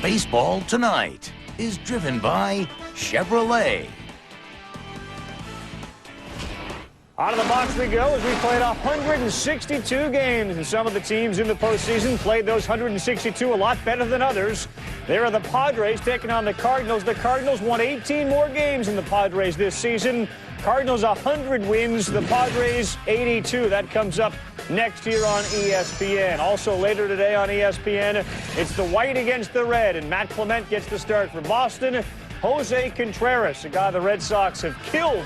Baseball Tonight is driven by Chevrolet. Out of the box we go as we played 162 games, and some of the teams in the postseason played those 162 a lot better than others. There are the Padres taking on the Cardinals. The Cardinals won 18 more games than the Padres this season. Cardinals 100 wins, the Padres 82. That comes up next year on ESPN. Also later today on ESPN, it's the white against the red, and Matt Clement gets the start for Boston. Jose Contreras, a guy the Red Sox have killed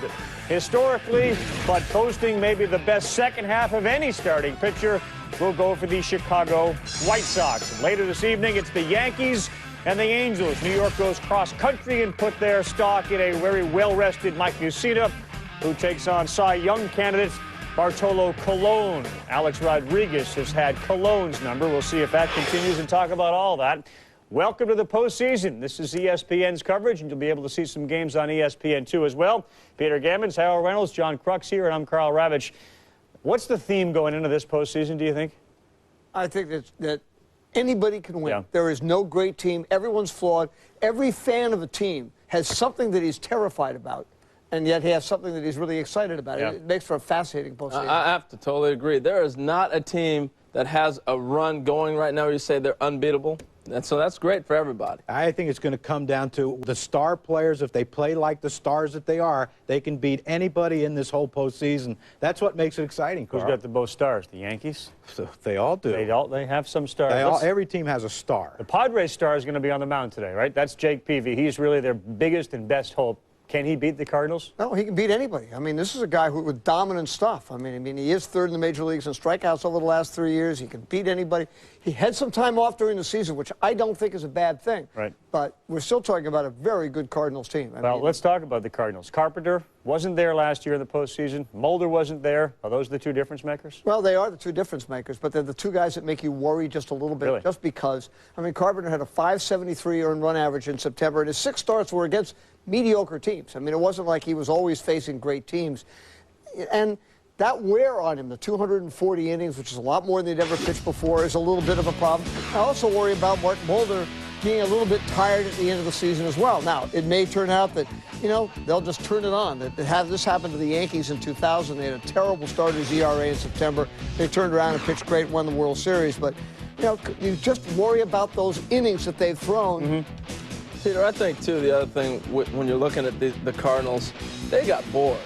historically, but posting maybe the best second half of any starting pitcher, will go for the Chicago White Sox. And later this evening, it's the Yankees and the Angels. New York goes cross-country and put their stock in a very well-rested Mike Mussina, who takes on Cy Young candidate Bartolo Colon. Alex Rodriguez has had Colon's number. We'll see if that continues and talk about all that. Welcome to the postseason. This is ESPN's coverage, and you'll be able to see some games on ESPN2 as well. Peter Gammons, Harold Reynolds, John Crux here, and I'm Carl Ravitch. What's the theme going into this postseason, do you think? I think that anybody can win. Yeah. There is no great team. Everyone's flawed. Every fan of a team has something that he's terrified about, and yet he has something that he's really excited about. Yeah. It makes for a fascinating postseason. I have to totally agree. There is not a team that has a run going right now where you say they're unbeatable. And so that's great for everybody. I think it's going to come down to the star players. If they play like the stars that they are, they can beat anybody in this whole postseason. That's what makes it exciting, Carl. Who's got the most stars? The Yankees? So they all do. They have some stars. Every team has a star. The Padres star is going to be on the mound today, right? That's Jake Peavy. He's really their biggest and best hope. Can he beat the Cardinals? No, he can beat anybody. I mean, this is a guy with dominant stuff. I mean, he is third in the major leagues in strikeouts over the last 3 years. He can beat anybody. He had some time off during the season, which I don't think is a bad thing. Right. But we're still talking about a very good Cardinals team. I mean, Let's talk about the Cardinals. Carpenter wasn't there last year in the postseason. Mulder wasn't there. Are those the two difference makers? Well, they are the two difference makers, but they're the two guys that make you worry just a little bit. Really? Just because. I mean, Carpenter had a .573 earned run average in September, and his 6 starts were against mediocre teams. I mean, it wasn't like he was always facing great teams. And that wear on him, the 240 innings, which is a lot more than he'd ever pitched before, is a little bit of a problem. I also worry about Martin Mulder being a little bit tired at the end of the season as well. Now, it may turn out that, they'll just turn it on. This happened to the Yankees in 2000. They had a terrible start as ERA in September. They turned around and pitched great, won the World Series. But, you just worry about those innings that they've thrown. Mm-hmm. Peter, I think, too, the other thing, when you're looking at the Cardinals, they got bored.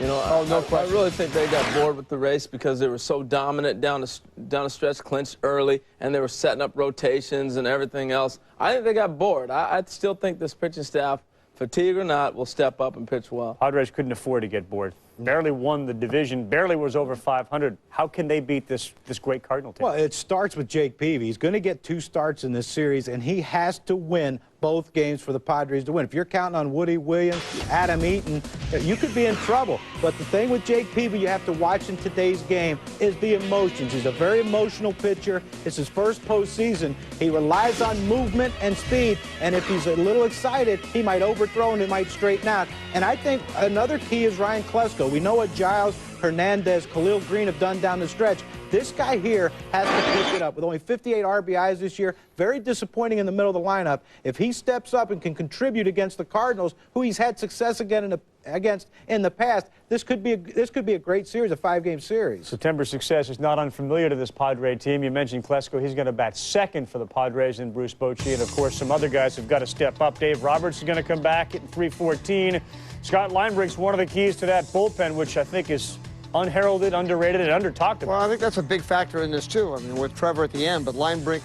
I really think they got bored with the race because they were so dominant down a stretch, clinched early, and they were setting up rotations and everything else. I think they got bored. I still think this pitching staff, fatigue or not, will step up and pitch well. Padres couldn't afford to get bored. Barely won the division, barely was over 500. How can they beat this great Cardinal team? Well, it starts with Jake Peavy. He's going to get 2 starts in this series, and he has to win both games for the Padres to win. If you're counting on Woody Williams, Adam Eaton, you could be in trouble. But the thing with Jake Peavy you have to watch in today's game is the emotions. He's a very emotional pitcher. It's his first postseason. He relies on movement and speed, and if he's a little excited, he might overthrow and he might straighten out. And I think another key is Ryan Klesko. We know what Giles, Hernandez, Khalil Green have done down the stretch. This guy here has to pick it up. With only 58 RBIs this year, very disappointing in the middle of the lineup. If he steps up and can contribute against the Cardinals, who he's had success against in the past, this could be a great series, a 5-game series. September's success is not unfamiliar to this Padre team. You mentioned Klesko. He's going to bat second for the Padres and Bruce Bochy. And, of course, some other guys have got to step up. Dave Roberts is going to come back at 314. Scott Linebrink's one of the keys to that bullpen, which I think is unheralded, underrated, and under-talked about. Well, I think that's a big factor in this, too. I mean, with Trevor at the end, but Linebrink,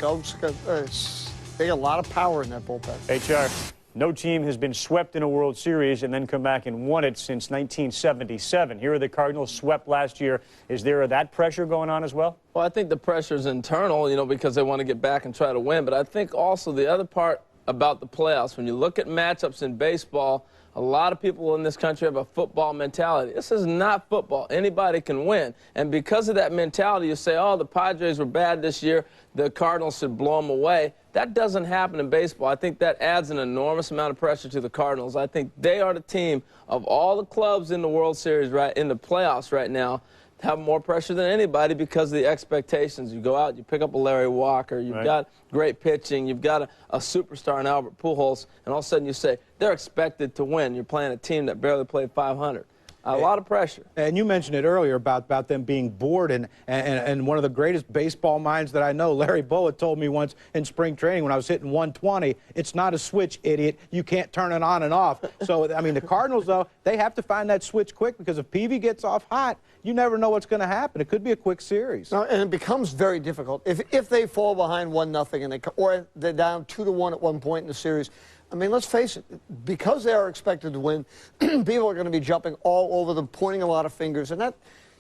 they got a lot of power in that bullpen. HR, no team has been swept in a World Series and then come back and won it since 1977. Here are the Cardinals swept last year. Is there that pressure going on as well? Well, I think the pressure is internal, because they want to get back and try to win. But I think also the other part about the playoffs, when you look at matchups in baseball, a lot of people in this country have a football mentality. This is not football. Anybody can win. And because of that mentality, you say, oh, the Padres were bad this year, the Cardinals should blow them away. That doesn't happen in baseball. I think that adds an enormous amount of pressure to the Cardinals. I think they are the team of all the clubs in the World Series, in the playoffs right now, have more pressure than anybody because of the expectations. You go out, you pick up a Larry Walker, you've got great pitching, you've got a superstar in Albert Pujols, and all of a sudden you say, they're expected to win. You're playing a team that barely played 500. A lot of pressure. And you mentioned it earlier about them being bored, and one of the greatest baseball minds that I know, Larry Bowa, told me once in spring training when I was hitting 120, it's not a switch, idiot. You can't turn it on and off. So, I mean, the Cardinals, though, they have to find that switch quick because if Peavy gets off hot, you never know what's going to happen. It could be a quick series. No, and it becomes very difficult. If they fall behind 1-0 or they're down 2-1 at one point in the series, I mean, let's face it, because they are expected to win, people are going to be jumping all over them, pointing a lot of fingers, and that,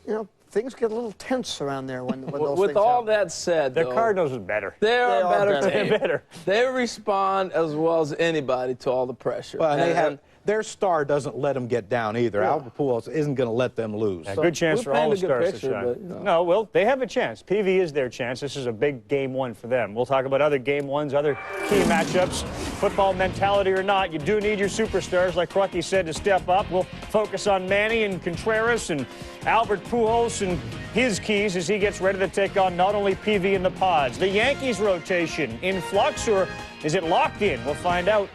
you know, things get a little tense around there when those things With all that said, the Cardinals are better. They're a better team. Better. They respond as well as anybody to all the pressure. Well, and their star doesn't let them get down either. Yeah. Albert Pujols isn't going to let them lose. So good chance for all the stars to shine. But, you know. No, well, they have a chance. Peavy is their chance. This is a big game one for them. We'll talk about other game ones, other key matchups. Football mentality or not, you do need your superstars, like Crucky said, to step up. We'll focus on Manny and Contreras and Albert Pujols and his keys as he gets ready to take on not only Peavy and the Pods. The Yankees rotation in flux, or is it locked in? We'll find out.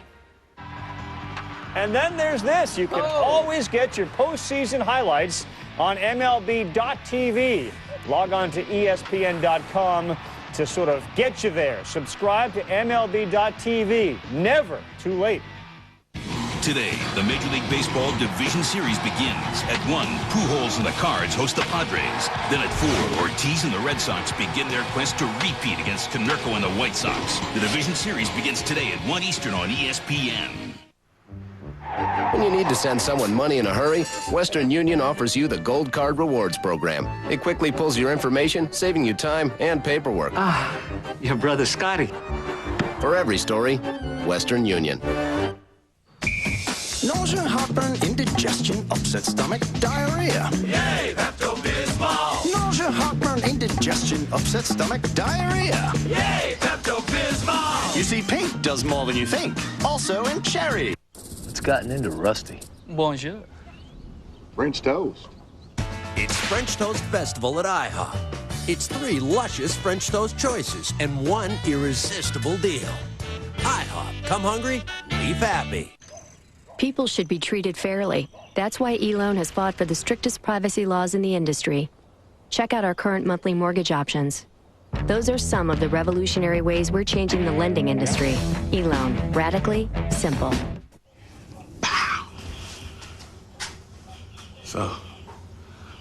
And then there's this. You can always get your postseason highlights on MLB.tv. Log on to ESPN.com to sort of get you there. Subscribe to MLB.tv. Never too late. Today, the Major League Baseball Division Series begins. At 1, Pujols and the Cards host the Padres. Then at 4, Ortiz and the Red Sox begin their quest to repeat against Konerko and the White Sox. The Division Series begins today at 1 Eastern on ESPN. When you need to send someone money in a hurry, Western Union offers you the Gold Card Rewards program. It quickly pulls your information, saving you time and paperwork. Ah, your brother Scotty. For every story, Western Union. Nausea, heartburn, indigestion, upset stomach, diarrhea. Yay, Pepto-Bismol! Nausea, heartburn, indigestion, upset stomach, diarrhea. Yay, Pepto-Bismol! You see, pink does more than you think. Also in cherry. It's gotten into Rusty. Bonjour. French toast. It's French Toast Festival at IHOP. It's 3 luscious French toast choices and 1 irresistible deal. IHOP. Come hungry, leave happy. People should be treated fairly. That's why eLoan has fought for the strictest privacy laws in the industry. Check out our current monthly mortgage options. Those are some of the revolutionary ways we're changing the lending industry. eLoan. Radically simple. So,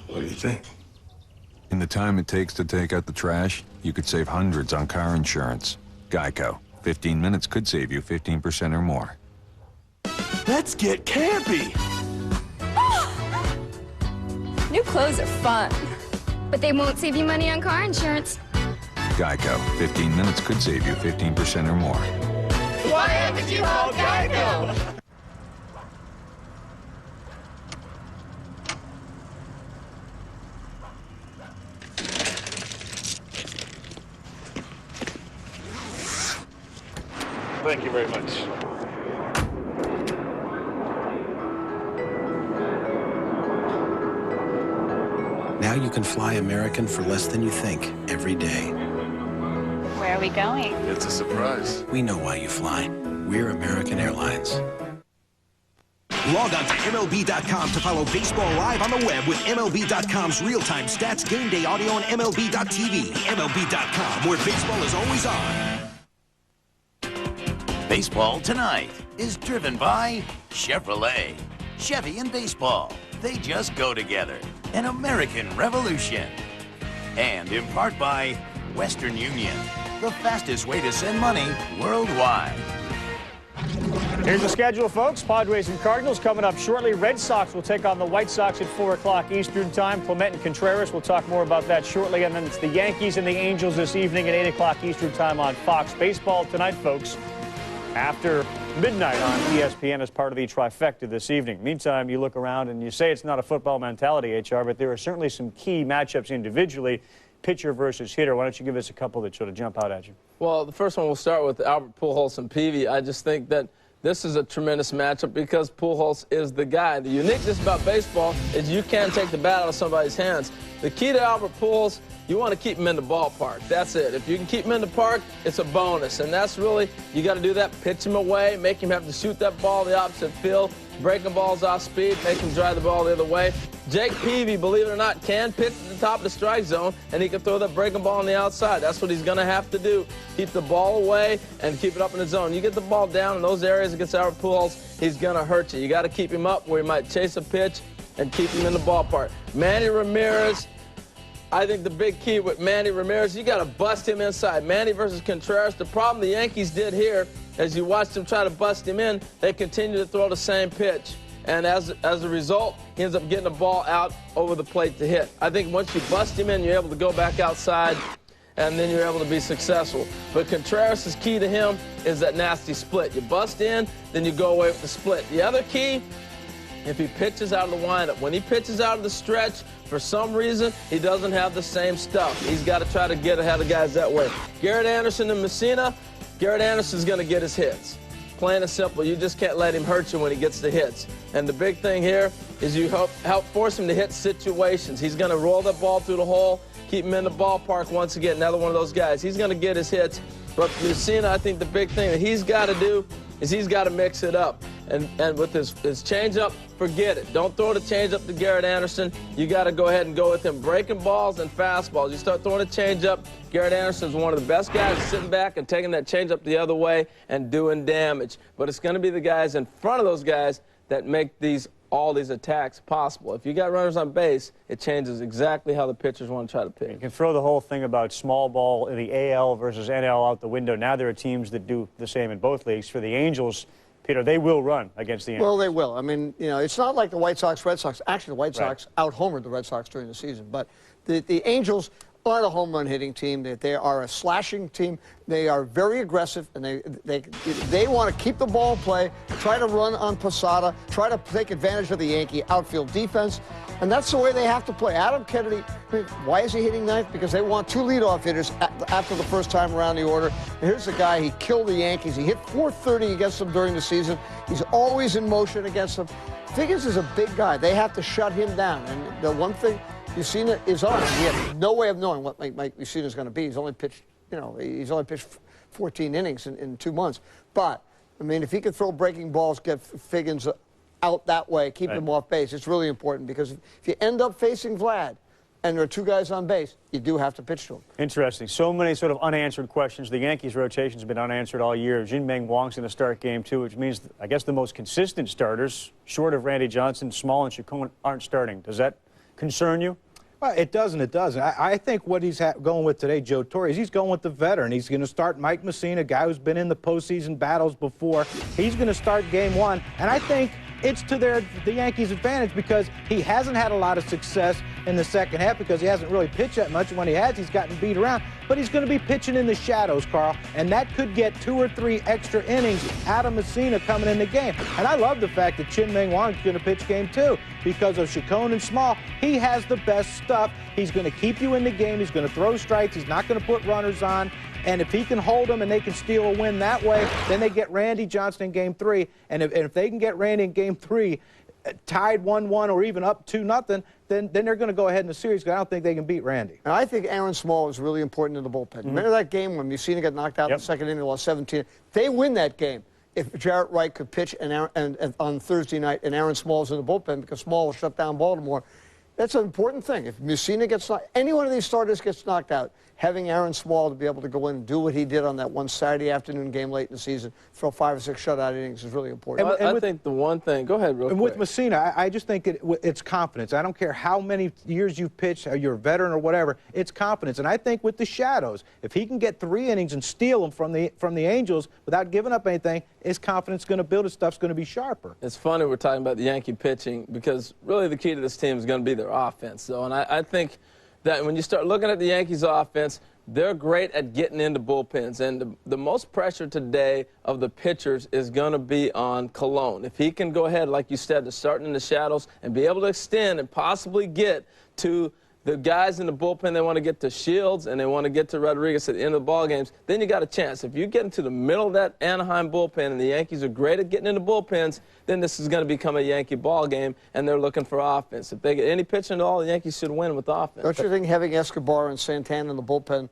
what do you think? In the time it takes to take out the trash, you could save hundreds on car insurance. Geico. 15 minutes could save you 15% or more. Let's get campy! New clothes are fun, but they won't save you money on car insurance. Geico. 15 minutes could save you 15% or more. Why haven't you called Geico? Thank you very much. Now you can fly American for less than you think every day. Where are we going? It's a surprise. We know why you fly. We're American Airlines. Log on to MLB.com to follow baseball live on the web with MLB.com's real-time stats, game day audio, and MLB.tv. MLB.com, where baseball is always on. Baseball Tonight is driven by Chevrolet. Chevy and baseball, they just go together. An American revolution. And in part by Western Union, the fastest way to send money worldwide. Here's the schedule, folks. Padres and Cardinals coming up shortly. Red Sox will take on the White Sox at 4 o'clock Eastern time. Clement and Contreras, we'll talk more about that shortly. And then it's the Yankees and the Angels this evening at 8 o'clock Eastern time on Fox. Baseball Tonight, folks, after midnight on ESPN as part of the trifecta this evening. Meantime, you look around and you say it's not a football mentality, HR, but there are certainly some key matchups individually, pitcher versus hitter. Why don't you give us a couple that sort of jump out at you? Well, the first one we'll start with Albert Pujols and Peavy. I just think that This is a tremendous matchup because Pujols is the guy. The uniqueness about baseball is you can't take the bat out of somebody's hands. The key to Albert Pujols, you want to keep him in the ballpark. That's it. If you can keep him in the park, it's a bonus. And that's really, you got to do that. Pitch him away, make him have to shoot that ball the opposite field, breaking balls off speed, make him drive the ball the other way. Jake Peavy, believe it or not, can pitch at the top of the strike zone, and he can throw that breaking ball on the outside. That's what he's going to have to do. Keep the ball away and keep it up in the zone. You get the ball down in those areas against Albert Pujols, he's going to hurt you. You got to keep him up where he might chase a pitch and keep him in the ballpark. Manny Ramirez, I think the big key with Manny Ramirez, you got to bust him inside. Manny versus Contreras, the problem the Yankees did here, as you watched them try to bust him in, they continue to throw the same pitch. And as a result, he ends up getting the ball out over the plate to hit. I think once you bust him in, you're able to go back outside, and then you're able to be successful. But Contreras' key to him is that nasty split. You bust in, then you go away with the split. The other key, if he pitches out of the windup. When he pitches out of the stretch, for some reason, he doesn't have the same stuff. He's got to try to get ahead of guys that way. Garrett Anderson and Messina, Garrett Anderson's going to get his hits. Plain and simple, you just can't let him hurt you when he gets the hits. And the big thing here is you help force him to hit situations. He's going to roll the ball through the hole, keep him in the ballpark once again. Another one of those guys. He's going to get his hits. But Messina, I think the big thing that he's got to do is he's got to mix it up. And with his changeup, forget it. Don't throw the changeup to Garrett Anderson. You got to go ahead and go with him. Breaking balls and fastballs. You start throwing a changeup, Garrett Anderson's one of the best guys sitting back and taking that changeup the other way and doing damage. But it's going to be the guys in front of those guys that make all these attacks possible. If you got runners on base, it changes exactly how the pitchers want to try to pitch. You can throw the whole thing about small ball in the AL versus NL out the window. Now there are teams that do the same in both leagues. For the Angels, Peter, they will run against the Yankees. Well, they will. I mean, you know, it's not like the White Sox, Red Sox. Actually, the White Sox out-homered the Red Sox during the season. But the Angels aren't a home run hitting team. They are a slashing team. They are very aggressive, and they want to keep the ball in play, try to run on Posada, try to take advantage of the Yankee outfield defense. And that's the way they have to play. Adam Kennedy, why is he hitting ninth? Because they want two leadoff hitters after the first time around the order. And here's the guy, he killed the Yankees. He hit .430 against them during the season. He's always in motion against them. Figgins is a big guy. They have to shut him down. And the one thing Mussina is on, he has no way of knowing what Mike Mussina is going to be. He's only pitched, he's only pitched 14 innings in 2 months. But, I mean, if he could throw breaking balls, get Figgins out that way, keep him off base, it's really important, because if you end up facing Vlad and there are two guys on base, you do have to pitch to him. Interesting. So many sort of unanswered questions. The Yankees' rotation's been unanswered all year. Jin-Meng Wong's going to start game 2, which means, I guess, the most consistent starters, short of Randy Johnson, Small and Chacon, aren't starting. Does that concern you? Well, it doesn't. It doesn't. I think what he's going with today, Joe Torre, is he's going with the veteran. He's going to start Mike Mussina, a guy who's been in the postseason battles before. He's going to start game 1, and I think it's to the Yankees' advantage, because he hasn't had a lot of success in the second half because he hasn't really pitched that much. When he has, he's gotten beat around. But he's going to be pitching in the shadows, Carl, and that could get 2 or 3 extra innings out of Mussina coming in the game. And I love the fact that Jin-Meng Wong is going to pitch game 2 because of Chacon and Small. He has the best stuff. He's going to keep you in the game. He's going to throw strikes. He's not going to put runners on. And if he can hold them and they can steal a win that way, then they get Randy Johnson in game 3. And if they can get Randy in game 3, tied 1-1 or even up 2-0, then they're going to go ahead in the series, because I don't think they can beat Randy. And I think Aaron Small is really important in the bullpen. Remember that game when Mussina got knocked out in the second inning, lost 17? They win that game if Jarrett Wright could pitch on Thursday night and Aaron Small's in the bullpen, because Small will shut down Baltimore. That's an important thing. If Mussina gets knocked, any one of these starters gets knocked out, having Aaron Small to be able to go in and do what he did on that one Saturday afternoon game late in the season, throw 5 or 6 shutout innings, is really important. I think the one thing, go ahead real quick. With Mussina, I just think it's confidence. I don't care how many years you've pitched, or you're a veteran or whatever, it's confidence. And I think with the shadows, if he can get 3 innings and steal them from the Angels without giving up anything, his confidence is going to build, his stuff's going to be sharper. It's funny we're talking about the Yankee pitching, because really the key to this team is going to be their offense. So, and I think that when you start looking at the Yankees' offense, they're great at getting into bullpens. And the most pressure today of the pitchers is going to be on Colon. If he can go ahead, like you said, to starting in the shadows and be able to extend and possibly get to the guys in the bullpen, they want to get to Shields and they want to get to Rodriguez at the end of the ball games, then you got a chance. If you get into the middle of that Anaheim bullpen, and the Yankees are great at getting into bullpens, then this is going to become a Yankee ball game, and they're looking for offense. If they get any pitching at all, the Yankees should win with offense. Don't you think having Escobar and Santana in the bullpen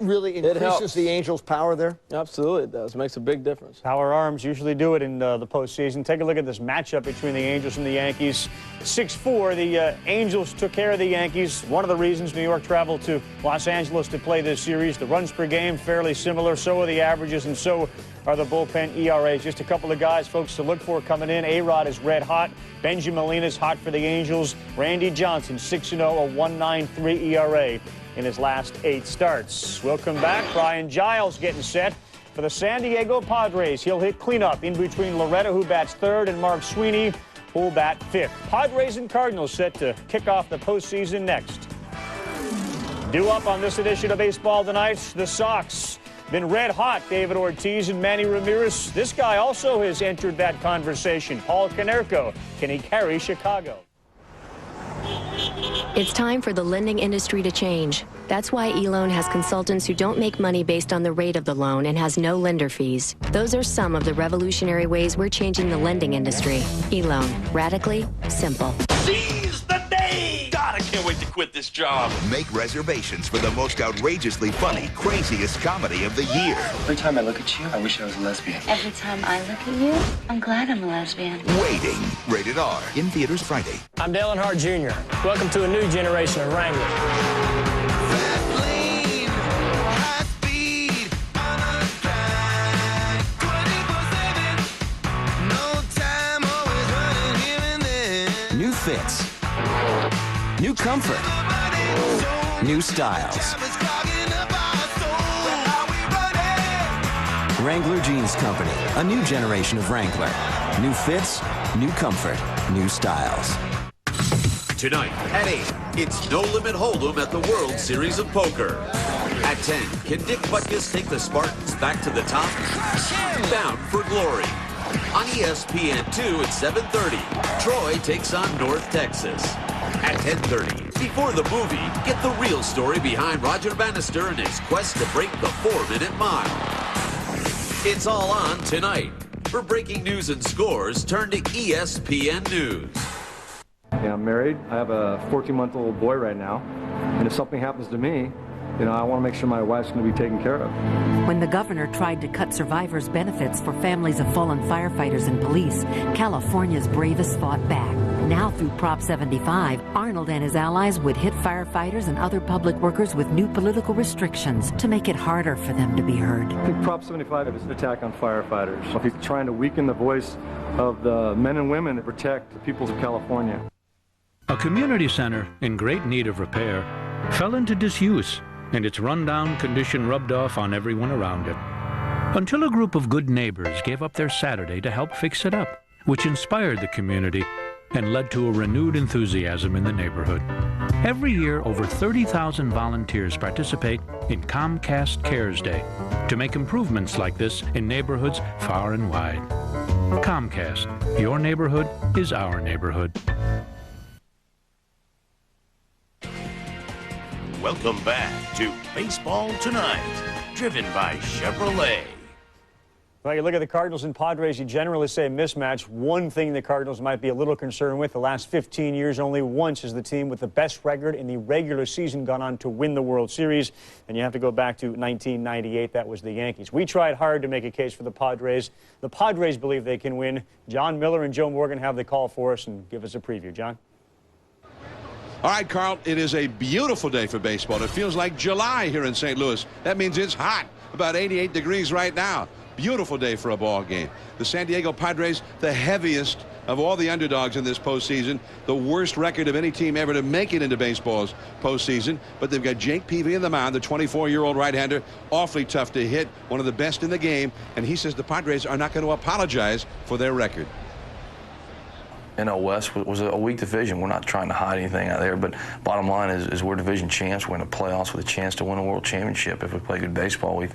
really increases the Angels' power there? Absolutely, it does. It makes a big difference. Power arms usually do it in the postseason. Take a look at this matchup between the Angels and the Yankees. 6-4, the Angels took care of the Yankees. One of the reasons New York traveled to Los Angeles to play this series. The runs per game fairly similar. So are the averages, and so are the bullpen ERAs. Just a couple of guys, folks, to look for coming in. A-Rod is red hot. Benji Molina's hot for the Angels. Randy Johnson, 6-0, a 1.93 ERA. in his last 8 starts. We'll come back. Brian Giles getting set for the San Diego Padres. He'll hit cleanup in between Loretta, who bats 3rd, and Mark Sweeney, who'll bat 5th. Padres and Cardinals set to kick off the postseason next. Due up on this edition of Baseball Tonight, the Sox. Been red hot, David Ortiz and Manny Ramirez. This guy also has entered that conversation. Paul Konerko. Can he carry Chicago? It's time for the lending industry to change. That's why eLoan has consultants who don't make money based on the rate of the loan and has no lender fees. Those are some of the revolutionary ways we're changing the lending industry. eLoan. Radically simple. Seize the day! God, I can't wait to quit this job. Make reservations for the most outrageously funny, craziest comedy of the year. Every time I look at you, I wish I was a lesbian. Every time I look at you, I'm glad I'm a lesbian. Waiting. Rated R. In theaters Friday. I'm Dale Earnhardt Jr. Welcome to a new generation of Wrangler. New fits, new comfort, new styles. Wrangler Jeans Company, a new generation of Wrangler. New fits, new comfort, new styles. Tonight at 8, it's No Limit Hold'em at the World Series of Poker. At 10, can Dick Butkus take the Spartans back to the top? Bound for Glory. On ESPN2 at 7:30, Troy takes on North Texas. At 10:30, before the movie, get the real story behind Roger Bannister and his quest to break the 4-minute mile. It's all on tonight. For breaking news and scores, turn to ESPN News. Yeah, I'm married. I have a 14-month-old boy right now. And if something happens to me, I want to make sure my wife's going to be taken care of. When the governor tried to cut survivors' benefits for families of fallen firefighters and police, California's bravest fought back. Now through Prop 75, Arnold and his allies would hit firefighters and other public workers with new political restrictions to make it harder for them to be heard. I think Prop 75 is an attack on firefighters. He's trying to weaken the voice of the men and women that protect the peoples of California. A community center in great need of repair fell into disuse, and its rundown condition rubbed off on everyone around it. Until a group of good neighbors gave up their Saturday to help fix it up, which inspired the community and led to a renewed enthusiasm in the neighborhood. Every year, over 30,000 volunteers participate in Comcast Cares Day to make improvements like this in neighborhoods far and wide. Comcast, your neighborhood is our neighborhood. Welcome back to Baseball Tonight, driven by Chevrolet. Well, you look at the Cardinals and Padres, you generally say mismatch. One thing the Cardinals might be a little concerned with, the last 15 years, only once has the team with the best record in the regular season gone on to win the World Series. And you have to go back to 1998, that was the Yankees. We tried hard to make a case for the Padres. The Padres believe they can win. John Miller and Joe Morgan have the call for us and give us a preview. John? All right, Carl, it is a beautiful day for baseball. It feels like July here in St. Louis. That means it's hot, about 88 degrees right now. Beautiful day for a ball game. The San Diego Padres, the heaviest of all the underdogs in this postseason, the worst record of any team ever to make it into baseball's postseason. But they've got Jake Peavy in the mound, the 24-year-old right-hander, awfully tough to hit, one of the best in the game. And he says the Padres are not going to apologize for their record. NL West was a weak division. We're not trying to hide anything out there, but bottom line is we're division champs. We're in the playoffs with a chance to win a world championship if we play good baseball. We've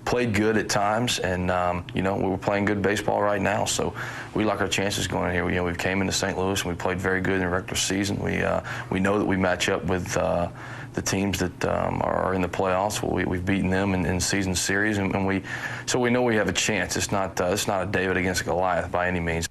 played good at times, and you know, we're playing good baseball right now, so we like our chances going in here. You know, we came into St. Louis and we played very good in the regular season. We know that we match up with the teams that are in the playoffs. We've beaten them in season series, and so we know we have a chance. It's not a David against Goliath by any means.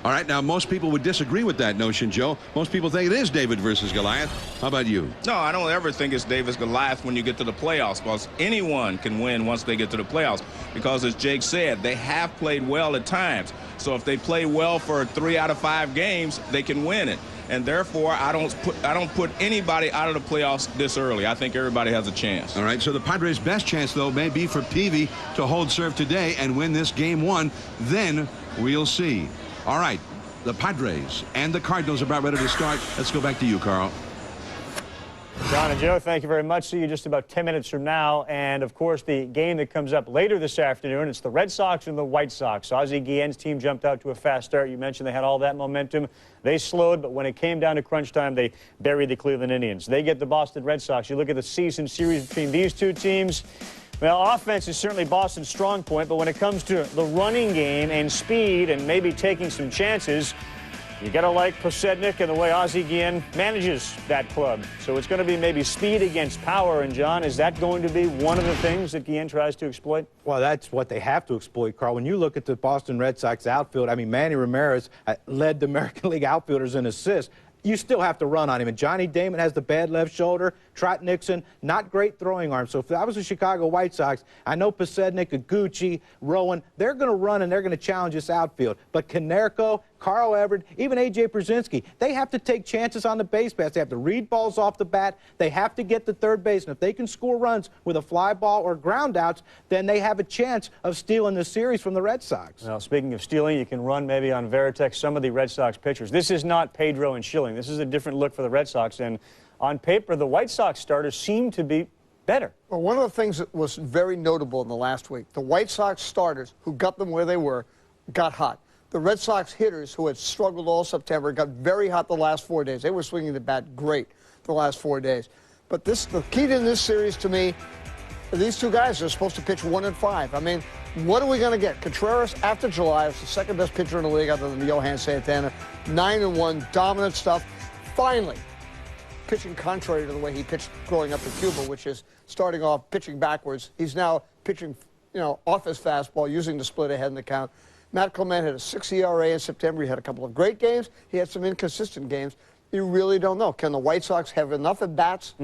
All right, now most people would disagree with that notion, Joe. Most people think it is David versus Goliath. How about you? No, I don't ever think it's David Goliath when you get to the playoffs, because anyone can win once they get to the playoffs. Because as Jake said, they have played well at times. So if they play well for 3 out of 5 games, they can win it. And therefore, I don't put anybody out of the playoffs this early. I think everybody has a chance. All right, so the Padres' best chance, though, may be for Peavy to hold serve today and win this game 1. Then we'll see. All right, the Padres and the Cardinals are about ready to start. Let's go back to you, Carl. John and Joe, thank you very much. See you just about 10 minutes from now. And, of course, the game that comes up later this afternoon, it's the Red Sox and the White Sox. Ozzie Guillen's team jumped out to a fast start. You mentioned they had all that momentum. They slowed, but when it came down to crunch time, they buried the Cleveland Indians. They get the Boston Red Sox. You look at the season series between these two teams. Well, offense is certainly Boston's strong point, but when it comes to the running game and speed and maybe taking some chances, you got to like Posednik and the way Ozzie Guillen manages that club. So it's going to be maybe speed against power. And, John, is that going to be one of the things that Guillen tries to exploit? Well, that's what they have to exploit, Carl. When you look at the Boston Red Sox outfield, I mean, Manny Ramirez led the American League outfielders in assists. You still have to run on him. And Johnny Damon has the bad left shoulder. Trot Nixon, not great throwing arm. So if I was the Chicago White Sox, I know Posednik, Iguchi, Rowan, they're going to run and they're going to challenge this outfield. But Konerko, Carl Everett, even A.J. Brzezinski, they have to take chances on the base pass. They have to read balls off the bat. They have to get to third base. And if they can score runs with a fly ball or ground outs, then they have a chance of stealing the series from the Red Sox. Well, speaking of stealing, you can run maybe on Veritek some of the Red Sox pitchers. This is not Pedro and Schilling. This is a different look for the Red Sox. And on paper, the White Sox starters seem to be better. Well, one of the things that was very notable in the last week, the White Sox starters who got them where they were got hot. The Red Sox hitters who had struggled all September got very hot the last 4 days. They were swinging the bat great the last 4 days. But the key to this series to me, these two guys are supposed to pitch 1 and 5. I mean, what are we going to get? Contreras, after July, is the second best pitcher in the league other than Johan Santana. 9-1, dominant stuff. Finally, pitching contrary to the way he pitched growing up in Cuba, which is starting off pitching backwards. He's now pitching, off his fastball, using the split ahead in the count. Matt Clement had a 6 ERA in September. He had a couple of great games. He had some inconsistent games. You really don't know. Can the White Sox have enough at-bats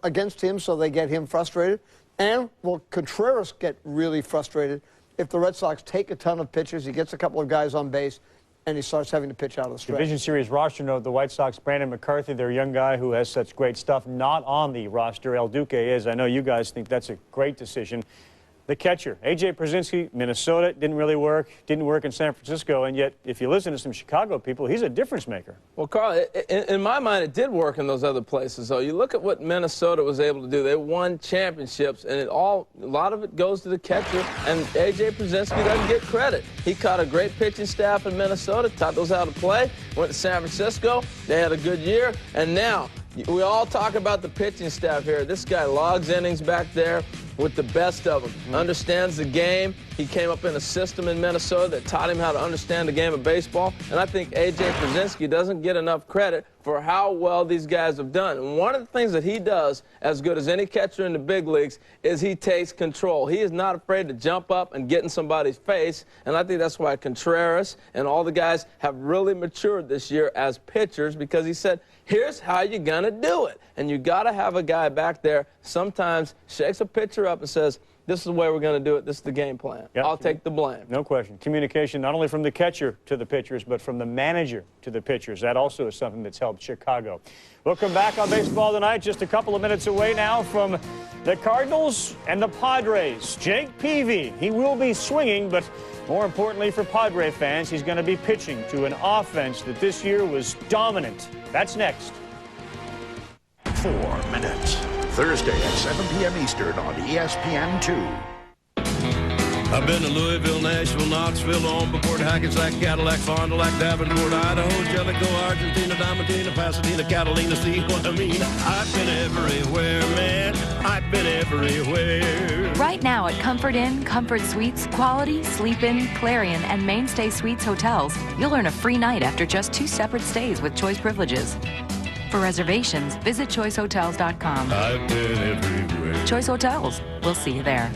against him so they get him frustrated? And will Contreras get really frustrated if the Red Sox take a ton of pitches, he gets a couple of guys on base, and he starts having to pitch out of the stretch? Division Series roster note, the White Sox, Brandon McCarthy, their young guy who has such great stuff, not on the roster. El Duque is. I know you guys think that's a great decision. The catcher, A.J. Brzezinski, Minnesota, didn't really work. Didn't work in San Francisco, and yet, if you listen to some Chicago people, he's a difference maker. Well, Carl, in my mind, it did work in those other places, though. You look at what Minnesota was able to do. They won championships, and a lot of it goes to the catcher, and A.J. Brzezinski doesn't get credit. He caught a great pitching staff in Minnesota, taught those how to play, went to San Francisco. They had a good year, and now we all talk about the pitching staff here. This guy logs innings back there with the best of them, understands the game. He came up in a system in Minnesota that taught him how to understand the game of baseball. And I think A.J. Brzezinski doesn't get enough credit for how well these guys have done. And one of the things that he does as good as any catcher in the big leagues is he takes control. He is not afraid to jump up and get in somebody's face. And I think that's why Contreras and all the guys have really matured this year as pitchers, because he said, here's how you're going to do it. And you got to have a guy back there sometimes shakes a pitcher up and says, this is the way we're going to do it. This is the game plan. Yep. I'll take the blame. No question. Communication not only from the catcher to the pitchers, but from the manager to the pitchers. That also is something that's helped Chicago. We'll come back on Baseball Tonight just a couple of minutes away now from the Cardinals and the Padres. Jake Peavy, he will be swinging, but more importantly for Padre fans, he's going to be pitching to an offense that this year was dominant. That's next. 4 minutes. Thursday at 7 p.m. Eastern on ESPN2. I've been to Louisville, Nashville, Knoxville, Omaha, Hackensack, Cadillac, Fond du Lac, Davenport, Idaho, Jellicoe, Argentina, Diamantina, Pasadena, Catalina, see what I mean? I've been everywhere, man. I've been everywhere. Right now at Comfort Inn, Comfort Suites, Quality, Sleep Inn, Clarion, and Mainstay Suites hotels, you'll earn a free night after just 2 separate stays with Choice privileges. For reservations, visit choicehotels.com. I've been everywhere. Choice Hotels. We'll see you there.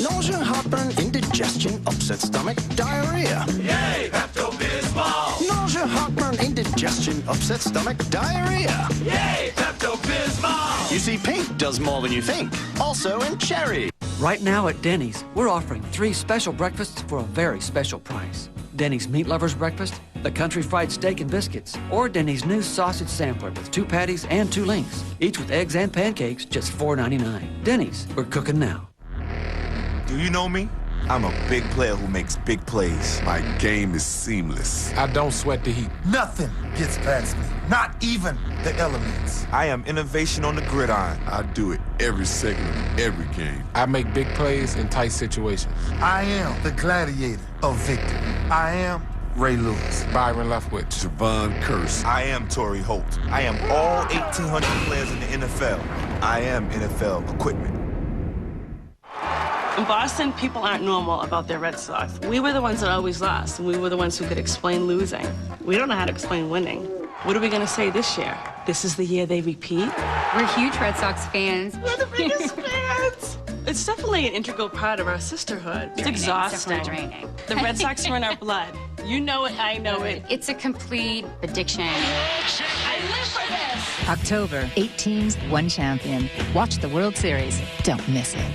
Nausea, heartburn, indigestion, upset stomach, diarrhea. Yay, Pepto-Bismol! Nausea, heartburn, indigestion, upset stomach, diarrhea. Yay, Pepto-Bismol! You see, pink does more than you think. Also in cherry. Right now at Denny's, we're offering 3 special breakfasts for a very special price. Denny's Meat Lovers Breakfast, the Country Fried Steak and Biscuits, or Denny's new Sausage Sampler with 2 patties and 2 links, each with eggs and pancakes, just $4.99. Denny's, we're cooking now. Do you know me? I'm a big player who makes big plays. My game is seamless. I don't sweat the heat. Nothing gets past me, not even the elements. I am innovation on the gridiron. I do it every second of every game. I make big plays in tight situations. I am the gladiator of victory. I am Ray Lewis, Byron Leftwich, Javon Curse. I am Torrey Holt. I am all 1,800 players in the NFL. I am NFL equipment. In Boston, people aren't normal about their Red Sox. We were the ones that always lost, and we were the ones who could explain losing. We don't know how to explain winning. What are we going to say this year? This is the year they repeat? We're huge Red Sox fans. We're the biggest fans. It's definitely an integral part of our sisterhood. It's exhausting. It's definitely draining. The Red Sox are in our blood. You know it, I know it. It's a complete addiction. I live for this. October, 8 teams, 1 champion. Watch the World Series. Don't miss it.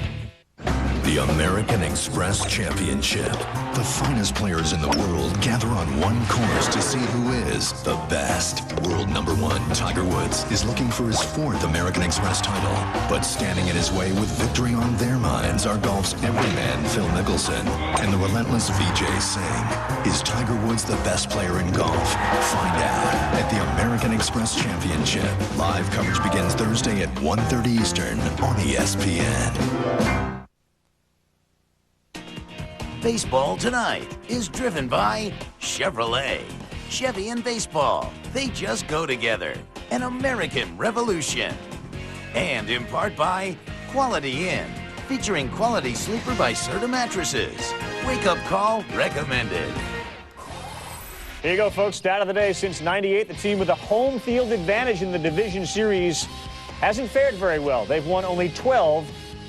The American Express Championship. The finest players in the world gather on one course to see who is the best. World #1 Tiger Woods is looking for his 4th American Express title, but standing in his way with victory on their minds are golf's everyman Phil Mickelson and the relentless Vijay Singh. Is Tiger Woods the best player in golf? Find out at the American Express Championship. Live coverage begins Thursday at 1:30 Eastern on ESPN. Baseball Tonight is driven by Chevrolet. Chevy and baseball, they just go together. An American Revolution. And in part by Quality Inn, featuring quality sleeper by Serta Mattresses. Wake up call recommended. Here you go, folks. Stat of the day. Since '98, the team with a home field advantage in the division series hasn't fared very well. They've won only 12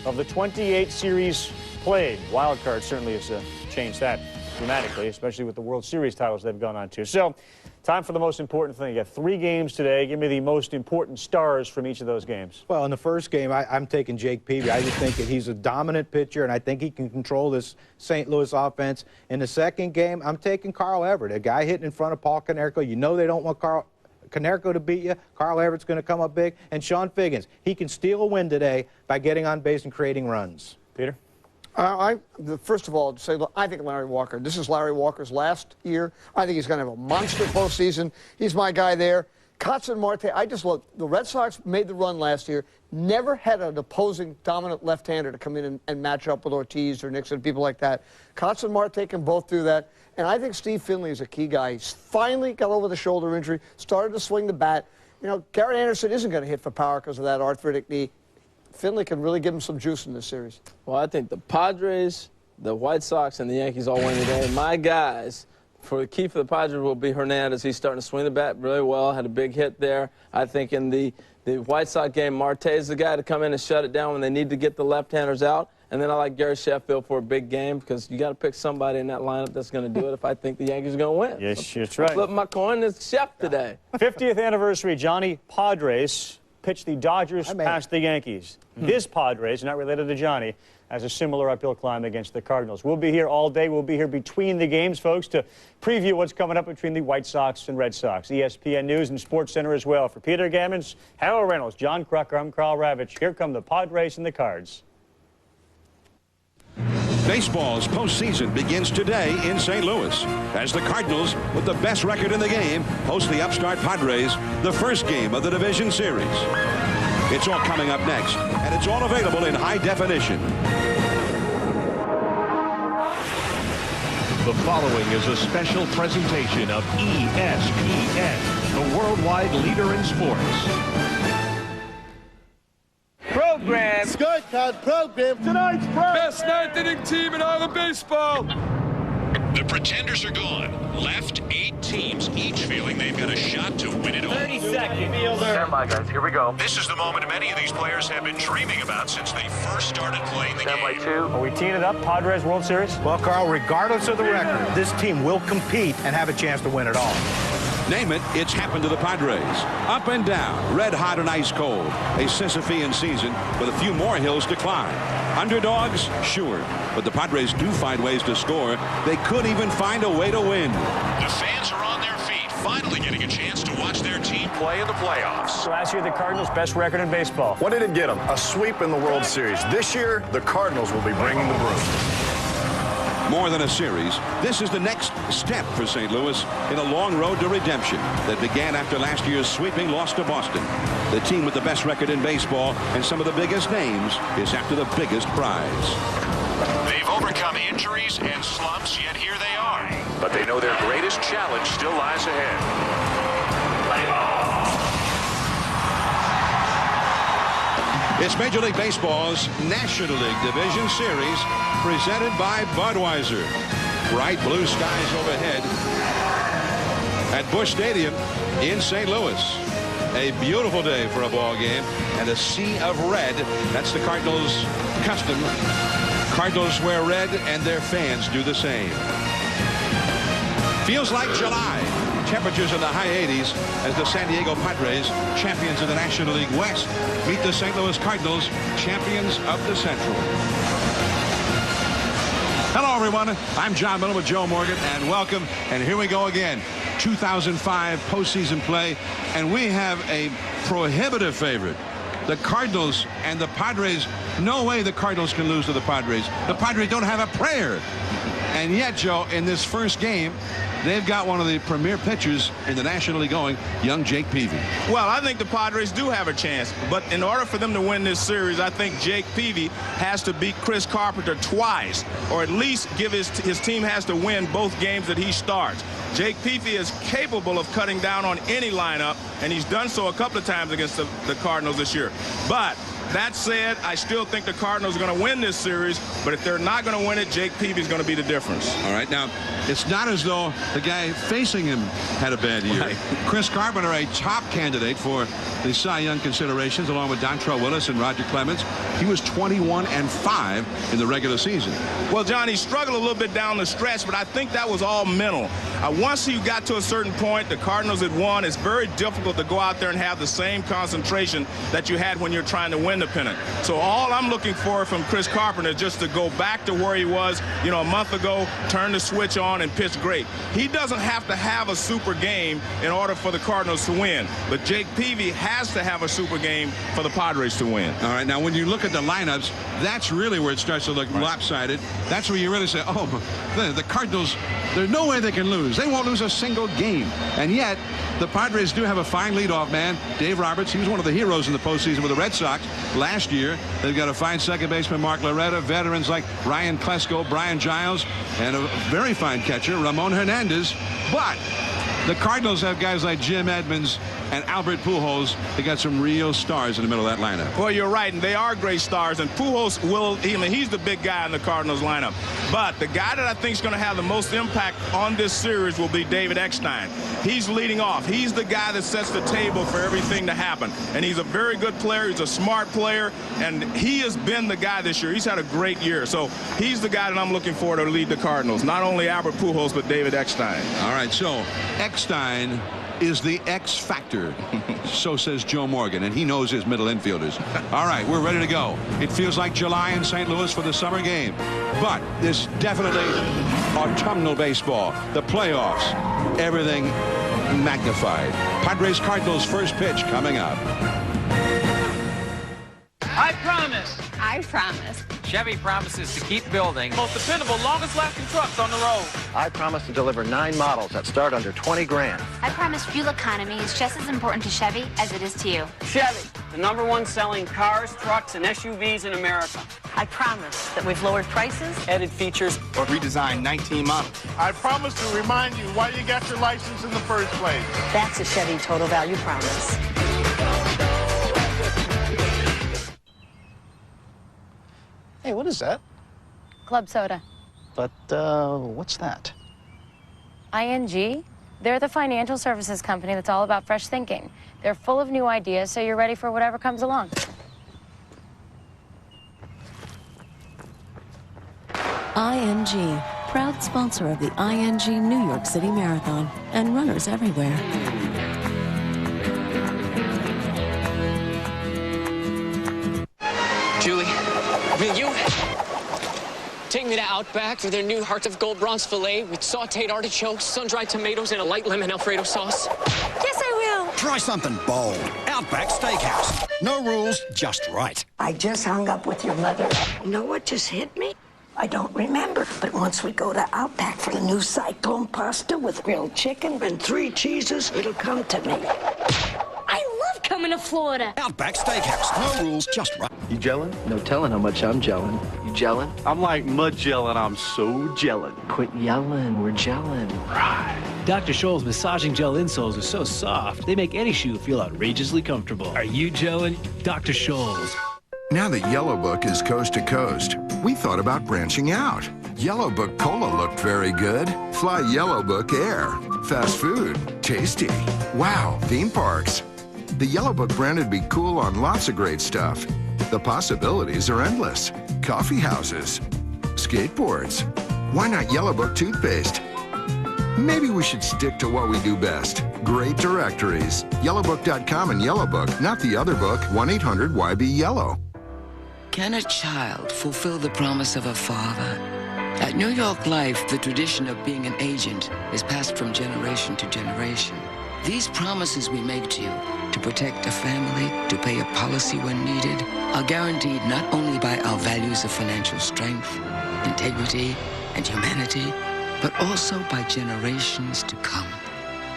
of the 28 series played. Wild card certainly has changed that dramatically, especially with the World Series titles they've gone on to. So, time for the most important thing. You got 3 games today. Give me the most important stars from each of those games. Well, in the first game, I'm taking Jake Peavy. I just think that he's a dominant pitcher, and I think he can control this St. Louis offense. In the second game, I'm taking Carl Everett, a guy hitting in front of Paul Konerko. You know they don't want Konerko to beat you. Carl Everett's going to come up big. And Sean Figgins, he can steal a win today by getting on base and creating runs. Peter? First of all, say, look, I think Larry Walker. This is Larry Walker's last year. I think he's going to have a monster postseason. He's my guy there. Kotzen Marte, I just look. The Red Sox made the run last year. Never had an opposing dominant left-hander to come in and match up with Ortiz or Nixon, people like that. Kotzen Marte can both do that. And I think Steve Finley is a key guy. He's finally got over the shoulder injury, started to swing the bat. You know, Garrett Anderson isn't going to hit for power because of that arthritic knee. Finley can really give him some juice in this series. Well, I think the Padres, the White Sox, and the Yankees all win today. My guys, for the key for the Padres will be Hernandez. He's starting to swing the bat really well, had a big hit there. I think in the White Sox game, Marte is the guy to come in and shut it down when they need to get the left-handers out. And then I like Gary Sheffield for a big game because you got to pick somebody in that lineup that's going to do it if I think the Yankees are going to win. Yes, that's right. Flip my coin is Shep today. 50th anniversary, Johnny Padres pitched the Dodgers past the Yankees. This Padres, not related to Johnny, has a similar uphill climb against the Cardinals. We'll be here all day. We'll be here between the games, folks, to preview what's coming up between the White Sox and Red Sox. ESPN News and Sports Center as well. For Peter Gammons, Harold Reynolds, John Crucker, I'm Carl Ravitch. Here come the Padres and the Cards. Baseball's postseason begins today in St. Louis as the Cardinals, with the best record in the game, host the upstart Padres, the first game of the division series. It's all coming up next, and it's all available in high definition. The following is a special presentation of ESPN, the worldwide leader in sports. Program. Scorecard program. Tonight's program. Best ninth-inning team in all of baseball. The pretenders are gone. Left 8 teams, each feeling they've got a shot to win it all. 30 seconds. Stand by, guys. Here we go. This is the moment many of these players have been dreaming about since they first started playing the game. 2. Are we teeing it up, Padres World Series? Well, Carl, regardless of the record, this team will compete and have a chance to win it all. Name it, it's happened to the Padres. Up and down, red hot and ice cold. A Sisyphean season with a few more hills to climb. Underdogs, sure, but the Padres do find ways to score. They could even find a way to win. The fans are on their feet, finally getting a chance to watch their team play in the playoffs. Last year, the Cardinals' best record in baseball. What did it get them? A sweep in the World Series. This year, the Cardinals will be bringing the broom. More than a series, this is the next step for St. Louis in a long road to redemption that began after last year's sweeping loss to Boston. The team with the best record in baseball and some of the biggest names is after the biggest prize. They've overcome injuries and slumps, yet here they are. But they know their greatest challenge still lies ahead. It's Major League Baseball's National League Division Series presented by Budweiser. Bright blue skies overhead at Busch Stadium in St. Louis. A beautiful day for a ball game and a sea of red. That's the Cardinals' custom. Cardinals wear red and their fans do the same. Feels like July. Temperatures in the high 80s as the San Diego Padres, champions of the National League West, meet the St. Louis Cardinals, champions of the Central. Hello, everyone. I'm John Miller with Joe Morgan, and welcome. And here we go again. 2005 postseason play, and we have a prohibitive favorite. The Cardinals and the Padres. No way the Cardinals can lose to the Padres. The Padres don't have a prayer. And yet, Joe, in this first game, they've got one of the premier pitchers in the National League going, young Jake Peavy. Well, I think the Padres do have a chance, but in order for them to win this series, I think Jake Peavy has to beat Chris Carpenter twice, or at least give his team has to win both games that he starts. Jake Peavy is capable of cutting down on any lineup, and he's done so a couple of times against the Cardinals this year. But that said, I still think the Cardinals are going to win this series, but if they're not going to win it, Jake Peavy is going to be the difference. All right, now, it's not as though the guy facing him had a bad year. Right. Chris Carpenter, a top candidate for the Cy Young considerations, along with Dontrell Willis and Roger Clemens. He was 21-5 in the regular season. Well, John, he struggled a little bit down the stretch, but I think that was all mental. Once he got to a certain point, the Cardinals had won. It's very difficult to go out there and have the same concentration that you had when you're trying to win the pennant. So all I'm looking for from Chris Carpenter is just to go back to where he was, a month ago, turn the switch on and pitch great. He doesn't have to have a super game in order for the Cardinals to win, but Jake Peavy has to have a super game for the Padres to win. All right, now when you look at the lineups, that's really where it starts to look lopsided. That's where you really say, oh, the Cardinals, there's no way they can lose. They won't lose a single game. And yet, the Padres do have a fine leadoff man, Dave Roberts. He was one of the heroes in the postseason with the Red Sox last year. They've got a fine second baseman, Mark Loretta, veterans like Ryan Klesko, Brian Giles, and a very fine catcher, Ramon Hernandez. But the Cardinals have guys like Jim Edmonds and Albert Pujols. They got some real stars in the middle of that lineup. Well, you're right, and they are great stars. And Pujols he's the big guy in the Cardinals lineup. But the guy that I think is going to have the most impact on this series will be David Eckstein. He's leading off. He's the guy that sets the table for everything to happen. And he's a very good player. He's a smart player, and he has been the guy this year. He's had a great year. So he's the guy that I'm looking for to lead the Cardinals. Not only Albert Pujols, but David Eckstein. All right, so Eckstein is the X factor. So says Joe Morgan, and he knows his middle infielders. All right, we're ready to go. It feels like July in St. Louis for the summer game, but this definitely autumnal baseball, the playoffs, everything magnified. Padres Cardinals first pitch coming up. I promise promise? I promise. Chevy promises to keep building most dependable, longest-lasting trucks on the road. I promise to deliver 9 models that start under 20 grand. I promise fuel economy is just as important to Chevy as it is to you. Chevy, the #1 selling cars, trucks, and SUVs in America. I promise that we've lowered prices, Added features, or redesigned 19 models. I promise to remind you why you got your license in the first place. That's a Chevy total value promise. Hey, what is that? Club soda. But, what's that? ING? They're the financial services company that's all about fresh thinking. They're full of new ideas, so you're ready for whatever comes along. ING, proud sponsor of the ING New York City Marathon and runners everywhere. Julie, will you take me to Outback for their new Heart of Gold Bronze filet with sauteed artichokes, sun-dried tomatoes, and a light lemon Alfredo sauce? Yes, I will. Try something bold. Outback Steakhouse. No rules, just right. I just hung up with your mother. You know what just hit me? I don't remember, but once we go to Outback for the new cyclone pasta with grilled chicken and 3 cheeses, it'll come to me. I love coming to Florida. Outback Steakhouse. No rules, just right. You gelling? No telling how much I'm gelling. You gelling? I'm like mud gelling. I'm so gelling. Quit yelling. We're gelling. Right. Dr. Scholl's massaging gel insoles are so soft, they make any shoe feel outrageously comfortable. Are you gelling? Dr. Scholl's. Now that Yellow Book is coast to coast, we thought about branching out. Yellow Book Cola looked very good. Fly Yellow Book Air. Fast food. Tasty. Wow, theme parks. The Yellow Book brand would be cool on lots of great stuff. The possibilities are endless. Coffee houses. Skateboards. Why not Yellow Book toothpaste? Maybe we should stick to what we do best. Great directories. Yellowbook.com and Yellow Book, not the other book. 1-800-YB-YELLOW. Can a child fulfill the promise of a father? At New York Life, the tradition of being an agent is passed from generation to generation. These promises we make to you to protect a family, to pay a policy when needed, are guaranteed not only by our values of financial strength, integrity, and humanity, but also by generations to come.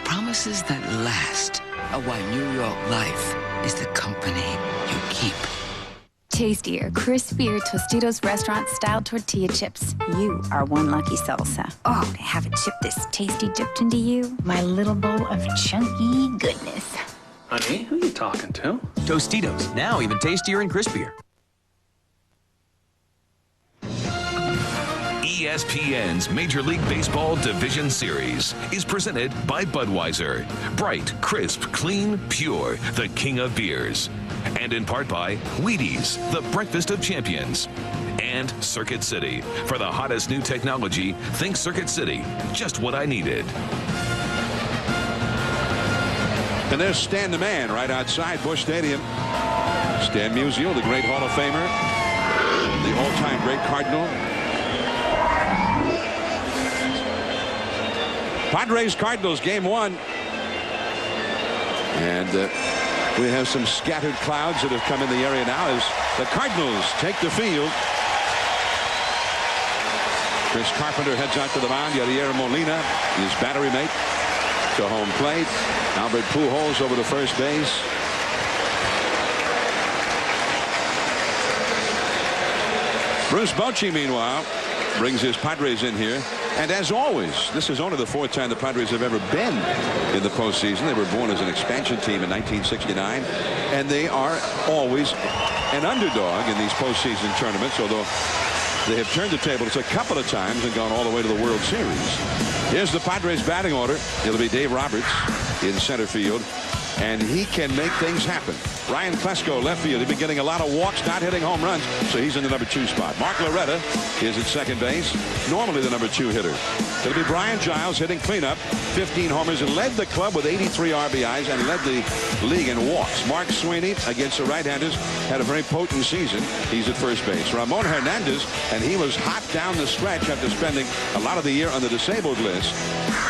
Promises that last are why New York Life is the company you keep. Tastier, crispier Tostitos restaurant-style tortilla chips. You are one lucky salsa. Oh, to have a chip this tasty dipped into you. My little bowl of chunky goodness. Honey, who are you talking to? Tostitos, now even tastier and crispier. ESPN's Major League Baseball Division Series is presented by Budweiser. Bright, crisp, clean, pure, the king of beers. And in part by Wheaties, the breakfast of champions. And Circuit City. For the hottest new technology, think Circuit City. Just what I needed. And there's Stan the Man right outside Busch Stadium. Stan Musial, the great Hall of Famer, the all-time great Cardinal. Padres-Cardinals, game 1. And we have some scattered clouds that have come in the area now as the Cardinals take the field. Chris Carpenter heads out to the mound. Yadier Molina, his battery mate, to home plate. Albert Pujols over to first base. Bruce Bochy, meanwhile, brings his Padres in here. And as always, this is only the 4th time the Padres have ever been in the postseason. They were born as an expansion team in 1969. And they are always an underdog in these postseason tournaments, although they have turned the tables a couple of times and gone all the way to the World Series. Here's the Padres batting order. It'll be Dave Roberts in center field. And he can make things happen. Ryan Klesko, left field. He's been getting a lot of walks, not hitting home runs, so he's in the number 2 spot. Mark Loretta is at second base, normally the number 2 hitter. It'll be Brian Giles hitting cleanup, 15 homers, and led the club with 83 RBIs and led the league in walks. Mark Sweeney against the right-handers had a very potent season. He's at first base. Ramon Hernandez, and he was hot down the stretch after spending a lot of the year on the disabled list.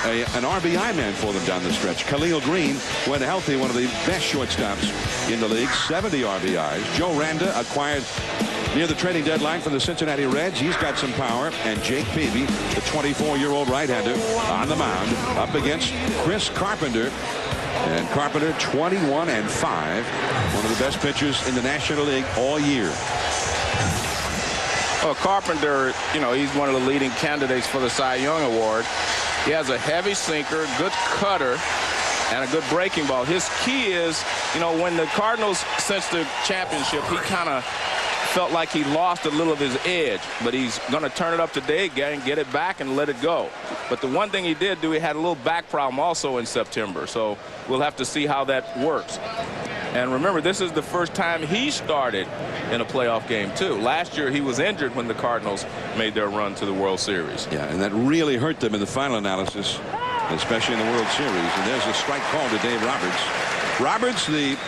An RBI man for them down the stretch. Khalil Green, when healthy, one of the best shortstops in the league, 70 RBIs. Joe Randa acquired Near the trading deadline for the Cincinnati Reds, he's got some power. And Jake Peavy, the 24-year-old right-hander, on the mound up against Chris Carpenter. And Carpenter 21-5, one of the best pitchers in the National League all year. Well, Carpenter, you know, he's one of the leading candidates for the Cy Young Award. He has a heavy sinker, good cutter, and a good breaking ball. His key is, you know, when the Cardinals cinched the championship, he kind of felt like he lost a little of his edge, but he's going to turn it up today again, get it back and let it go. But the one thing he did do, he had a little back problem also in September, so we'll have to see how that works. And remember, this is the first time he started in a playoff game, too. Last year, he was injured when the Cardinals made their run to the World Series. Yeah, and that really hurt them in the final analysis, especially in the World Series. And there's a strike call to Dave Roberts. Roberts, the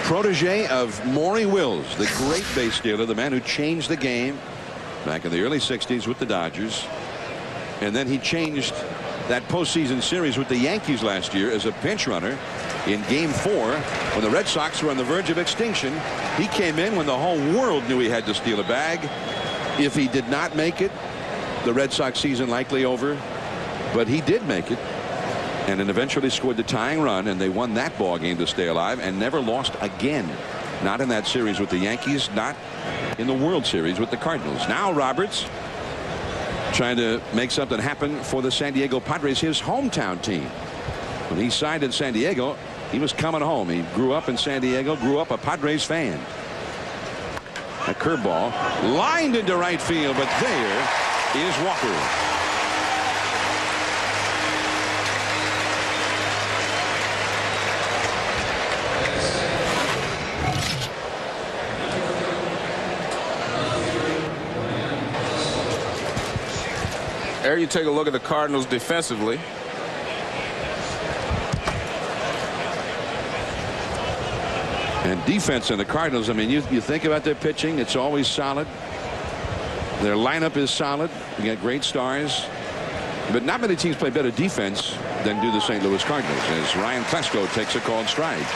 protege of Maury Wills, the great base stealer, the man who changed the game back in the early 60s with the Dodgers. And then he changed that postseason series with the Yankees last year as a pinch runner in Game 4 when the Red Sox were on the verge of extinction. He came in when the whole world knew he had to steal a bag. If he did not make it, the Red Sox season likely over. But he did make it, and then eventually scored the tying run, and they won that ball game to stay alive and never lost again. Not in that series with the Yankees, not in the World Series with the Cardinals. Now Roberts trying to make something happen for the San Diego Padres, his hometown team. When he signed in San Diego, he was coming home. He grew up in San Diego, grew up a Padres fan. A curveball lined into right field, but there is Walker. There you take a look at the Cardinals defensively. And defense in the Cardinals, I mean, you think about their pitching, it's always solid. Their lineup is solid. You got great stars. But not many teams play better defense than do the St. Louis Cardinals, as Ryan Klesko takes a called strike.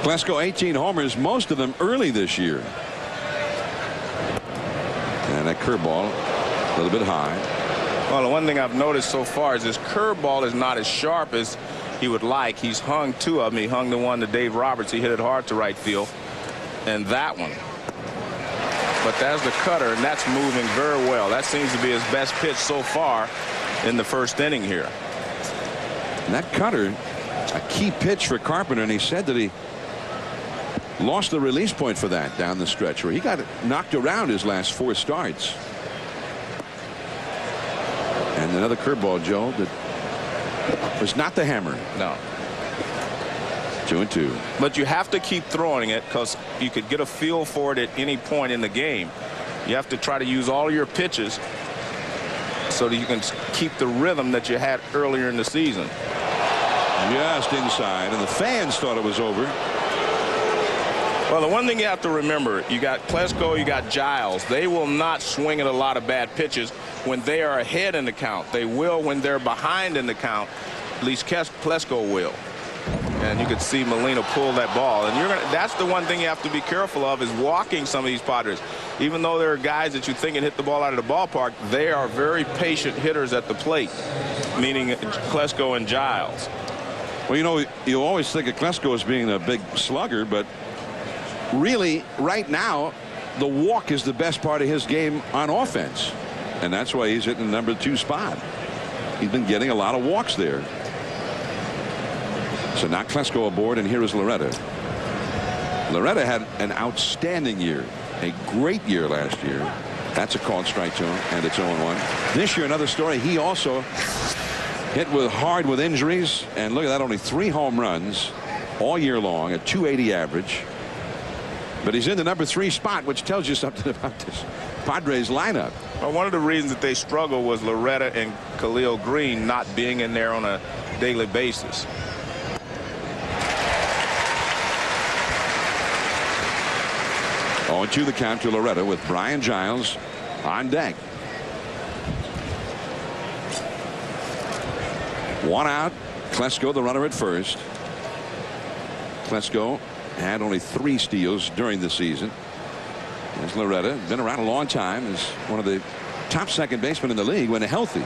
Klesko 18 homers, most of them early this year. And that curveball a little bit high. Well, the one thing I've noticed so far is his curveball is not as sharp as he would like. He's hung two of them. He hung the one to Dave Roberts. He hit it hard to right field. And that one. But that's the cutter, and that's moving very well. That seems to be his best pitch so far in the first inning here. And that cutter, a key pitch for Carpenter, and he said that he lost the release point for that down the stretch where he got knocked around his last 4 starts. And another curveball, Joe, that was not the hammer. No. 2-2. But you have to keep throwing it because you could get a feel for it at any point in the game. You have to try to use all your pitches so that you can keep the rhythm that you had earlier in the season. Just inside, and the fans thought it was over. Well, the one thing you have to remember, you got Klesko, you got Giles. They will not swing at a lot of bad pitches when they are ahead in the count. They will when they're behind in the count. At least Klesko will. And you could see Molina pull that ball. And that's the one thing you have to be careful of, is walking some of these Padres. Even though there are guys that you think can hit the ball out of the ballpark, they are very patient hitters at the plate, meaning Klesko and Giles. Well, you know, you always think of Klesko as being a big slugger, but really, right now, the walk is the best part of his game on offense. And that's why he's hitting the number 2 spot. He's been getting a lot of walks there. So now Klesko aboard, and here is Loretta. Loretta had an outstanding year, a great year last year. That's a called strike to him, and it's 0-1. This year, another story. He also hit hard with injuries, and look at that, only 3 home runs all year long, a .280 average. But he's in the number 3 spot, which tells you something about this Padres lineup. Well, one of the reasons that they struggle was Loretta and Khalil Green not being in there on a daily basis. To the count to Loretta with Brian Giles on deck. 1 out. Klesko, the runner at first. Klesko had only 3 steals during the season. There's Loretta, been around a long time, is one of the top second basemen in the league when healthy.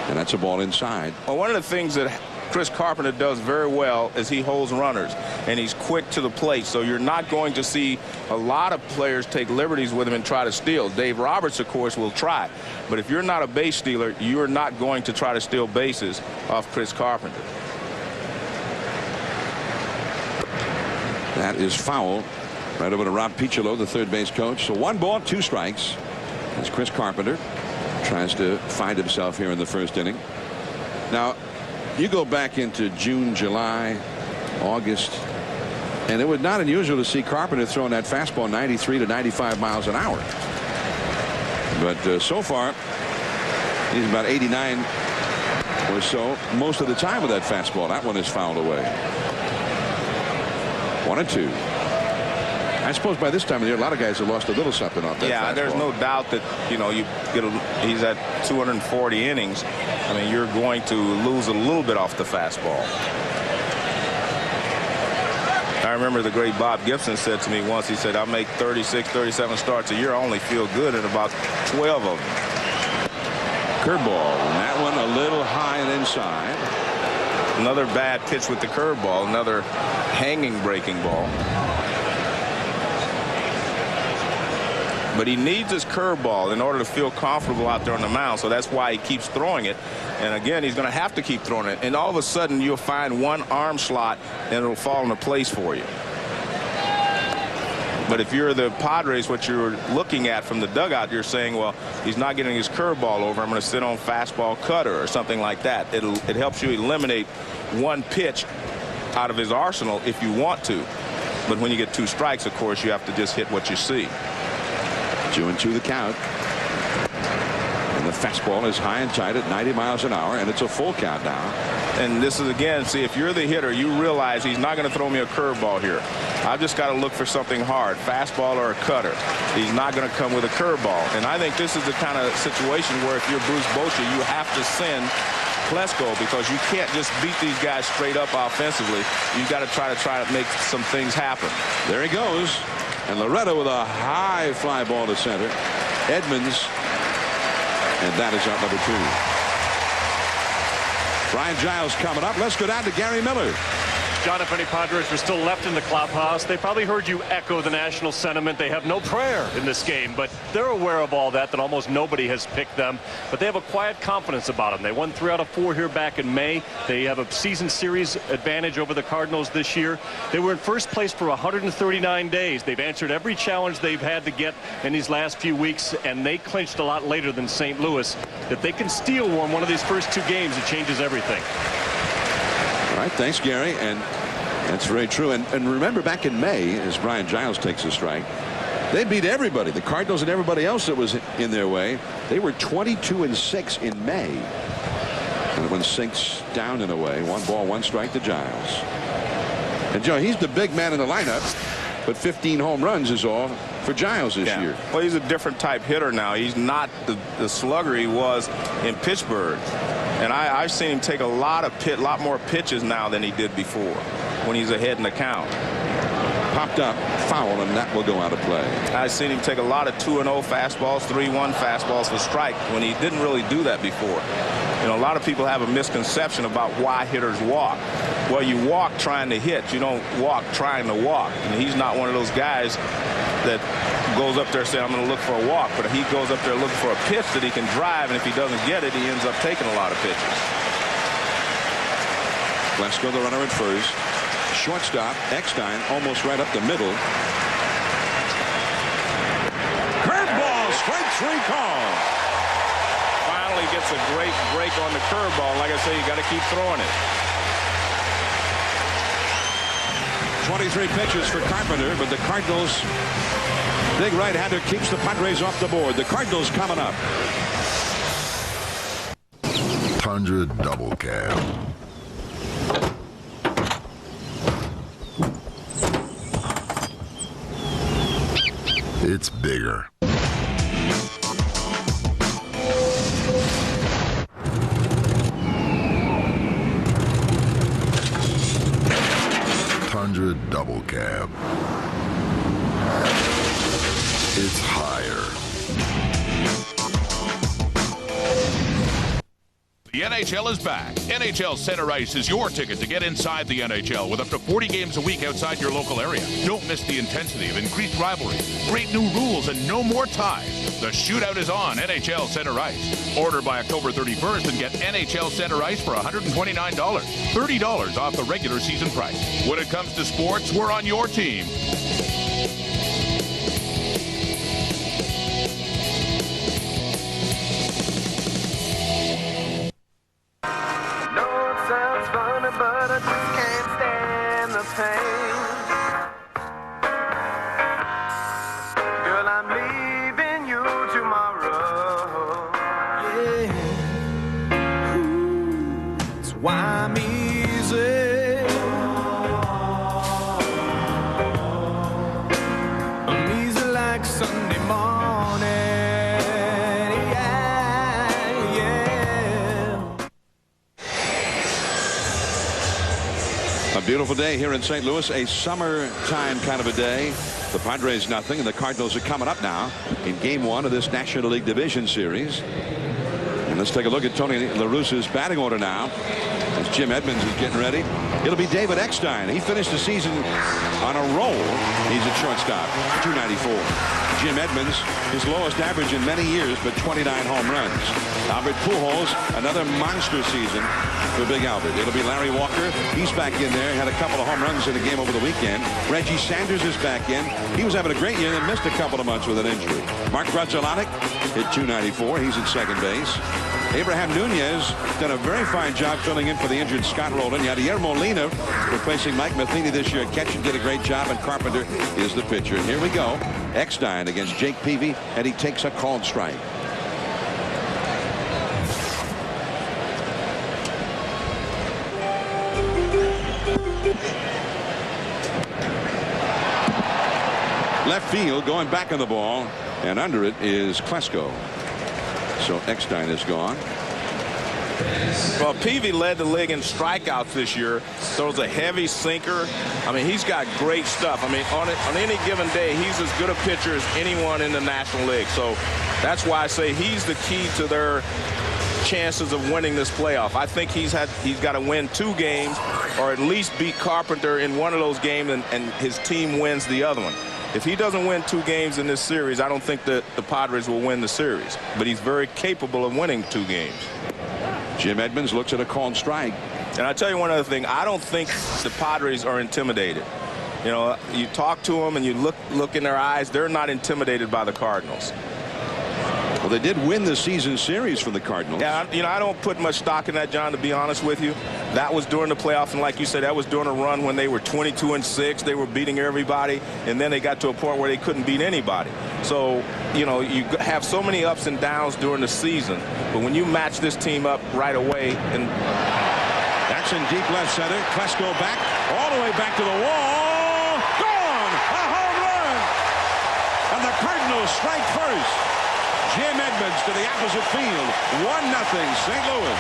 And that's a ball inside. Well, one of the things that Chris Carpenter does very well is he holds runners, and he's quick to the plate. So you're not going to see a lot of players take liberties with him and try to steal. Dave Roberts, of course, will try. But if you're not a base stealer, you're not going to try to steal bases off Chris Carpenter. That is foul. Right over to Rob Piccolo, the third base coach. So 1 ball, 2 strikes. As Chris Carpenter tries to find himself here in the first inning. Now, you go back into June, July, August, and it was not unusual to see Carpenter throwing that fastball 93 to 95 miles an hour. But so far, he's about 89 or so most of the time with that fastball. That one is fouled away. 1-2. I suppose by this time of the year, a lot of guys have lost a little something off that fastball. There's no doubt that, you know, he's at 240 innings. I mean, you're going to lose a little bit off the fastball. I remember the great Bob Gibson said to me once, he said, I make 36, 37 starts a year. I only feel good in about 12 of them. Curveball, and that one a little high and inside. Another bad pitch with the curveball, another hanging breaking ball. But he needs his curveball in order to feel comfortable out there on the mound, so that's why he keeps throwing it. And again, he's going to have to keep throwing it. And all of a sudden, you'll find one arm slot, and it'll fall into place for you. But if you're the Padres, what you're looking at from the dugout, you're saying, well, he's not getting his curveball over. I'm going to sit on fastball cutter or something like that. It helps you eliminate one pitch out of his arsenal if you want to. But when you get 2 strikes, of course, you have to just hit what you see. 2-2 the count. And the fastball is high and tight at 90 miles an hour, and it's a full count now. And this is, again, see, if you're the hitter, you realize he's not going to throw me a curveball here. I've just got to look for something hard, fastball or a cutter. He's not going to come with a curveball. And I think this is the kind of situation where if you're Bruce Bochy, you have to send Klesko, because you can't just beat these guys straight up offensively. You've got to try to make some things happen. There he goes. And Loretta with a high fly ball to center. Edmonds. And that is out number 2. Brian Giles coming up. Let's go down to Gary Miller. John, if any Padres were still left in the clubhouse, they probably heard you echo the national sentiment. They have no prayer in this game, but they're aware of all that almost nobody has picked them. But they have a quiet confidence about them. They won 3 out of 4 here back in May. They have a season series advantage over the Cardinals this year. They were in first place for 139 days. They've answered every challenge they've had to get in these last few weeks, and they clinched a lot later than St. Louis. If they can steal one of these first 2 games, it changes everything. All right, thanks, Gary, and that's very true. And remember, back in May, as Brian Giles takes a strike, they beat everybody, the Cardinals and everybody else that was in their way. They were 22-6 in May, and it one sinks down in a way. 1 ball, 1 strike to Giles. And Joe, he's the big man in the lineup, but 15 home runs is all for Giles this year. Well, he's a different type hitter now. He's not the slugger he was in Pittsburgh. And I've seen him take a lot more pitches now than he did before when he's ahead in the count. Popped up, foul, and that will go out of play. I've seen him take a lot of 2-0 fastballs, 3-1 fastballs for strike when he didn't really do that before. You know, a lot of people have a misconception about why hitters walk. Well, you walk trying to hit. You don't walk trying to walk. And he's not one of those guys that goes up there saying, I'm going to look for a walk. But he goes up there looking for a pitch that he can drive, and if he doesn't get it, he ends up taking a lot of pitches. Klesko, the runner at first. Shortstop, Eckstein, almost right up the middle. Curveball, strike 3 call. Finally gets a great break on the curveball. Like I say, you got to keep throwing it. 23 pitches for Carpenter, but the Cardinals, big right-hander keeps the Padres off the board. The Cardinals coming up. Tundra double cab. It's bigger. 600 double cab. It's higher. The NHL is back. NHL Center Ice is your ticket to get inside the NHL with up to 40 games a week outside your local area. Don't miss the intensity of increased rivalry, great new rules, and no more ties. The shootout is on NHL Center Ice. Order by October 31st and get NHL Center Ice for $129, $30 off the regular season price. When it comes to sports, we're on your team. But I just can't stand the pain. Girl, I'm leaving you tomorrow. Yeah. Ooh, that's why I'm easy. I'm easy like Sunday morning. Yeah, yeah. A beautiful day here in St. Louis, a summertime kind of a day. The Padres nothing, and the Cardinals are coming up now in Game 1 of this National League Division Series. And let's take a look at Tony La Russa's batting order now as Jim Edmonds is getting ready. It'll be David Eckstein. He finished the season on a roll. He's at shortstop, 294. Jim Edmonds, his lowest average in many years, but 29 home runs. Albert Pujols, another monster season for Big Albert. It'll be Larry Walker. He's back in there. Had a couple of home runs in a game over the weekend. Reggie Sanders is back in. He was having a great year and missed a couple of months with an injury. Mark Grudzielanek hit 294. He's at second base. Abraham Nunez done a very fine job filling in for the injured Scott Rowland. Yadier Molina replacing Mike Matheny this year. Catching did a great job, and Carpenter is the pitcher. And here we go. Eckstein against Jake Peavy, and he takes a called strike. Left field, going back on the ball, and under it is Klesko. So Eckstein is gone. Well, Peavy led the league in strikeouts this year. Throws a heavy sinker. I mean, he's got great stuff. I mean, on any given day, he's as good a pitcher as anyone in the National League. So that's why I say he's the key to their chances of winning this playoff. I think he's got to win 2 games or at least beat Carpenter in one of those games, and his team wins the other one. If he doesn't win 2 games in this series, I don't think that the Padres will win the series. But he's very capable of winning 2 games. Jim Edmonds looks at a called strike. And I'll tell you one other thing. I don't think the Padres are intimidated. You know, you talk to them and you look in their eyes. They're not intimidated by the Cardinals. Well, they did win the season series for the Cardinals. Yeah, you know, I don't put much stock in that, John, to be honest with you. That was during the playoffs, and like you said, that was during a run when they were 22-6. They were beating everybody, and then they got to a point where they couldn't beat anybody. So, you know, you have so many ups and downs during the season, but when you match this team up right away, and that's in deep left center. Klesko back, all the way back to the wall. Gone! A home run! And the Cardinals strike first. Jim Edmonds to the opposite field. 1-0 St. Louis.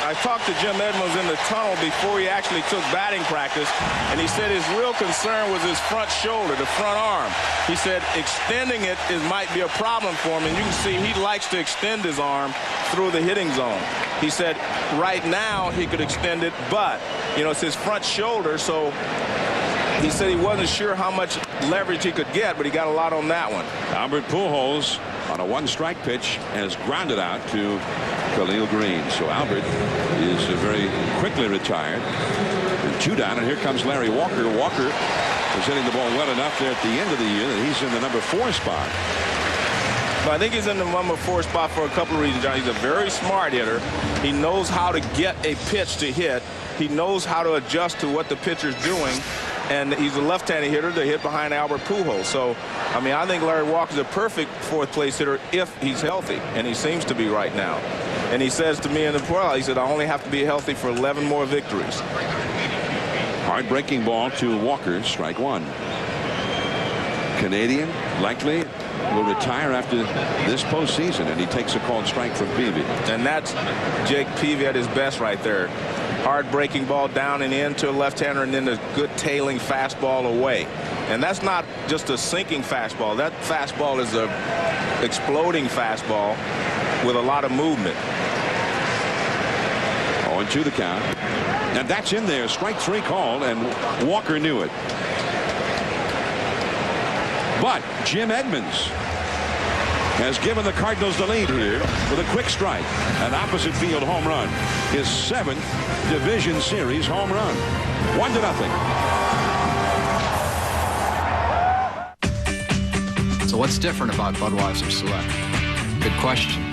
I talked to Jim Edmonds in the tunnel before he actually took batting practice, and he said his real concern was his front shoulder, the front arm. He said extending it might be a problem for him, and you can see he likes to extend his arm through the hitting zone. He said right now he could extend it, but, you know, it's his front shoulder, so he said he wasn't sure how much leverage he could get, but he got a lot on that one. Albert Pujols on a 1-strike pitch has grounded out to Khalil Green. So Albert is very quickly retired. And 2 down, and here comes Larry Walker. Walker was hitting the ball well enough there at the end of the year that he's in the number 4 spot. But I think he's in the number 4 spot for a couple of reasons, John. He's a very smart hitter. He knows how to get a pitch to hit. He knows how to adjust to what the pitcher's doing. And he's a left-handed hitter to hit behind Albert Pujols. So, I mean, I think Larry Walker's a perfect 4th-place hitter if he's healthy, and he seems to be right now. And he says to me in the playoffs, he said, I only have to be healthy for 11 more victories. Hard breaking ball to Walker, strike 1. Canadian, likely will retire after this postseason, and he takes a called strike from Peavy. And that's Jake Peavy at his best right there. Hard breaking ball down and in to a left-hander, and then a good tailing fastball away. And that's not just a sinking fastball. That fastball is a exploding fastball with a lot of movement. 0-2 the count. And that's in there. Strike 3 called, and Walker knew it. But Jim Edmonds has given the Cardinals the lead here with a quick strike. An opposite field home run. His 7th division series home run. 1-0. So what's different about Budweiser Select? Good question.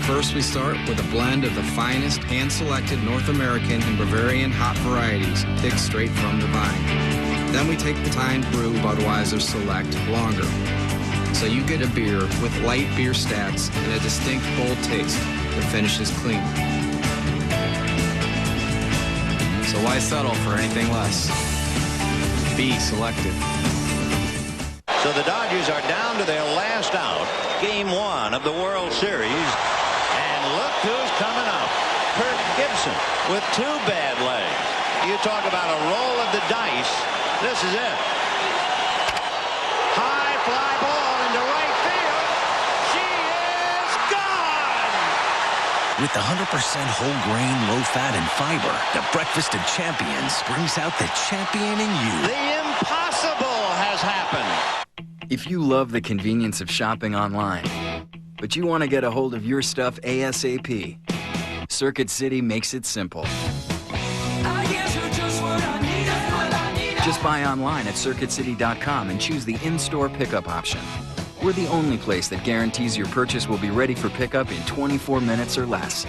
First, we start with a blend of the finest hand-selected North American and Bavarian hop varieties picked straight from the vine. Then we take the time to brew Budweiser Select longer. So you get a beer with light beer stats and a distinct bold taste that finishes clean. So why settle for anything less? Be selective. So the Dodgers are down to their last out. Game 1 of the World Series. And look who's coming up. Kirk Gibson with 2 bad legs. You talk about a roll of the dice. This is it. High fly ball into right field. She is gone. With 100% whole grain, low fat, and fiber, the Breakfast of Champions brings out the champion in you. The impossible has happened. If you love the convenience of shopping online, but you want to get a hold of your stuff ASAP, Circuit City makes it simple. Just buy online at CircuitCity.com and choose the in-store pickup option. We're the only place that guarantees your purchase will be ready for pickup in 24 minutes or less.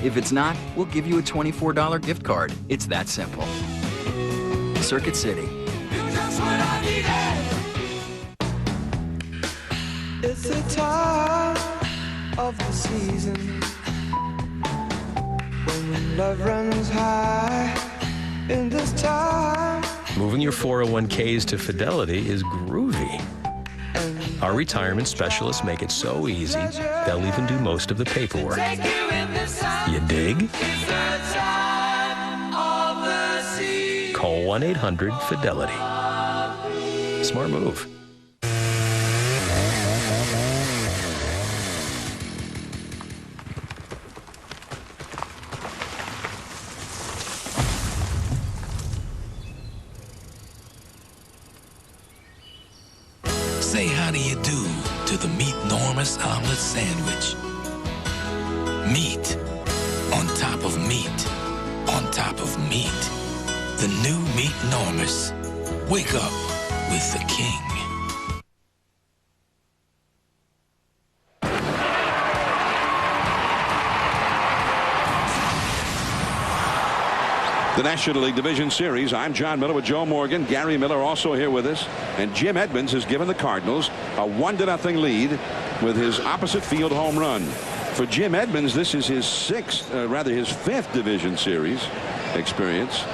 If it's not, we'll give you a $24 gift card. It's that simple. Circuit City. It's the time of the season when love runs high. In this time, moving your 401ks to Fidelity is groovy. Our retirement specialists make it so easy, they'll even do most of the paperwork. You dig? Call 1-800-FIDELITY. Smart move. Say how do you do to the Meat Normus omelet sandwich. Meat on top of meat on top of meat. The new Meat Normus. Wake up with the king. The National League Division Series. I'm John Miller with Joe Morgan. Gary Miller also here with us. And Jim Edmonds has given the Cardinals a 1-0 lead with his opposite field home run. For Jim Edmonds, this is his his 5th Division Series experience.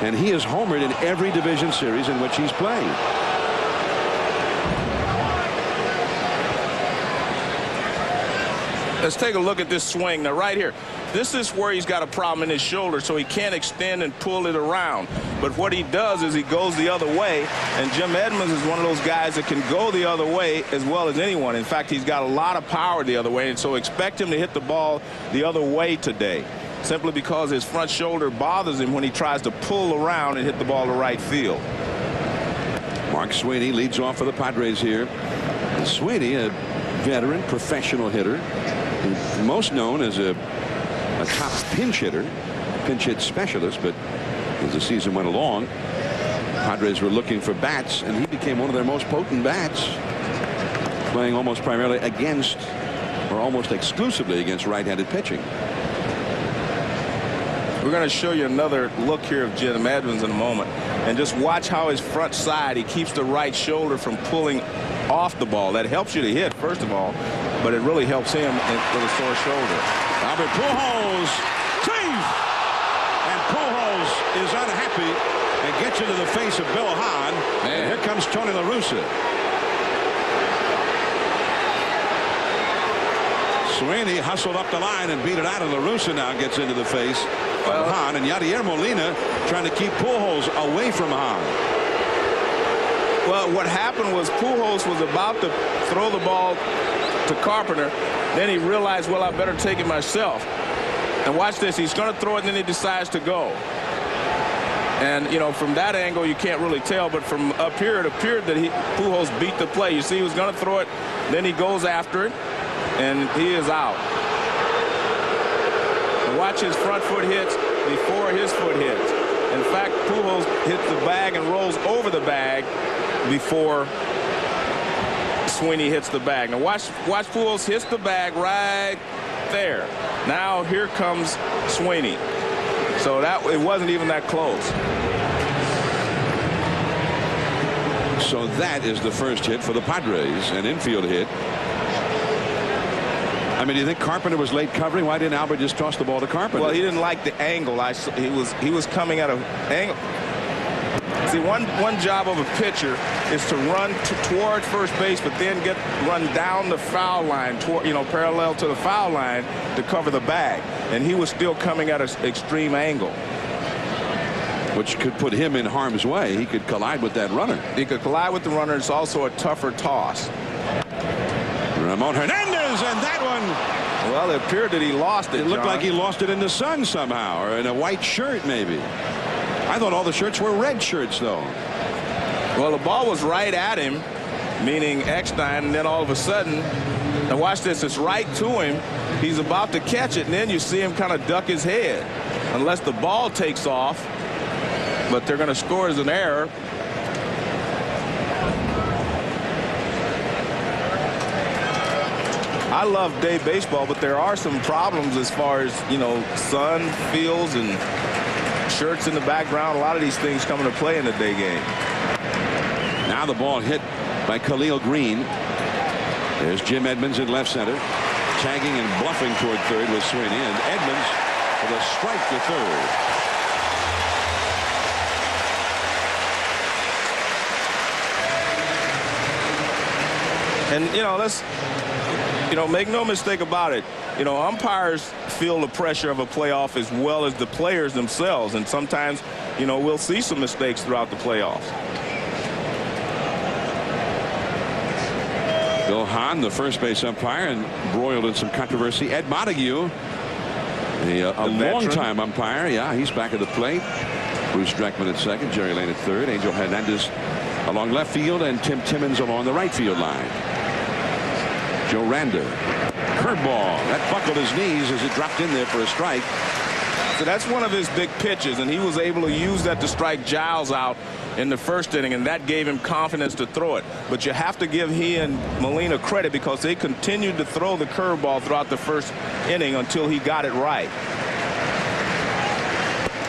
And he has homered in every Division Series in which he's played. Let's take a look at this swing. Now, right here, this is where he's got a problem in his shoulder, so he can't extend and pull it around. But what he does is he goes the other way, and Jim Edmonds is one of those guys that can go the other way as well as anyone. In fact, he's got a lot of power the other way, and so expect him to hit the ball the other way today, simply because his front shoulder bothers him when he tries to pull around and hit the ball to right field. Mark Sweeney leads off for the Padres here. And Sweeney, a veteran professional hitter, most known as a top pinch hitter, pinch hit specialist, but as the season went along, Padres were looking for bats, and he became one of their most potent bats, playing almost primarily against, or almost exclusively against, right-handed pitching. We're going to show you another look here of Jim Edmonds in a moment, and just watch how his front side, he keeps the right shoulder from pulling off the ball. That helps you to hit, first of all, but it really helps him with a sore shoulder. Albert Pujols, safe! And Pujols is unhappy and gets into the face of Bill Hahn. And here comes Tony La Russa. Sweeney hustled up the line and beat it out of La Russa. Now gets into the face of Hahn, and Yadier Molina trying to keep Pujols away from Hahn. Well, what happened was Pujols was about to throw the ball to Carpenter. Then he realized, well, I better take it myself. And watch this. He's going to throw it, and then he decides to go. And, you know, from that angle, you can't really tell. But from up here, it appeared that Pujols beat the play. You see, he was going to throw it. Then he goes after it, and he is out. And watch his front foot hits before his foot hits. In fact, Pujols hits the bag and rolls over the bag before Sweeney hits the bag. Now watch Pujols hits the bag right there. Now here comes Sweeney. So it wasn't even that close. So that is the first hit for the Padres, an infield hit. I mean, do you think Carpenter was late covering? Why didn't Albert just toss the ball to Carpenter? Well, he didn't like the angle. He was coming at an angle. See, one job of a pitcher is to run toward first base, but then run down the foul line, parallel to the foul line to cover the bag. And he was still coming at an extreme angle, which could put him in harm's way. He could collide with that runner. He could collide with the runner. It's also a tougher toss. Ramon Hernandez, and that one. Well, it appeared that he lost it. It looked like he lost it in the sun somehow, or in a white shirt maybe. I thought all the shirts were red shirts, though. Well, the ball was right at him, meaning Eckstein, and then all of a sudden, and watch this, it's right to him. He's about to catch it, and then you see him kind of duck his head, unless the ball takes off. But they're going to score as an error. I love day baseball, but there are some problems as far as, sun, fields, and shirts in the background. A lot of these things come into play in the day game. Now the ball hit by Khalil Green. There's Jim Edmonds in left center. Tagging and bluffing toward third with Sweeney. And Edmonds with a strike to third. And, let's, make no mistake about it. Umpires feel the pressure of a playoff as well as the players themselves. And sometimes, we'll see some mistakes throughout the playoffs. Bill Hahn, the first base umpire, and broiled in some controversy. Ed Montague, a long-time umpire. Yeah, he's back at the plate. Bruce Dreckman at second, Jerry Lane at third, Angel Hernandez along left field, and Tim Timmons along the right field line. Joe Randa. Curveball. That buckled his knees as it dropped in there for a strike. So that's one of his big pitches, and he was able to use that to strike Giles out in the first inning, and that gave him confidence to throw it. But you have to give he and Molina credit because they continued to throw the curveball throughout the first inning until he got it right.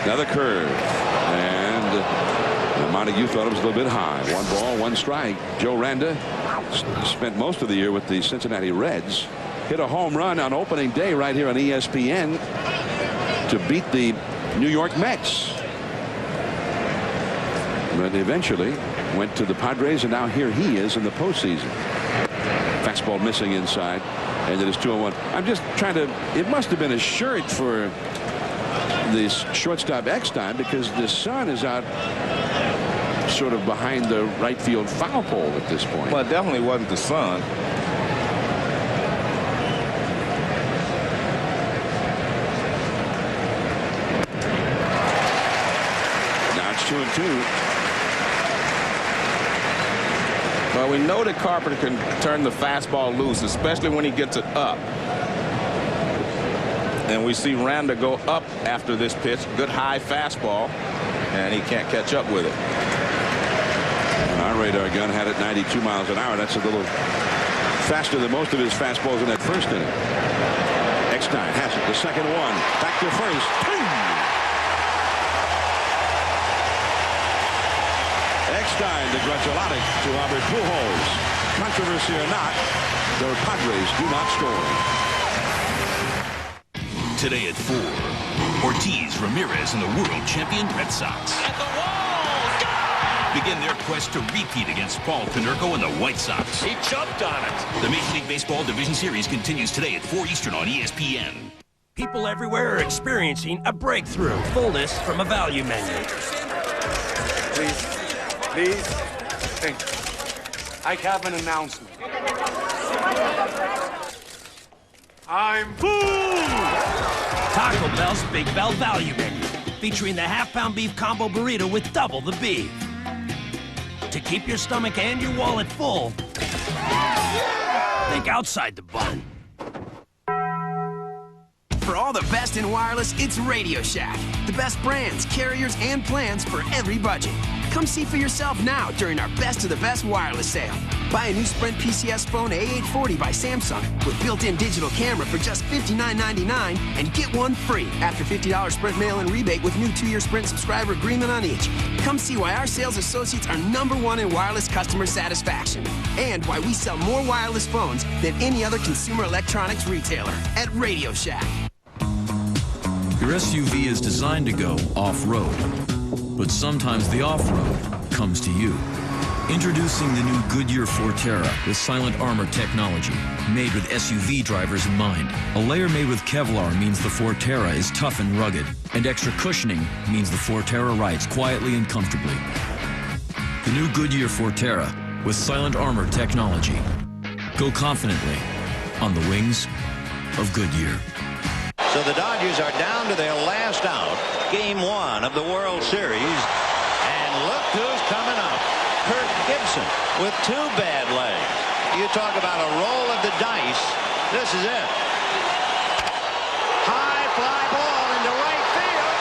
Another curve, and Montague thought it was a little bit high. 1 ball, 1 strike. Joe Randa spent most of the year with the Cincinnati Reds. Hit a home run on opening day right here on ESPN to beat the New York Mets. But eventually went to the Padres, and now here he is in the postseason. Fastball missing inside, and it is 2-1. I'm just trying to, it must have been a shirt for the shortstop Eckstein because the sun is out sort of behind the right field foul pole at this point. Well, it definitely wasn't the sun. Now it's 2-2. Well, we know that Carpenter can turn the fastball loose, especially when he gets it up. And we see Randa go up after this pitch. Good high fastball, and he can't catch up with it. Our radar gun had it 92 miles an hour. That's a little faster than most of his fastballs in that first inning. Eckstein has it. The second one. Back to first. Eckstein begrudged a lot to Albert Pujols. Controversy or not, the Padres do not score. Today at 4, Ortiz, Ramirez, and the world champion Red Sox. At the wall, begin their quest to repeat against Paul Konerko and the White Sox. He jumped on it. The Major League Baseball Division Series continues today at 4 Eastern on ESPN. People everywhere are experiencing a breakthrough. Fullness from a value menu. Please. Thank you. I have an announcement. I'm full! Taco Bell's Big Bell Value Menu, featuring the half-pound beef combo burrito with double the beef. To keep your stomach and your wallet full, think outside the bun. For all the best in wireless, it's Radio Shack. The best brands, carriers, and plans for every budget. Come see for yourself now during our Best of the Best wireless sale. Buy a new Sprint PCS phone A840 by Samsung with built-in digital camera for just $59.99 and get one free after $50 Sprint mail-in rebate with new 2-year Sprint subscriber agreement on each. Come see why our sales associates are #1 in wireless customer satisfaction and why we sell more wireless phones than any other consumer electronics retailer at Radio Shack. Your SUV is designed to go off-road, but sometimes the off-road comes to you. Introducing the new Goodyear Forterra with silent armor technology, made with SUV drivers in mind. A layer made with Kevlar means the Forterra is tough and rugged, and extra cushioning means the Forterra rides quietly and comfortably. The new Goodyear Forterra with silent armor technology. Go confidently on the wings of Goodyear. So the Dodgers are down to their last out, game 1 of the World Series. And look who's coming up. Kirk Gibson with 2 bad legs. You talk about a roll of the dice. This is it. High fly ball into right field.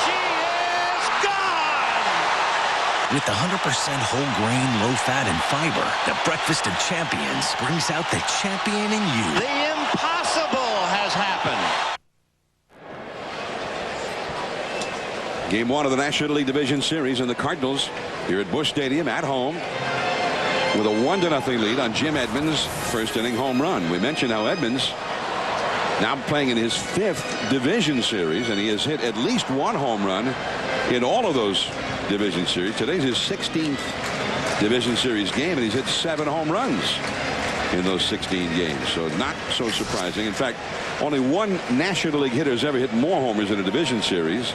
She is gone! With 100% whole grain, low fat, and fiber, the Breakfast of Champions brings out the champion in you. The impossible has happened. Game 1 of the National League Division Series, and the Cardinals here at Busch Stadium at home with a 1-0 lead on Jim Edmonds' first inning home run. We mentioned how Edmonds now playing in his 5th division series, and he has hit at least 1 home run in all of those division series. Today's his 16th division series game, and he's hit 7 home runs in those 16 games. So not so surprising. In fact, only 1 National League hitter has ever hit more homers in a division series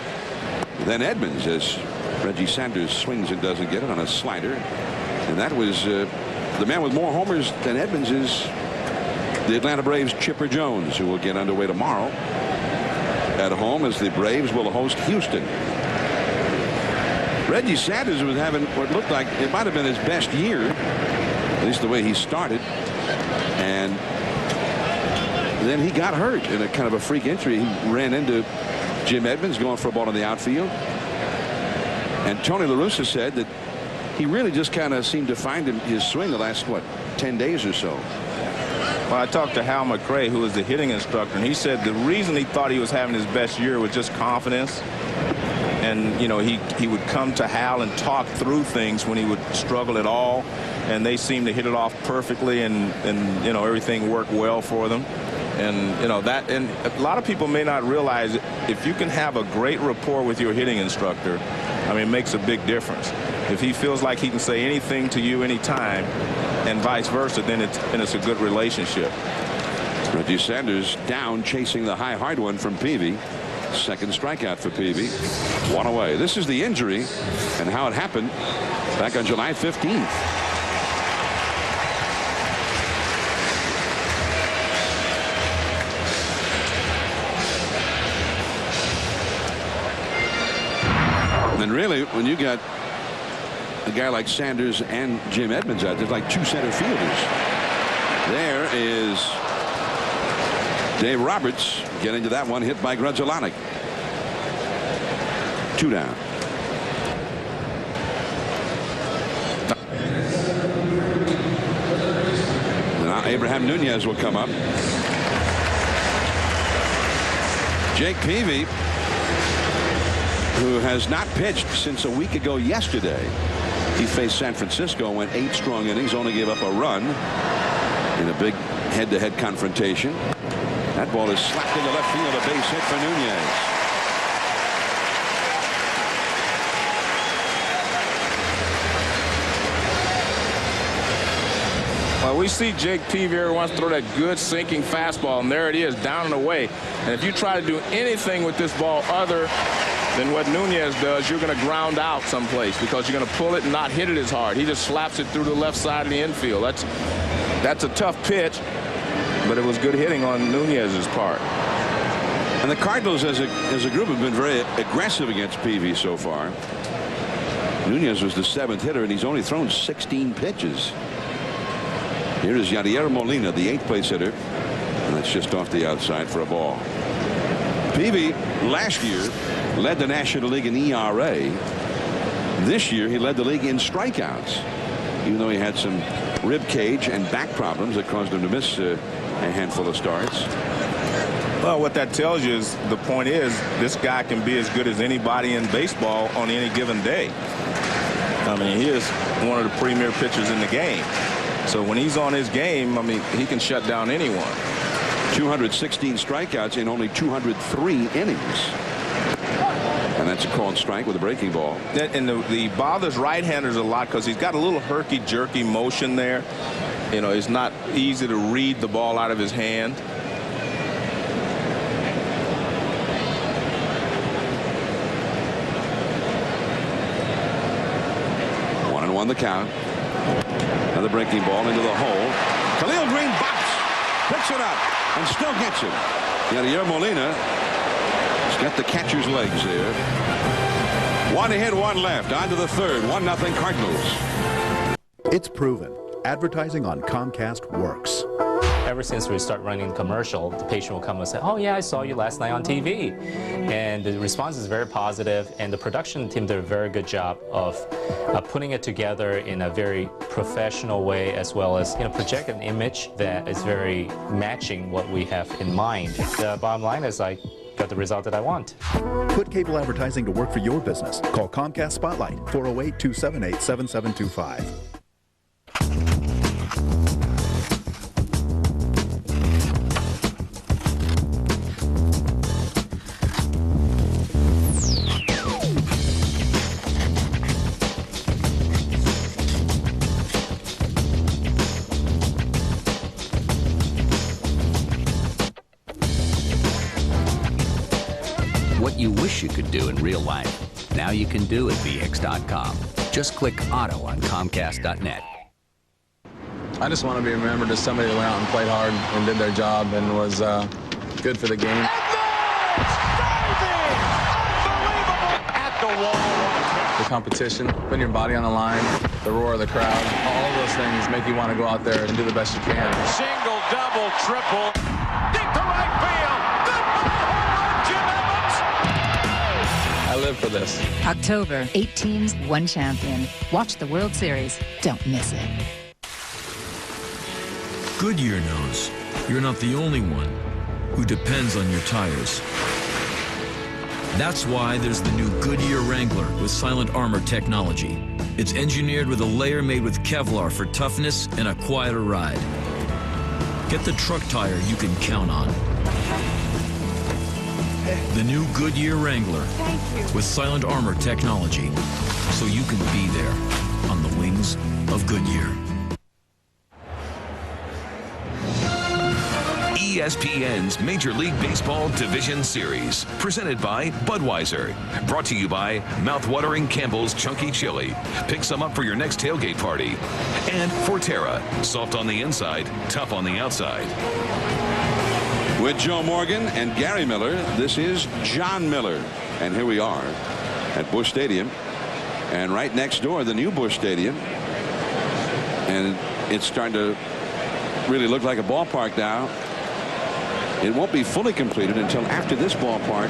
than Edmonds, as Reggie Sanders swings and doesn't get it on a slider. And that was the man with more homers than Edmonds is the Atlanta Braves' Chipper Jones, who will get underway tomorrow at home as the Braves will host Houston. Reggie Sanders was having what looked like it might have been his best year, at least the way he started, and then he got hurt in a kind of a freak injury. He ran into Jim Edmonds going for a ball in the outfield. And Tony La Russa said that he really just kind of seemed to find his swing the last, 10 days or so. Well, I talked to Hal McRae, who was the hitting instructor, and he said the reason he thought he was having his best year was just confidence. And, you know, he would come to Hal and talk through things when he would struggle at all. And they seemed to hit it off perfectly, and you know, everything worked well for them. And, you know, that, and a lot of people may not realize if you can have a great rapport with your hitting instructor, I mean, it makes a big difference. If he feels like he can say anything to you anytime and vice versa, then it's a good relationship. Reggie Sanders down, chasing the high, hard one from Peavy. Second strikeout for Peavy. 1 away. This is the injury and how it happened back on July 15th. And really, when you got a guy like Sanders and Jim Edmonds out, there's like 2 center fielders. There is Dave Roberts getting to that one, hit by Grudzielanek. 2 down. Now Abraham Nunez will come up. Jake Peavy, who has not pitched since a week ago yesterday. He faced San Francisco, went 8 strong innings, only gave up a run in a big head-to-head confrontation. That ball is slapped into left field, a base hit for Nunez. Well, we see Jake Peavy every once throw that good sinking fastball, and there it is, down and away. And if you try to do anything with this ball other than what Nunez does, you're going to ground out someplace because you're going to pull it and not hit it as hard. He just slaps it through the left side of the infield. That's a tough pitch, but it was good hitting on Nunez's part. And the Cardinals as a group have been very aggressive against Peavy so far. Nunez was the 7th hitter, and he's only thrown 16 pitches. Here is Yadier Molina, the 8th place hitter, and that's just off the outside for a ball. Peavy last year led the National League in ERA. This year he led the league in strikeouts, even though he had some rib cage and back problems that caused him to miss a handful of starts. Well, what that tells you is the point is this guy can be as good as anybody in baseball on any given day. I mean, he is one of the premier pitchers in the game. So when he's on his game, I mean, he can shut down anyone. 216 strikeouts in only 203 innings. And that's a called strike with a breaking ball. And the bothers right-handers a lot because he's got a little herky-jerky motion there. You know, it's not easy to read the ball out of his hand. 1-1 the count. Another breaking ball into the hole. Khalil Green bops, picks it up, and still gets it. Yadier Molina has got the catcher's legs there. 1 ahead, 1 left. On to the third. 1-0 Cardinals. It's proven. Advertising on Comcast works. Ever since we start running commercial, the patient will come and say, oh yeah, I saw you last night on TV. And the response is very positive, and the production team did a very good job of putting it together in a very professional way, as well as project an image that is very matching what we have in mind. The bottom line is I got the result that I want. Put cable advertising to work for your business. Call Comcast Spotlight 408-278-7725. What you wish you could do in real life, now you can do at VX.com. Just click Auto on Comcast.net. I just want to be remembered as somebody that went out and played hard and did their job and was good for the game. At the wall. The competition, putting your body on the line, the roar of the crowd, all of those things make you want to go out there and do the best you can. Single, double, triple. Deep to right field. I live for this. October, 8 teams, 1 champion. Watch the World Series. Don't miss it. Goodyear knows you're not the only one who depends on your tires. That's why there's the new Goodyear Wrangler with Silent Armor technology. It's engineered with a layer made with Kevlar for toughness and a quieter ride. Get the truck tire you can count on. The new Goodyear Wrangler with Silent Armor technology, so you can be there on the wings of Goodyear. ESPN's Major League Baseball Division Series, presented by Budweiser. Brought to you by mouth-watering Campbell's Chunky Chili. Pick some up for your next tailgate party. And Forterra, soft on the inside, tough on the outside. With Joe Morgan and Gary Miller, this is John Miller. And here we are at Busch Stadium. And right next door, the new Busch Stadium. And it's starting to really look like a ballpark now. It won't be fully completed until after this ballpark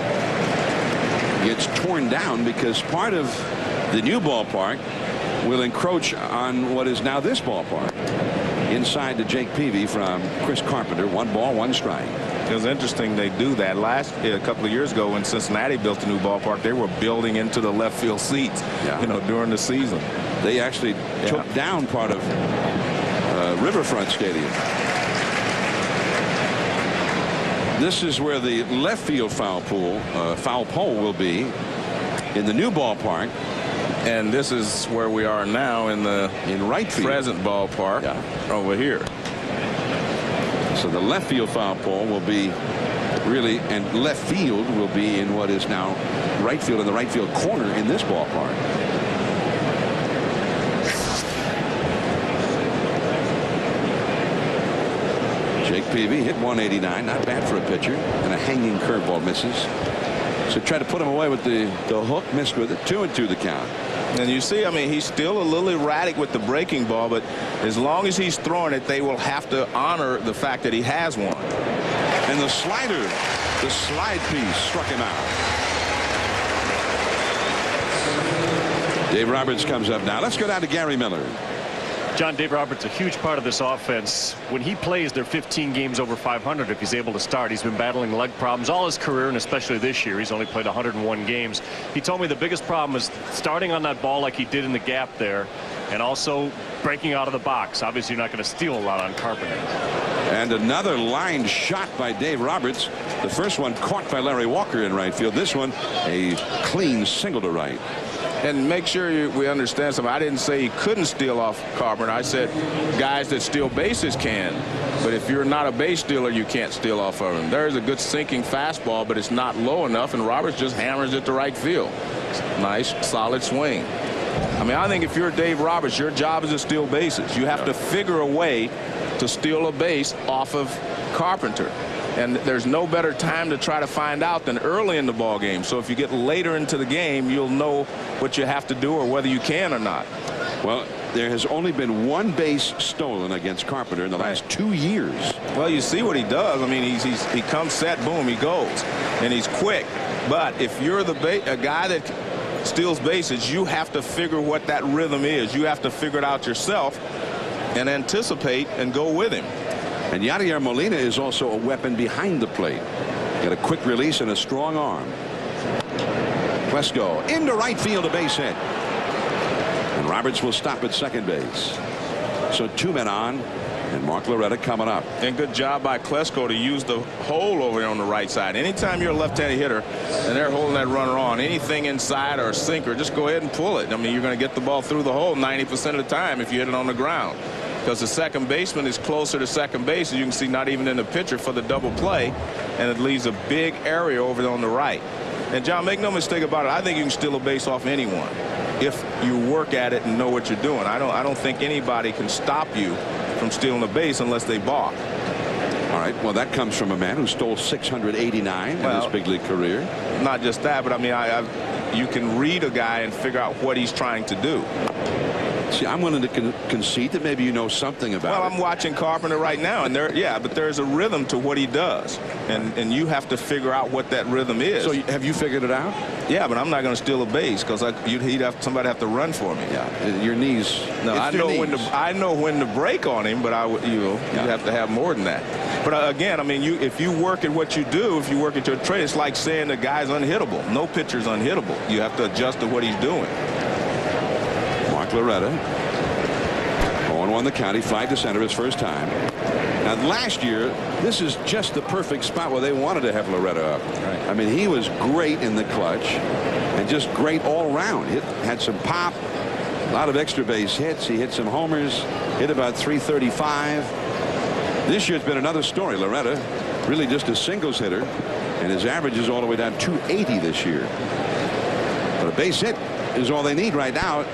gets torn down, because part of the new ballpark will encroach on what is now this ballpark. Inside to Jake Peavy from Chris Carpenter. 1 ball, 1 strike. It was interesting they do that. A couple of years ago when Cincinnati built a new ballpark, they were building into the left field seats, during the season. They actually took down part of Riverfront Stadium. This is where the left field foul pole will be in the new ballpark. And this is where we are now in the right field. Present ballpark over here. So the left field foul pole will be really, and left field will be in what is now right field, in the right field corner in this ballpark. Jake Peavy hit 189, not bad for a pitcher, and a hanging curveball misses. So try to put him away with the hook, missed with it. 2-2 the count. And you see, I mean, he's still a little erratic with the breaking ball, but as long as he's throwing it, they will have to honor the fact that he has one. And the slider, the slide piece, struck him out. Dave Roberts comes up now. Let's go down to Gary Miller. John, Dave Roberts, a huge part of this offense. When he plays, they're 15 games over 500 if he's able to start. He's been battling leg problems all his career, and especially this year. He's only played 101 games. He told me the biggest problem is starting on that ball like he did in the gap there, and also breaking out of the box. Obviously, you're not going to steal a lot on Carpenter. And another line shot by Dave Roberts. The first one caught by Larry Walker in right field. This one, a clean single to right. And make sure we understand something. I didn't say he couldn't steal off Carpenter. I said guys that steal bases can. But if you're not a base stealer, you can't steal off of him. There's a good sinking fastball, but it's not low enough, and Roberts just hammers it to right field. Nice, solid swing. I mean, I think if you're Dave Roberts, your job is to steal bases. You have to figure a way to steal a base off of Carpenter. And there's no better time to try to find out than early in the ball game. So if you get later into the game, you'll know what you have to do or whether you can or not. Well, there has only been one base stolen against Carpenter in the last 2 years. Well, you see what he does. I mean, he comes set, boom, he goes, and he's quick. But if you're a guy that steals bases, you have to figure what that rhythm is. You have to figure it out yourself and anticipate and go with him. And Yadier Molina is also a weapon behind the plate. Got a quick release and a strong arm. Klesko into right field, a base hit. And Roberts will stop at second base. So 2 men on, and Mark Loretta coming up. And good job by Klesko to use the hole over there on the right side. Anytime you're a left-handed hitter and they're holding that runner on, anything inside or a sinker, just go ahead and pull it. I mean, you're going to get the ball through the hole 90% of the time if you hit it on the ground. Because the second baseman is closer to second base, as you can see, not even in the picture for the double play, and it leaves a big area over there on the right. And John, make no mistake about it, I think you can steal a base off anyone if you work at it and know what you're doing. I don't think anybody can stop you from stealing a base unless they balk. All right, well, that comes from a man who stole 689 in his big league career. Not just that, but I mean, you can read a guy and figure out what he's trying to do. See, I'm willing to concede that maybe you know something about it. Well, I'm watching Carpenter right now, and but there's a rhythm to what he does, and you have to figure out what that rhythm is. So have you figured it out? Yeah, but I'm not going to steal a base because somebody have to run for me. Yeah, your knees. No, I know when to break on him, but you have to have more than that. But again, I mean, if you work at what you do, if you work at your trade, it's like saying the guy's unhittable. No pitcher's unhittable. You have to adjust to what he's doing. Loretta 0-1 the count. He flied to center his first time. Now last year this is just the perfect spot where they wanted to have Loretta up. Right. I mean, he was great in the clutch and just great all around. Had some pop, a lot of extra base hits. He hit some homers, hit about 335. This year's been another story. Loretta really just a singles hitter, and his average is all the way down 280 this year. But a base hit is all they need right now.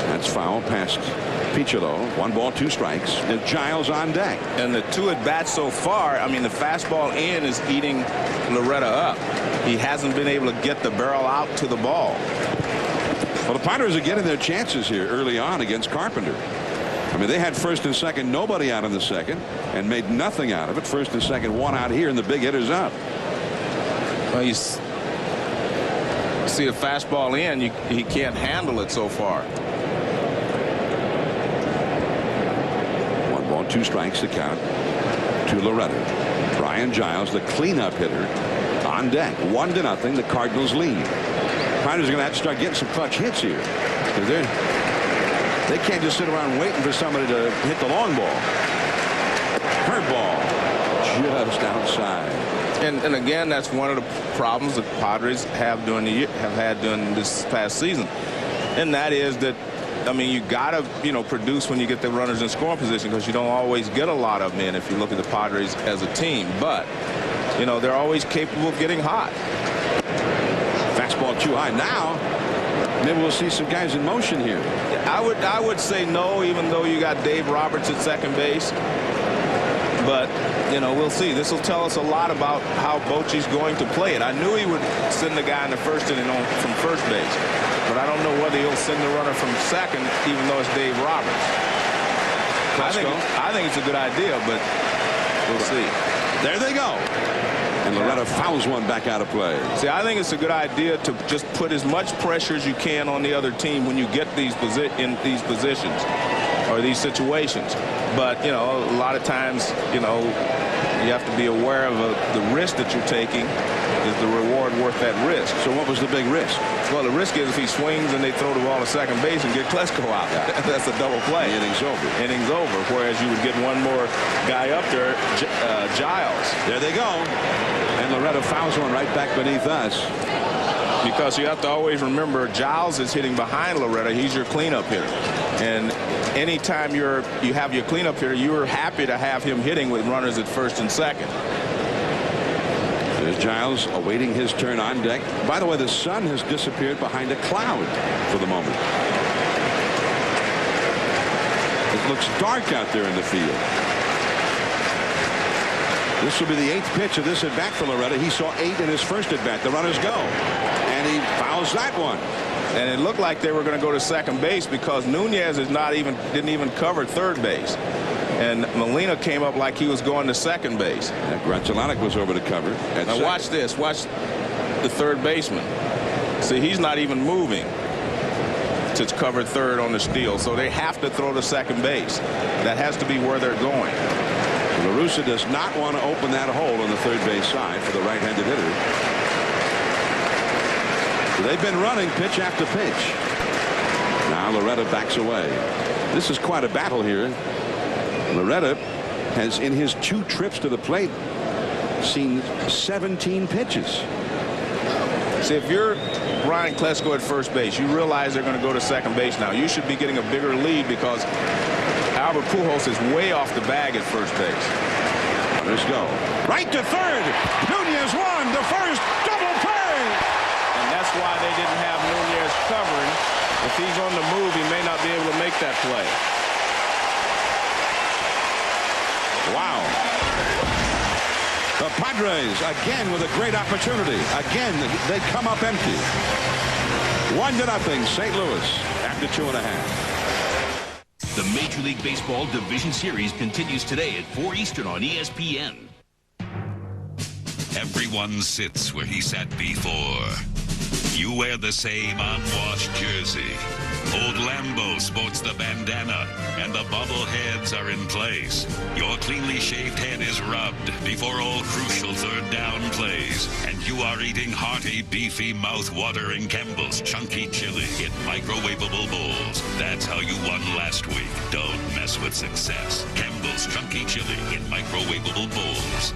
That's foul past Piccolo. 1 ball, 2 strikes. And Giles on deck. And the 2 at bats so far, I mean, the fastball in is eating Loretta up. He hasn't been able to get the barrel out to the ball. Well, the Pirates are getting their chances here early on against Carpenter. I mean, they had first and second, nobody out in the second, and made nothing out of it. First and second, 1 out here, and the big hitter's up. Well, you see a fastball in, he can't handle it so far. 1 ball, 2 strikes to count to Loretta. Brian Giles, the cleanup hitter, on deck. 1-0. The Cardinals lead. Pirates are going to have to start getting some clutch hits here, because they can't just sit around waiting for somebody to hit the long ball. Curveball just outside. And again, that's one of the problems the Padres have had during this past season, and that is that, I mean, you gotta, produce when you get the runners in scoring position, because you don't always get a lot of them in if you look at the Padres as a team. But, they're always capable of getting hot. Fastball too high. Now, maybe we'll see some guys in motion here. I would say no, even though you got Dave Roberts at second base. But, we'll see. This will tell us a lot about how Bochy's going to play it. I knew he would send the guy in the first inning from first base. But I don't know whether he'll send the runner from second, even though it's Dave Roberts. I think it's a good idea, but we'll see. There they go. And Loretta fouls one back out of play. See, I think it's a good idea to just put as much pressure as you can on the other team when you get in these positions or these situations. But, a lot of times, you have to be aware of the risk that you're taking. Is the reward worth that risk? So what was the big risk? Well, the risk is if he swings and they throw the ball to second base and get Klesko out. Yeah. That's a double play. The inning's over. Inning's over. Whereas you would get one more guy up there, Giles. There they go. And Loretta fouls one right back beneath us. Because you have to always remember, Giles is hitting behind Loretta. He's your cleanup hitter. And anytime you have your cleanup hitter, you're happy to have him hitting with runners at first and second. There's Giles awaiting his turn on deck. By the way, the sun has disappeared behind a cloud for the moment. It looks dark out there in the field. This will be the 8th pitch of this at bat for Loretta. He saw 8 in his first at bat. The runners go. And he fouls that one. And it looked like they were going to go to second base because Nunez didn't even cover third base. And Molina came up like he was going to second base. Gratulanic was over to cover. Now watch this. Watch the third baseman. See, he's not even moving to cover third on the steal. So they have to throw to second base. That has to be where they're going. La Russa does not want to open that hole on the third base side for the right-handed hitter. They've been running pitch after pitch. Now Loretta backs away. This is quite a battle here. Loretta has, in his 2 trips to the plate, seen 17 pitches. See, if you're Brian Klesko at first base, you realize they're going to go to second base now. You should be getting a bigger lead because Albert Pujols is way off the bag at first base. Let's go. Right to third. Nunez won the first double play. And that's why they didn't have Nunez covering. If he's on the move, he may not be able to make that play. Wow. The Padres again with a great opportunity. Again, they come up empty. 1-0 St. Louis after 2.5. The Major League Baseball Division Series continues today at 4 Eastern on ESPN. Everyone sits where he sat before. You wear the same unwashed jersey. Old Lambeau sports the bandana, and the bobbleheads are in place. Your cleanly shaved head is rubbed before all crucial third down plays, and you are eating hearty, beefy, mouth-watering Campbell's Chunky Chili in microwavable bowls. That's how you won last week. Don't mess with success. Campbell's Chunky Chili in microwavable bowls.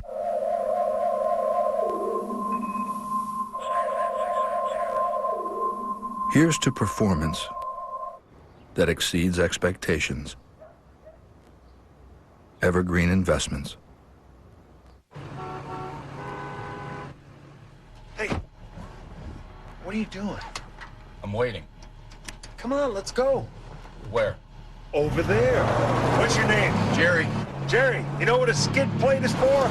Here's to performance that exceeds expectations. Evergreen Investments. Hey, what are you doing? I'm waiting. Come on, let's go. Where? Over there. What's your name? Jerry. Jerry, you know what a skid plate is for?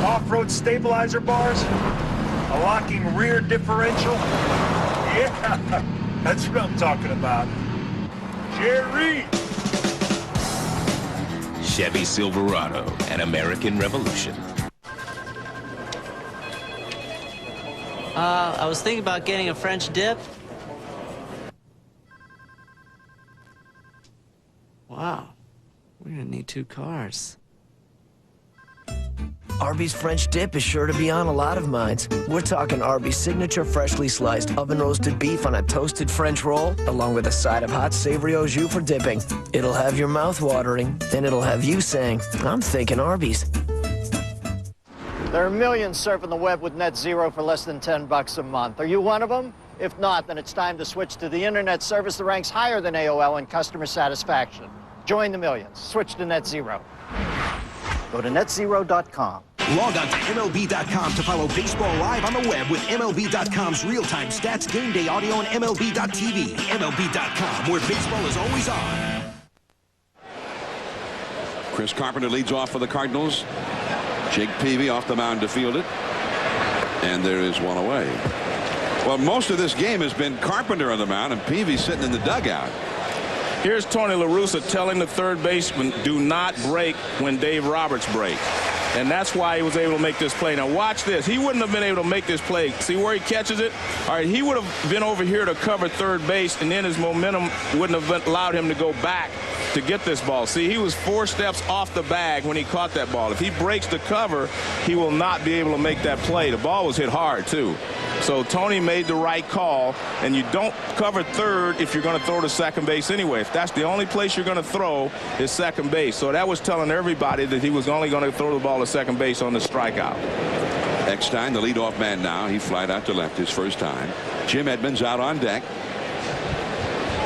Off-road stabilizer bars? A locking rear differential? Yeah, that's what I'm talking about. Jerry! Chevy Silverado, an American Revolution. I was thinking about getting a French dip. Wow, we're gonna need 2 cars. Arby's French dip is sure to be on a lot of minds. We're talking Arby's signature freshly sliced oven-roasted beef on a toasted French roll, along with a side of hot savory au jus for dipping. It'll have your mouth watering, and it'll have you saying, I'm thinking Arby's. There are millions surfing the web with Net Zero for less than $10 a month. Are you one of them? If not, then it's time to switch to the internet service that ranks higher than AOL in customer satisfaction. Join the millions. Switch to Net Zero. Go to netzero.com. Log on to MLB.com to follow baseball live on the web with MLB.com's real-time stats, game day audio, and MLB.tv. MLB.com, where baseball is always on. Chris Carpenter leads off for the Cardinals. Jake Peavy off the mound to field it. And there is one away. Well, most of this game has been Carpenter on the mound and Peavy sitting in the dugout. Here's Tony La Russa telling the third baseman, do not break when Dave Roberts breaks. And that's why he was able to make this play. Now watch this. He wouldn't have been able to make this play. See where he catches it? All right, he would have been over here to cover third base, and then his momentum wouldn't have allowed him to go back to get this ball. See, he was 4 steps off the bag when he caught that ball. If he breaks the cover, he will not be able to make that play. The ball was hit hard, too. So Tony made the right call, and you don't cover third if you're going to throw to second base anyway. If that's the only place you're going to throw is second base. So that was telling everybody that he was only going to throw the ball to second base on the strikeout. Eckstein, the leadoff man now. He flied out to left his first time. Jim Edmonds out on deck.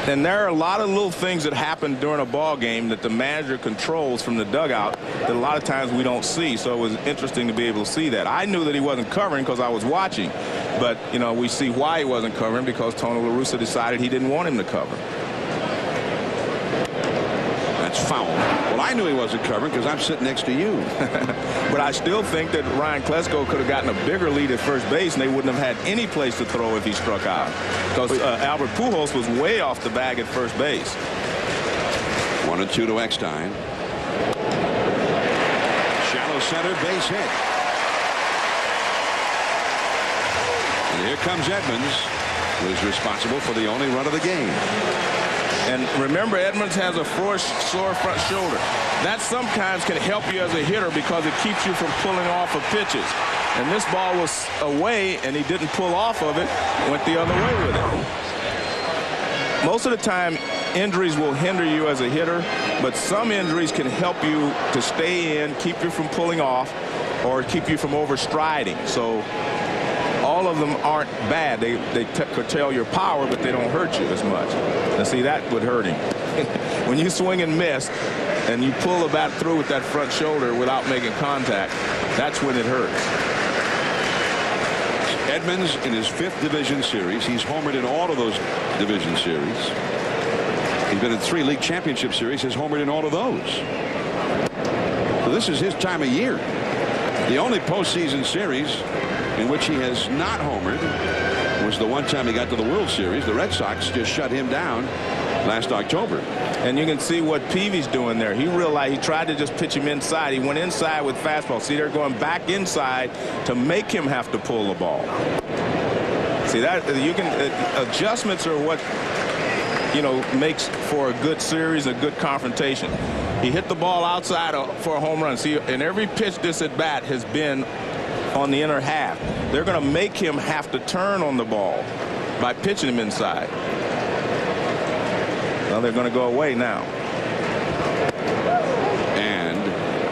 And there are a lot of little things that happen during a ball game that the manager controls from the dugout that a lot of times we don't see. So it was interesting to be able to see that. I knew that he wasn't covering because I was watching. But, you know, we see why he wasn't covering because Tony La Russa decided he didn't want him to cover. That's foul. Well, I knew he wasn't covering because I'm sitting next to you. But I still think that Ryan Klesko could have gotten a bigger lead at first base, and they wouldn't have had any place to throw if he struck out. Because Albert Pujols was way off the bag at first base. 1-2 to Eckstein. Shallow center, base hit. And here comes Edmonds, who is responsible for the only run of the game. And remember, Edmonds has a sore front shoulder. That sometimes can help you as a hitter because it keeps you from pulling off of pitches. And this ball was away, and he didn't pull off of it, went the other way with it. Most of the time, injuries will hinder you as a hitter, but some injuries can help you to stay in, keep you from pulling off, or keep you from overstriding. So all of them aren't bad. They curtail your power, but they don't hurt you as much. And see, that would hurt him. When you swing and miss, and you pull the bat through with that front shoulder without making contact, that's when it hurts. Edmonds in his 5th division series. He's homered in all of those division series. He's been in 3 league championship series. He's homered in all of those. So this is his time of year. The only postseason series in which he has not homered was the one time he got to the World Series. The Red Sox just shut him down last October. And you can see what Peavy's doing there. He realized he tried to just pitch him inside. He went inside with fastball. See, they're going back inside to make him have to pull the ball. See, that you can adjustments are what, you know, makes for a good series, a good confrontation. He hit the ball outside for a home run. See, and every pitch this at bat has been on the inner half. They're going to make him have to turn on the ball by pitching him inside. Well, they're going to go away now. And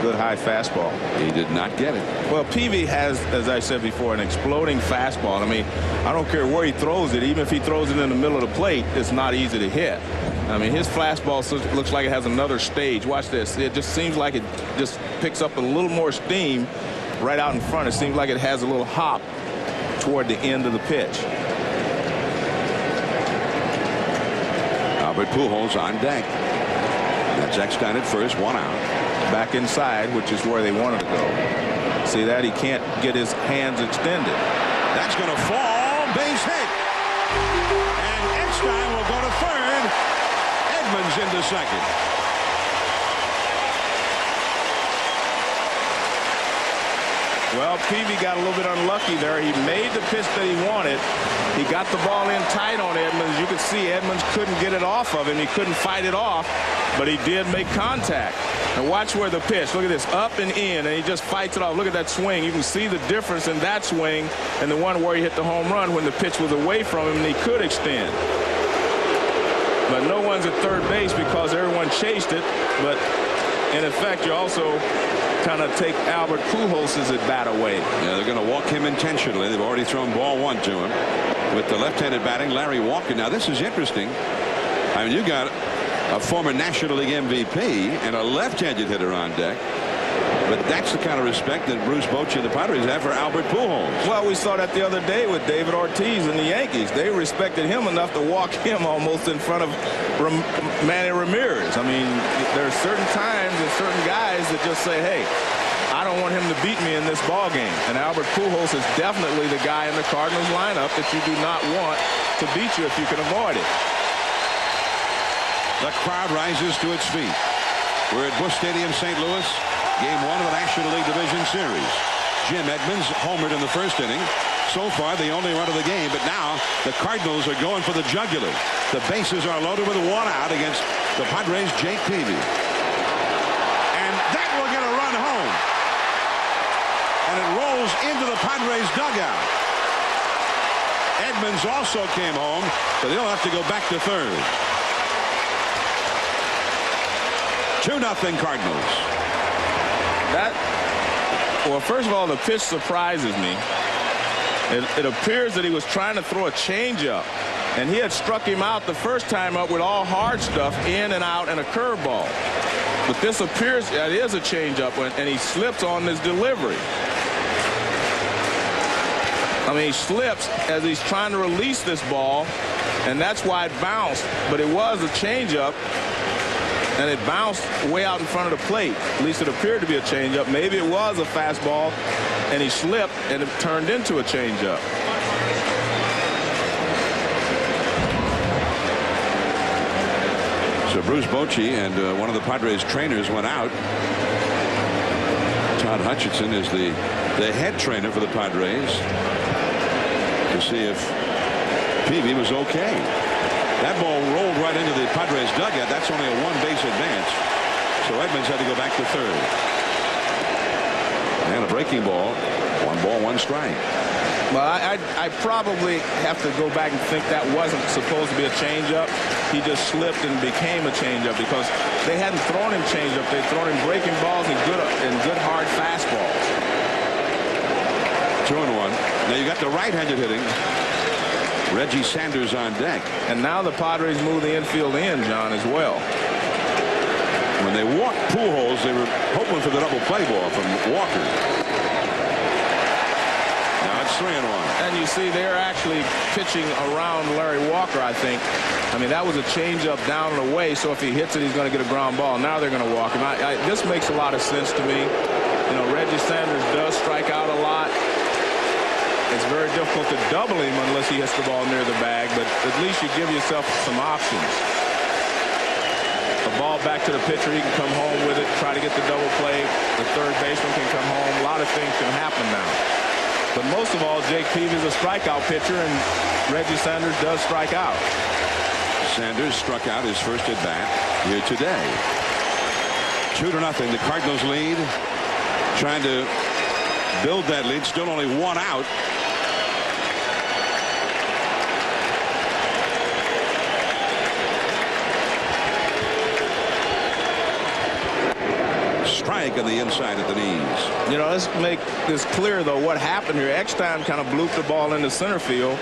good high fastball. He did not get it. Well, Peavy has, as I said before, an exploding fastball. I mean, I don't care where he throws it. Even if he throws it in the middle of the plate, it's not easy to hit. I mean, his fastball looks like it has another stage. Watch this. It just seems like it just picks up a little more steam right out in front. It seems like it has a little hop toward the end of the pitch. Albert Pujols on deck. That's Eckstein at first, 1 out. Back inside, which is where they wanted to go. See that? He can't get his hands extended. That's going to fall. Base hit. And Eckstein will go to third. Edmonds into second. Well, Peavy got a little bit unlucky there. He made the pitch that he wanted. He got the ball in tight on Edmonds. You could see Edmonds couldn't get it off of him. He couldn't fight it off, but he did make contact. And watch where the pitch. Look at this, up and in, and he just fights it off. Look at that swing. You can see the difference in that swing and the one where he hit the home run when the pitch was away from him and he could extend. But no one's at third base because everyone chased it, but in effect, you also kind of take Albert Pujols' at bat away. Yeah, they're going to walk him intentionally. They've already thrown ball 1 to him with the left-handed batting, Larry Walker. Now, this is interesting. I mean, you got a former National League MVP and a left-handed hitter on deck. But that's the kind of respect that Bruce Bochy and the Padres have for Albert Pujols. Well, we saw that the other day with David Ortiz and the Yankees. They respected him enough to walk him almost in front of Manny Ramirez. I mean, there are certain times and certain guys that just say, hey, I don't want him to beat me in this ball game. And Albert Pujols is definitely the guy in the Cardinals lineup that you do not want to beat you if you can avoid it. The crowd rises to its feet. We're at Busch Stadium, St. Louis. Game 1 of the National League Division Series. Jim Edmonds homered in the first inning. So far, the only run of the game, but now the Cardinals are going for the jugular. The bases are loaded with 1 out against the Padres' Jake Peavy. And that will get a run home. And it rolls into the Padres' dugout. Edmonds also came home, but he'll have to go back to third. 2-0 Cardinals. Well, first of all, the pitch surprises me. It appears that he was trying to throw a changeup, and he had struck him out the first time up with all hard stuff, in and out, and a curveball. But this appears that is a changeup, and he slips on his delivery. I mean, he slips as he's trying to release this ball, and that's why it bounced. But it was a changeup. And it bounced way out in front of the plate. At least it appeared to be a changeup. Maybe it was a fastball, and he slipped, and it turned into a changeup. So Bruce Bochy and one of the Padres trainers went out. Todd Hutchinson is the head trainer for the Padres to see if Peavy was okay. That ball rolled right into the Padres dugout. That's only a 1-base advance. So Edmonds had to go back to third. And a breaking ball. 1 ball, 1 strike. Well, I probably have to go back and think that wasn't supposed to be a changeup. He just slipped and became a changeup because they hadn't thrown him changeup. They'd thrown him breaking balls and good hard fastballs. 2-1. Now you got the right-handed hitting. Reggie Sanders on deck. And now the Padres move the infield in, John, as well. When they walked Pujols, they were hoping for the double play ball from Walker. Now it's 3-1. And you see they're actually pitching around Larry Walker, I think. I mean, that was a changeup down and away, so if he hits it, he's going to get a ground ball. Now they're going to walk him. This makes a lot of sense to me. You know, Reggie Sanders does strike out a lot. It's very difficult to double him unless he hits the ball near the bag, but at least you give yourself some options. A ball back to the pitcher, he can come home with it, try to get the double play. The third baseman can come home. A lot of things can happen now. But most of all, Jake Peavy is a strikeout pitcher, and Reggie Sanders does strike out. Sanders struck out his first at bat here today. 2-0. The Cardinals lead. Trying to build that lead. Still only 1 out. Strike on the inside of the knees. You know, let's make this clear, though, what happened here. Eckstein kind of blooped the ball into center field.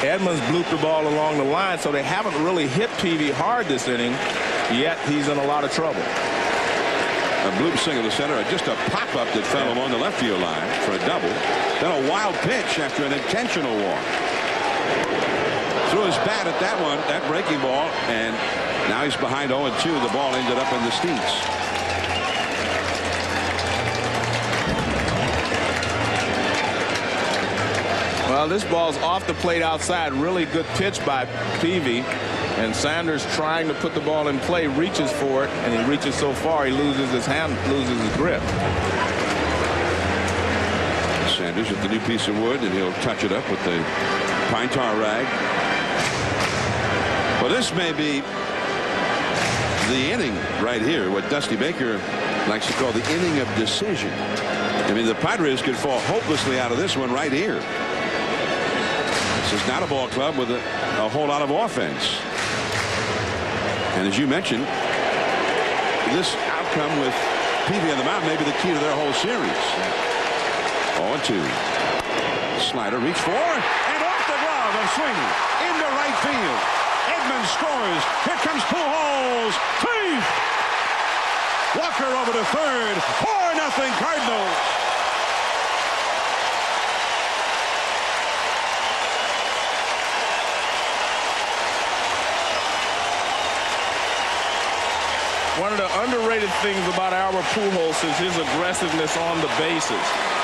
Edmonds blooped the ball along the line, so they haven't really hit Peavy hard this inning, yet he's in a lot of trouble. A bloop single to center, just a pop-up that fell along the left field line for a double. Then a wild pitch after an intentional walk. Threw his bat at that one, that breaking ball, and now he's behind 0-2. The ball ended up in the stands. Well, this ball's off the plate outside. Really good pitch by Peavy. And Sanders trying to put the ball in play, reaches for it, and he reaches so far he loses his hand, loses his grip. Sanders with the new piece of wood, and he'll touch it up with the pine tar rag. Well, this may be the inning right here, what Dusty Baker likes to call the inning of decision. I mean, the Padres could fall hopelessly out of this one right here. This is not a ball club with a whole lot of offense. And as you mentioned, this outcome with Peavy on the mound may be the key to their whole series. 0-2. Slider reach for and off the glove of Sweeney into right field. Edmonds scores. Here comes Pujols. Peavy. Walker over to third. 4-0 Cardinals. One of the underrated things about Albert Pujols is his aggressiveness on the bases.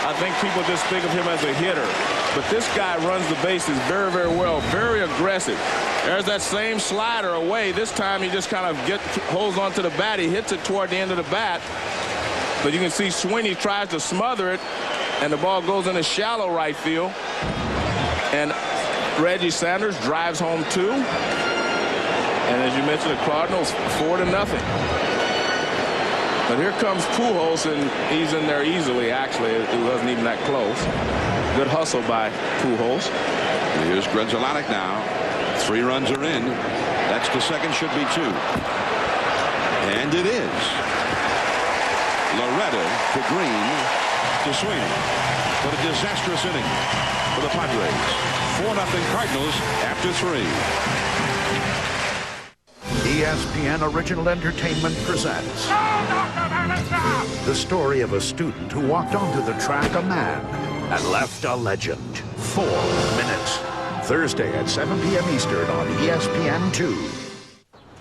I think people just think of him as a hitter, but this guy runs the bases very, very well, very aggressive. There's that same slider away. This time he just kind of holds onto the bat. He hits it toward the end of the bat, but you can see Sweeney tries to smother it, and the ball goes into shallow right field. And Reggie Sanders drives home 2. And as you mentioned, the Cardinals 4-0. But here comes Pujols, and he's in there easily, actually. It wasn't even that close. Good hustle by Pujols. Here's Grunzelanek now. 3 runs are in. That's to second, should be 2. And it is. Loretta to Green to Sweeney. What a disastrous inning for the Padres. 4-0 Cardinals after 3. ESPN Original Entertainment presents the story of a student who walked onto the track a man and left a legend. 4 minutes. Thursday at 7 p.m. Eastern on ESPN2.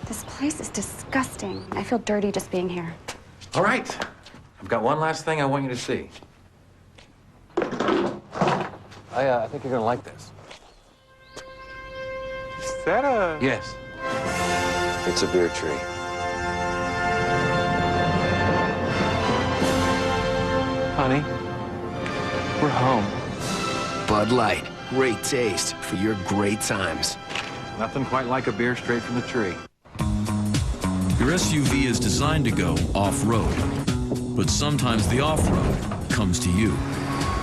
This place is disgusting. I feel dirty just being here. All right. I've got one last thing I want you to see. I think you're going to like this. Is that a... Yes. It's a beer tree. Honey, we're home. Bud Light. Great taste for your great times. Nothing quite like a beer straight from the tree. Your SUV is designed to go off-road, but sometimes the off-road comes to you.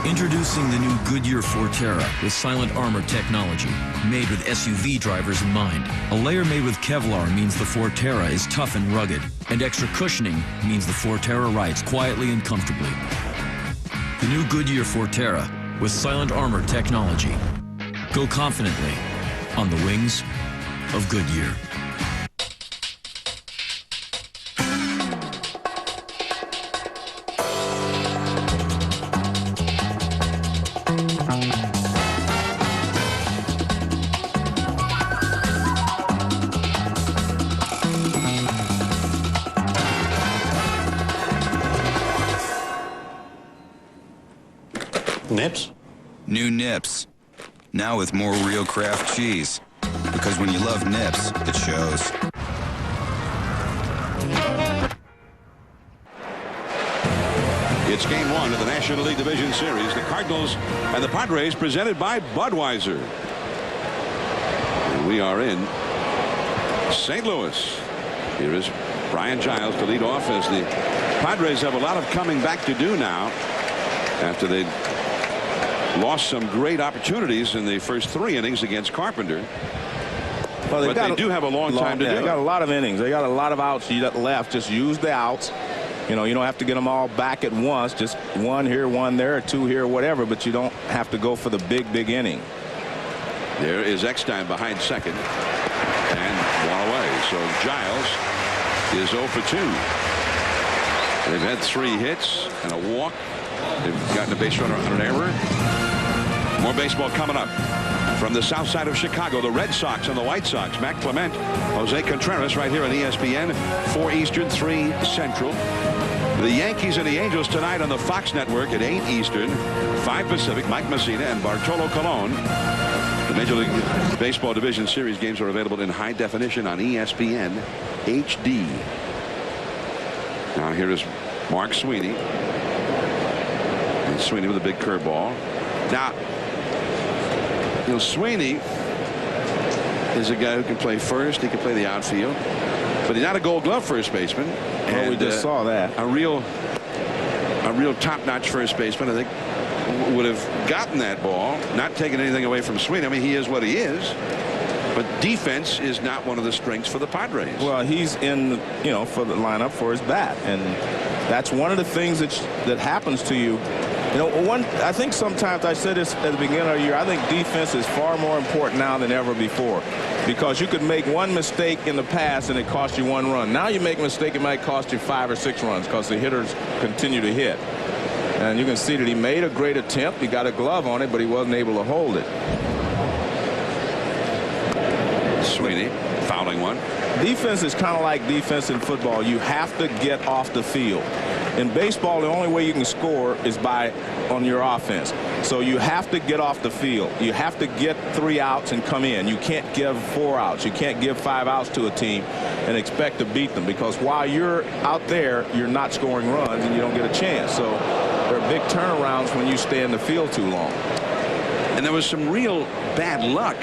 Introducing the new Goodyear Forterra with silent armor technology, made with SUV drivers in mind. A layer made with Kevlar means the Forterra is tough and rugged, and extra cushioning means the Forterra rides quietly and comfortably. The new Goodyear Forterra with silent armor technology. Go confidently on the wings of Goodyear. Nips? New Nips. Now with more real craft cheese. Because when you love Nips, it shows. It's game 1 of the National League Division Series. The Cardinals and the Padres presented by Budweiser. And we are in St. Louis. Here is Brian Giles to lead off as the Padres have a lot of coming back to do now after they lost some great opportunities in the first 3 innings against Carpenter. Well, but they do have a long time to do it. They got a lot of innings. They got a lot of outs left. Just use the outs. You know, you don't have to get them all back at once. Just 1 here, 1 there, 2 here, whatever. But you don't have to go for the big inning. There is Eckstein behind second. And 1 away. So Giles is 0 for 2. They've had 3 hits and a walk. They've gotten a base runner on an error. More baseball coming up. From the south side of Chicago, the Red Sox and the White Sox. Mac Clement, Jose Contreras right here on ESPN. 4 Eastern, 3 Central. The Yankees and the Angels tonight on the Fox Network at 8 Eastern, 5 Pacific. Mike Messina and Bartolo Colon. The Major League Baseball Division Series games are available in high definition on ESPN HD. Now here is Mark Sweeney. And Sweeney with a big curveball. Now, you know, Sweeney is a guy who can play first. He can play the outfield. But he's not a Gold Glove first baseman. Well, and we just saw that. A real top-notch first baseman, I think, would have gotten that ball, not taken anything away from Sweeney. I mean, he is what he is. But defense is not one of the strengths for the Padres. Well, he's in, for the lineup for his bat, and that's one of the things that happens to you. I think sometimes I said this at the beginning of the year. I think defense is far more important now than ever before, because you could make one mistake in the past and it cost you 1 run. Now you make a mistake, it might cost you 5 or 6 runs because the hitters continue to hit. And you can see that he made a great attempt. He got a glove on it, but he wasn't able to hold it. Sweeney fouling one. Defense is kind of like defense in football. You have to get off the field. In baseball, the only way you can score is on your offense. So you have to get off the field. You have to get 3 outs and come in. You can't give 4 outs. You can't give 5 outs to a team and expect to beat them, because while you're out there, you're not scoring runs and you don't get a chance. So there are big turnarounds when you stay in the field too long. And there was some real bad luck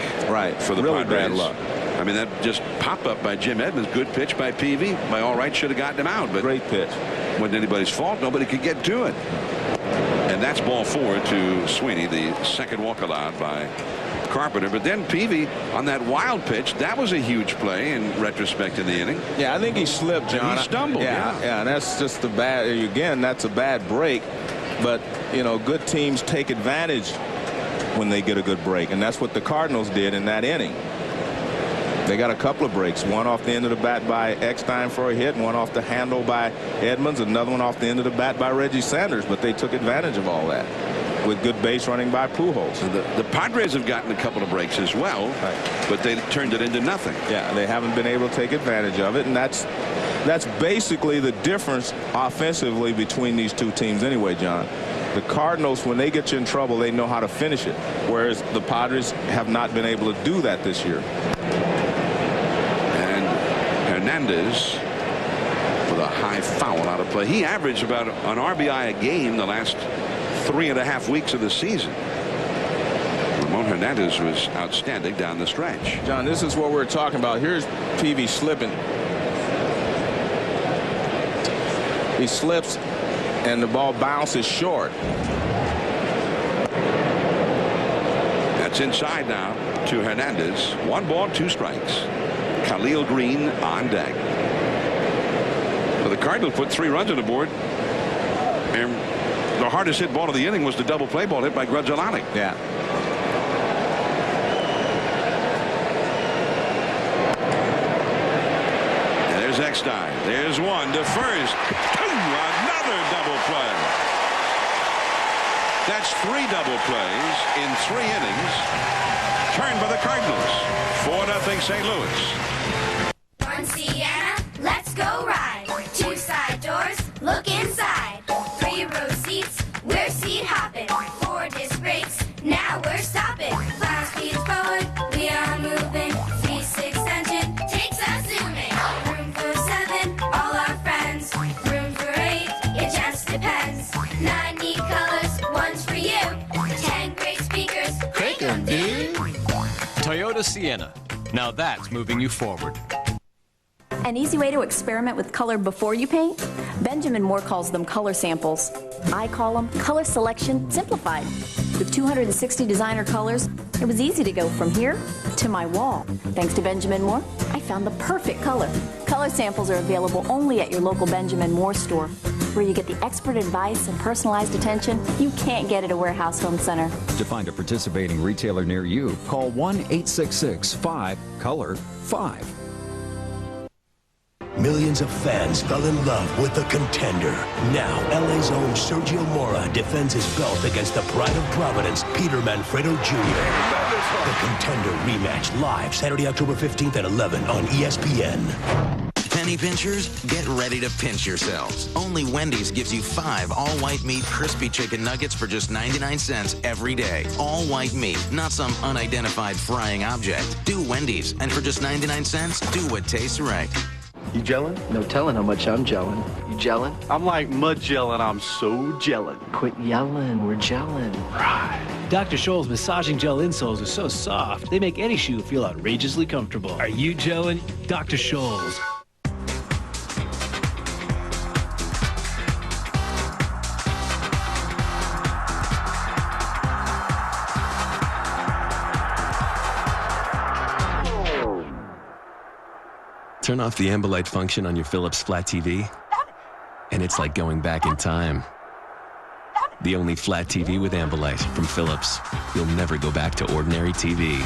for the really Padres. Bad luck. I mean, that just pop up by Jim Edmonds. Good pitch by Peavy. By all right, should have gotten him out. But great pitch. Wasn't anybody's fault. Nobody could get to it. And that's ball 4 to Sweeney, the second walk allowed by Carpenter. But then Peavy on that wild pitch, that was a huge play in retrospect in the inning. Yeah, I think he slipped, John. He stumbled. Yeah, and that's just that's a bad break. But, good teams take advantage when they get a good break. And that's what the Cardinals did in that inning. They got a couple of breaks, one off the end of the bat by Eckstein for a hit, and one off the handle by Edmonds, another one off the end of the bat by Reggie Sanders. But they took advantage of all that with good base running by Pujols. So the Padres have gotten a couple of breaks as well, but they turned it into nothing. Yeah, they haven't been able to take advantage of it, and that's basically the difference offensively between these two teams anyway, John. The Cardinals, when they get you in trouble, they know how to finish it, whereas the Padres have not been able to do that this year. Hernandez with a high foul out of play. He averaged about an RBI a game the last 3.5 weeks of the season. Ramon Hernandez was outstanding down the stretch. John, this is what we're talking about. Here's Peavy slipping. He slips and the ball bounces short. That's inside now to Hernandez. 1 ball, 2 strikes. Khalil Green on deck. Well, the Cardinals put 3 runs on the board, and the hardest hit ball of the inning was the double play ball hit by Grudzielani. Yeah. And there's Eckstein. There's 1 to first. 2. Another double play. That's 3 double plays in 3 innings. Turned by the Cardinals. 4-0 St. Louis. One Sienna, let's go ride. 2 side doors, look inside. 3 row seats, we're seat hopping. 4 disc brakes, now we're stopping. 5 speeds forward, we are moving. 3.6 engine takes us zooming. Room for 7, all our friends. Room for 8, it just depends. 9 neat colors, 1's for you. 10 great speakers, crank 'em, dude. Toyota Sienna. Now that's moving you forward. An easy way to experiment with color before you paint? Benjamin Moore calls them color samples. I call them color selection simplified. With 260 designer colors, it was easy to go from here to my wall. Thanks to Benjamin Moore, I found the perfect color. Color samples are available only at your local Benjamin Moore store, where you get the expert advice and personalized attention you can't get at a warehouse home center. To find a participating retailer near you, call 1-866-5-COLOR-5. Millions of fans fell in love with the Contender. Now, LA's own Sergio Mora defends his belt against the pride of Providence, Peter Manfredo Jr. The Contender rematch live Saturday, October 15th at 11 on ESPN. Penny pinchers, get ready to pinch yourselves. Only Wendy's gives you 5 all-white meat crispy chicken nuggets for just 99 cents every day. All white meat, not some unidentified frying object. Do Wendy's, and for just 99 cents, do what tastes right. You gelling? No telling how much I'm gelling. You gelling? I'm like mud gelling. I'm so gelling. Quit yelling. We're gelling. Right. Dr. Scholl's massaging gel insoles are so soft, they make any shoe feel outrageously comfortable. Are you gelling? Dr. Scholl's. Turn off the Ambilight function on your Philips flat TV, and it's like going back in time. The only flat TV with Ambilight from Philips. You'll never go back to ordinary TV.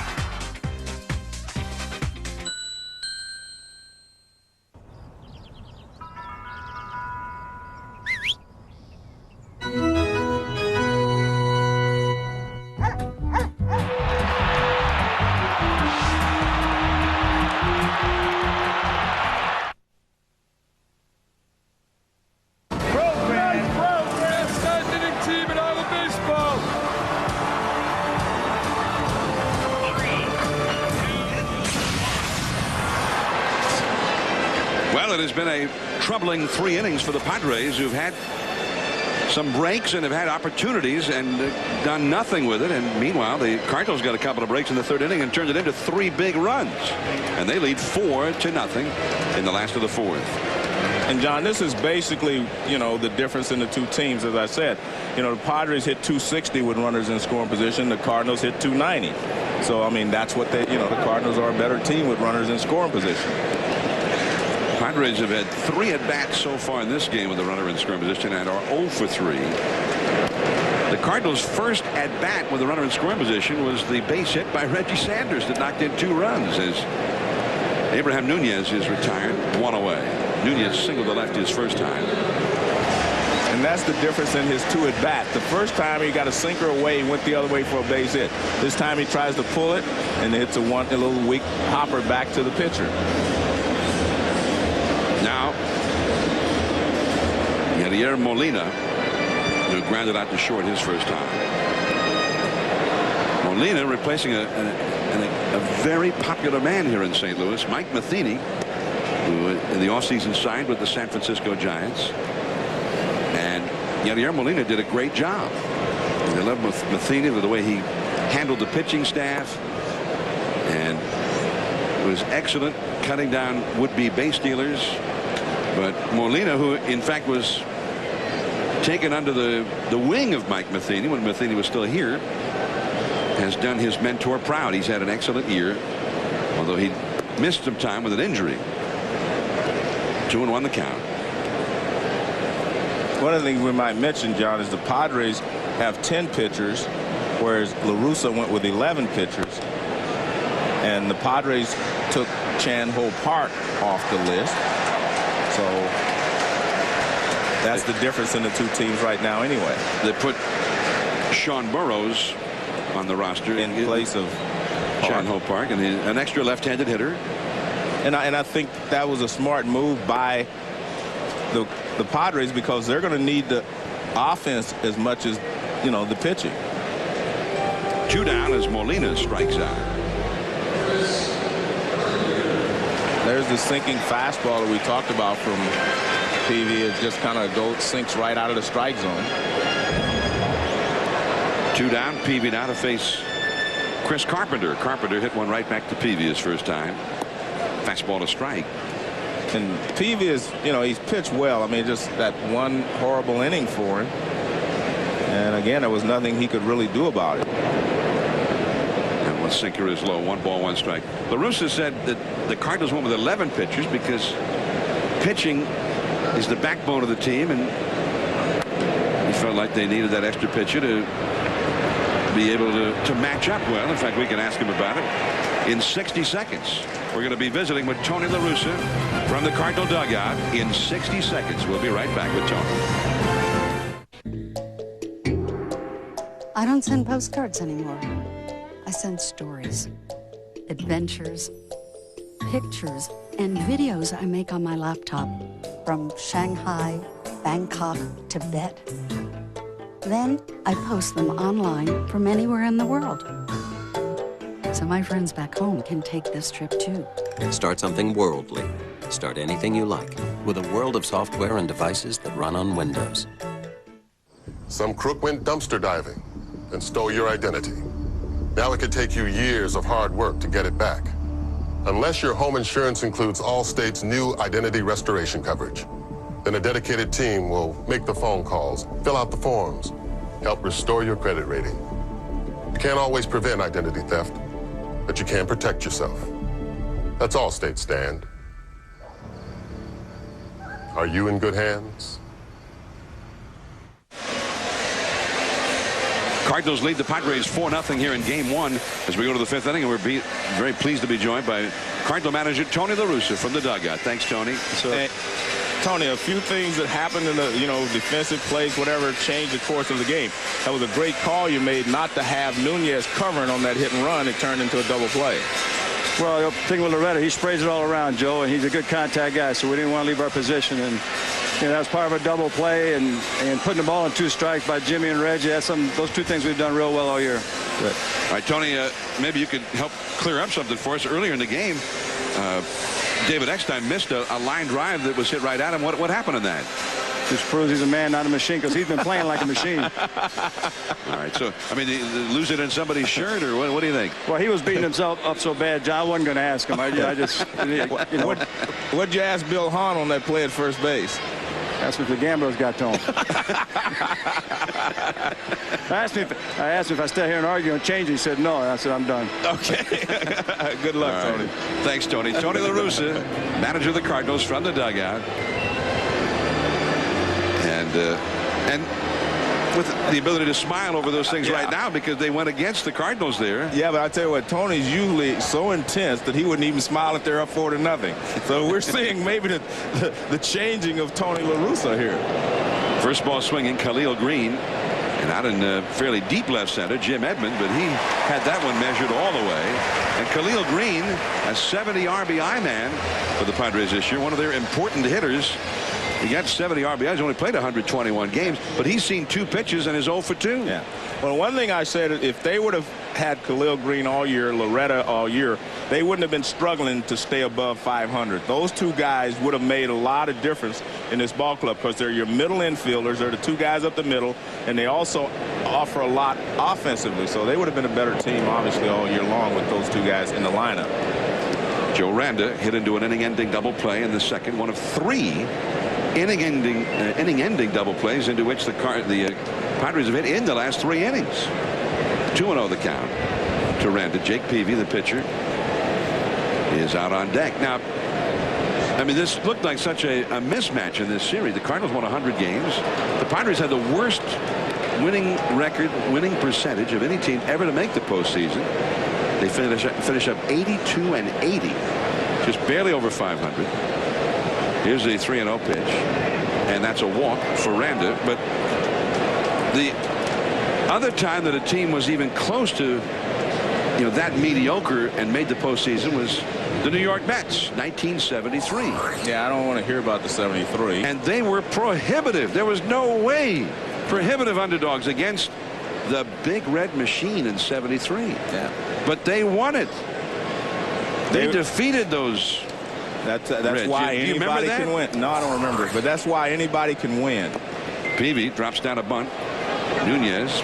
Well, it has been a troubling 3 innings for the Padres, who've had some breaks and have had opportunities and done nothing with it. And meanwhile, the Cardinals got a couple of breaks in the 3rd inning and turned it into 3 big runs. And they lead 4-0 in the last of the 4th. And John, this is basically, you know, the difference in the two teams. As I said, you know, the Padres hit 260 with runners in scoring position. The Cardinals hit 290. So, I mean, that's what they, you know, the Cardinals are a better team with runners in scoring position. Padres have had 3 at-bats so far in this game with the runner in scoring position and are 0 for 3. The Cardinals' first at-bat with the runner in scoring position was the base hit by Reggie Sanders that knocked in 2 runs as Abraham Nunez is retired, 1 away. Nunez singled to left his first time. And that's the difference in his 2 at-bats. The first time he got a sinker away, he went the other way for a base hit. This time he tries to pull it and hits a little weak hopper back to the pitcher. Now, Yadier Molina, who grounded out to short his first time. Molina replacing a very popular man here in St. Louis, Mike Matheny, who in the offseason signed with the San Francisco Giants. And Yadier Molina did a great job. They love Matheny with the way he handled the pitching staff and was excellent cutting down would-be base stealers. But Molina, who in fact was taken under the wing of Mike Matheny when Matheny was still here, has done his mentor proud. He's had an excellent year, although he missed some time with an injury. 2-1 the count. One of the things we might mention, John, is the Padres have 10 pitchers, whereas La Russa went with 11 pitchers. And the Padres took Chan Ho Park off the list. So that's the difference in the two teams right now anyway. They put Sean Burroughs on the roster in place of Chan Ho Park, and an extra left-handed hitter. And I think that was a smart move by the Padres, because they're going to need the offense as much as, you know, the pitching. 2 down as Molina strikes out. There's the sinking fastball that we talked about from Peavy. It just kind of sinks right out of the strike zone. 2 down. Peavy now to face Chris Carpenter. Carpenter hit one right back to Peavy his first time. Fastball to strike. And Peavy is, you know, he's pitched well. I mean, just that one horrible inning for him. And again, there was nothing he could really do about it. And one sinker is low. 1 ball, 1 strike. La Russa said that the Cardinals went with 11 pitchers because pitching is the backbone of the team, and he felt like they needed that extra pitcher to be able to match up well. In fact, we can ask him about it in 60 seconds. We're going to be visiting with Tony La Russa from the Cardinal dugout in 60 seconds. We'll be right back with Tony. I don't send postcards anymore. I send stories, adventures, pictures, and videos I make on my laptop from Shanghai, Bangkok, Tibet. Then I post them online from anywhere in the world. So my friends back home can take this trip too. Start something worldly. Start anything you like with a world of software and devices that run on Windows. Some crook went dumpster diving and stole your identity. Now it could take you years of hard work to get it back. Unless your home insurance includes Allstate's new identity restoration coverage, then a dedicated team will make the phone calls, fill out the forms, help restore your credit rating. You can't always prevent identity theft, but you can protect yourself. That's Allstate stand. Are you in good hands? Cardinals lead the Padres 4-0 here in Game 1 as we go to the 5th inning, and we're very pleased to be joined by Cardinal manager Tony La Russa from the dugout. Thanks, Tony. Hey, Tony, a few things that happened in the defensive plays, whatever, changed the course of the game. That was a great call you made not to have Nunez covering on that hit and run. It turned into a double play. Well, the thing with Loretta, he sprays it all around, Joe, and he's a good contact guy, so we didn't want to leave our position. And that was part of a double play, and putting the ball in 2 strikes by Jimmy and Reggie. That's those 2 things we've done real well all year. Good. All right, Tony, maybe you could help clear up something for us. Earlier in the game, David Eckstein missed a line drive that was hit right at him. What happened in that? Just proves he's a man, not a machine, because he's been playing like a machine. All right, so, I mean, lose it in somebody's shirt, or what do you think? Well, he was beating himself up so bad, John, I wasn't going to ask him. I just, What'd you ask Bill Hahn on that play at first base? That's what the gamblers got to him. I asked him if I stay here and argue and change. He said no. And I said, I'm done. Okay. Good luck, right. Tony. Thanks, Tony. Tony La Russa, manager of the Cardinals from the dugout. And with the ability to smile over those things right now because they went against the Cardinals there. Yeah, but I tell you what, Tony's usually so intense that he wouldn't even smile if they're up 4-0. So we're seeing maybe the changing of Tony La Russa here. First ball swinging, Khalil Green, and out in fairly deep left center, Jim Edmond, but he had that one measured all the way. And Khalil Green, a 70 RBI man for the Padres this year, one of their important hitters. He got 70 RBIs, only played 121 games, but he's seen 2 pitches and is 0 for 2. Yeah. Well, one thing I said, if they would have had Khalil Green all year, Loretta all year, they wouldn't have been struggling to stay above 500. Those 2 guys would have made a lot of difference in this ball club because they're your middle infielders. They're the 2 guys up the middle, and they also offer a lot offensively. So they would have been a better team, obviously, all year long with those 2 guys in the lineup. Joe Randa hit into an inning-ending double play in the second, one of 3 inning-ending double plays into which the Padres have hit in the last 3 innings. 2-0 the count to Randa. Jake Peavy, the pitcher, is out on deck. Now, I mean, this looked like such a mismatch in this series. The Cardinals won 100 games. The Padres had the worst winning record, winning percentage of any team ever to make the postseason. They finish up 82-80, just barely over 500. Here's the 3-0 pitch, and that's a walk for Randa. But the other time that a team was even close to, that mediocre and made the postseason was the New York Mets, 1973. Yeah, I don't want to hear about the 73. And they were prohibitive. There was no way. Prohibitive underdogs against the Big Red Machine in 73. Yeah. But they won it. They defeated those. That's why anybody can win. No, I don't remember it, but that's why anybody can win. Peavy drops down a bunt. Nunez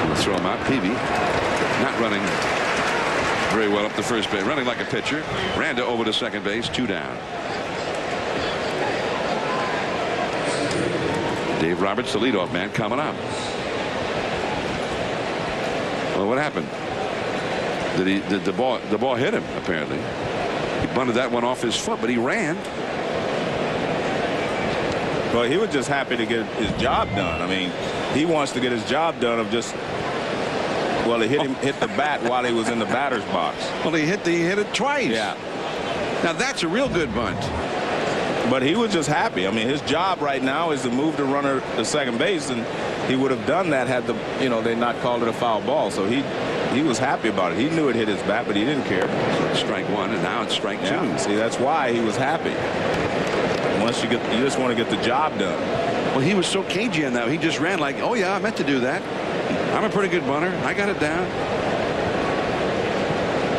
will throw him out. Peavy not running very well up the first base, running like a pitcher. Randa over to second base, 2 down. Dave Roberts, the leadoff man, coming up. Well, what happened? Did the ball hit him? Apparently. He bunted that one off his foot, but he ran. Well, he was just happy to get his job done. I mean, he wants to get his job done of just, well, he hit the bat while he was in the batter's box. Well, he hit it twice. Yeah. Now that's a real good bunt. But he was just happy. I mean, his job right now is to move the runner to second base, and he would have done that had they not called it a foul ball. So he was happy about it. He knew it hit his bat, but he didn't care. So it's strike 1, and now it's strike 2. Yeah. See, that's why he was happy. Once you just want to get the job done. Well, he was so cagey on that. He just ran like, oh yeah, I meant to do that. I'm a pretty good bunter. I got it down.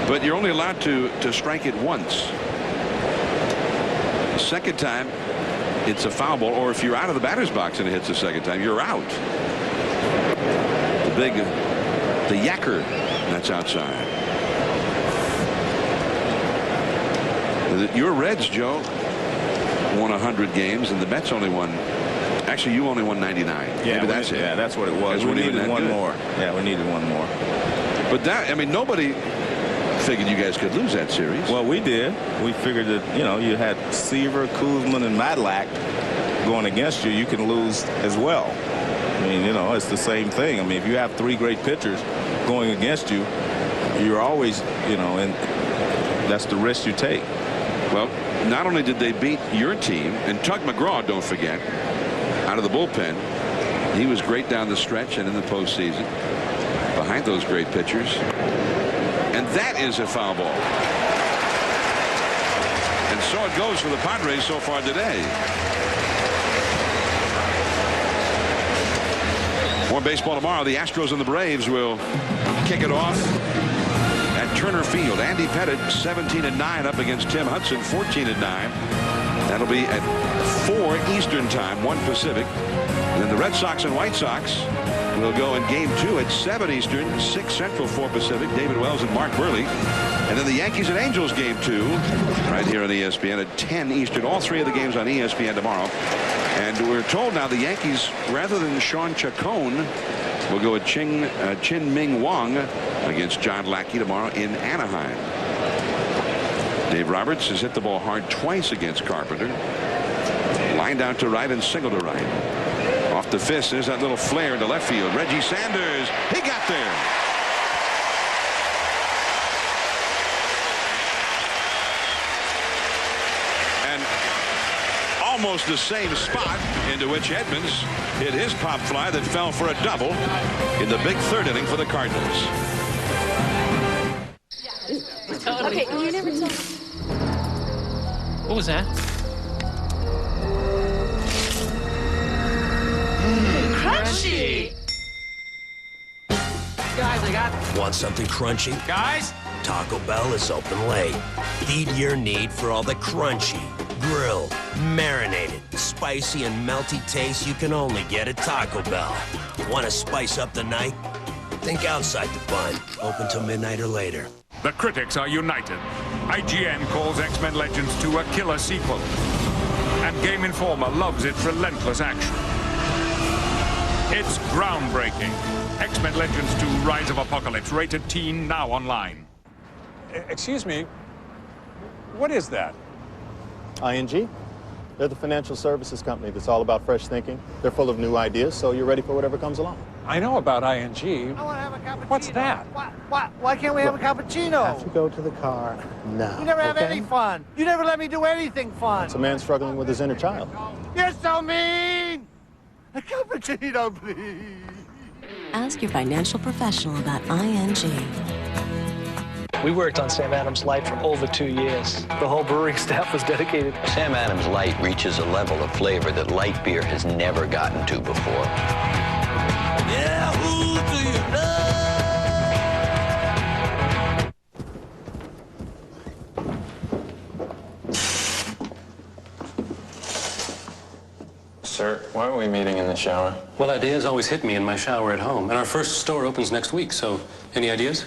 But you're only allowed to strike it once. The second time, it's a foul ball, or if you're out of the batter's box and it hits the second time, you're out. The yacker, that's outside. Your Reds, Joe, won 100 games, and the Mets only won. Actually, you only won 99. Yeah, maybe that's it. Yeah, that's what it was. We needed one more. Yeah, we needed one more. But that, I mean, nobody figured you guys could lose that series. Well, we did. We figured that, you know, you had Seaver, Kuzman, and Matlack going against you, you can lose as well. I mean, you know, it's the same thing. I mean, if you have 3 great pitchers going against you, you're always, you know, and that's the risk you take. Well, not only did they beat your team, and Tug McGraw, don't forget, out of the bullpen, he was great down the stretch and in the postseason behind those great pitchers. And that is a foul ball. And so it goes for the Padres so far today. More baseball tomorrow. The Astros and the Braves will kick it off at Turner Field. Andy Pettit 17-9 up against Tim Hudson 14-9. That'll be at 4 Eastern time, 1 Pacific. And then the Red Sox and White Sox will go in game 2 at 7 Eastern, 6 Central, 4 Pacific. David Wells and Mark Burley. And then the Yankees and Angels game 2 right here on ESPN at 10 Eastern. All 3 of the games on ESPN tomorrow. And we're told now the Yankees, rather than Sean Chacon, will go with Chin-Ming Wong against John Lackey tomorrow in Anaheim. Dave Roberts has hit the ball hard twice against Carpenter. Lined out to right and single to right. Off the fist, there's that little flare into left field. Reggie Sanders, he got there. And almost the same spot into which Edmonds hit his pop fly that fell for a double in the big 3rd inning for the Cardinals. Okay, you never told me. What was that? Crunchy! Guys, I got... Want something crunchy? Guys? Taco Bell is open late. Feed your need for all the crunchy, grilled, marinated, spicy, and melty taste you can only get at Taco Bell. Want to spice up the night? Think outside the bun. Open till midnight or later. The critics are united. IGN calls X-Men Legends 2 a killer sequel. And Game Informer loves its relentless action. It's groundbreaking. X-Men Legends 2 Rise of Apocalypse, rated teen, now online. Excuse me, what is that? ING. They're the financial services company that's all about fresh thinking. They're full of new ideas, so you're ready for whatever comes along. I know about ING. I want to have a cappuccino. What's that? Why can't we have a cappuccino? Have to go to the car now. You never have okay? any fun. You never let me do anything fun. It's a man struggling with his inner child. You're so mean! A cappuccino, please. Ask your financial professional about ING. We worked on Sam Adams Light for over 2 years. The whole brewing staff was dedicated. Sam Adams Light reaches a level of flavor that light beer has never gotten to before. Yeah, who do you Sir, why are we meeting in the shower? Well, ideas always hit me in my shower at home. And our first store opens next week, so any ideas?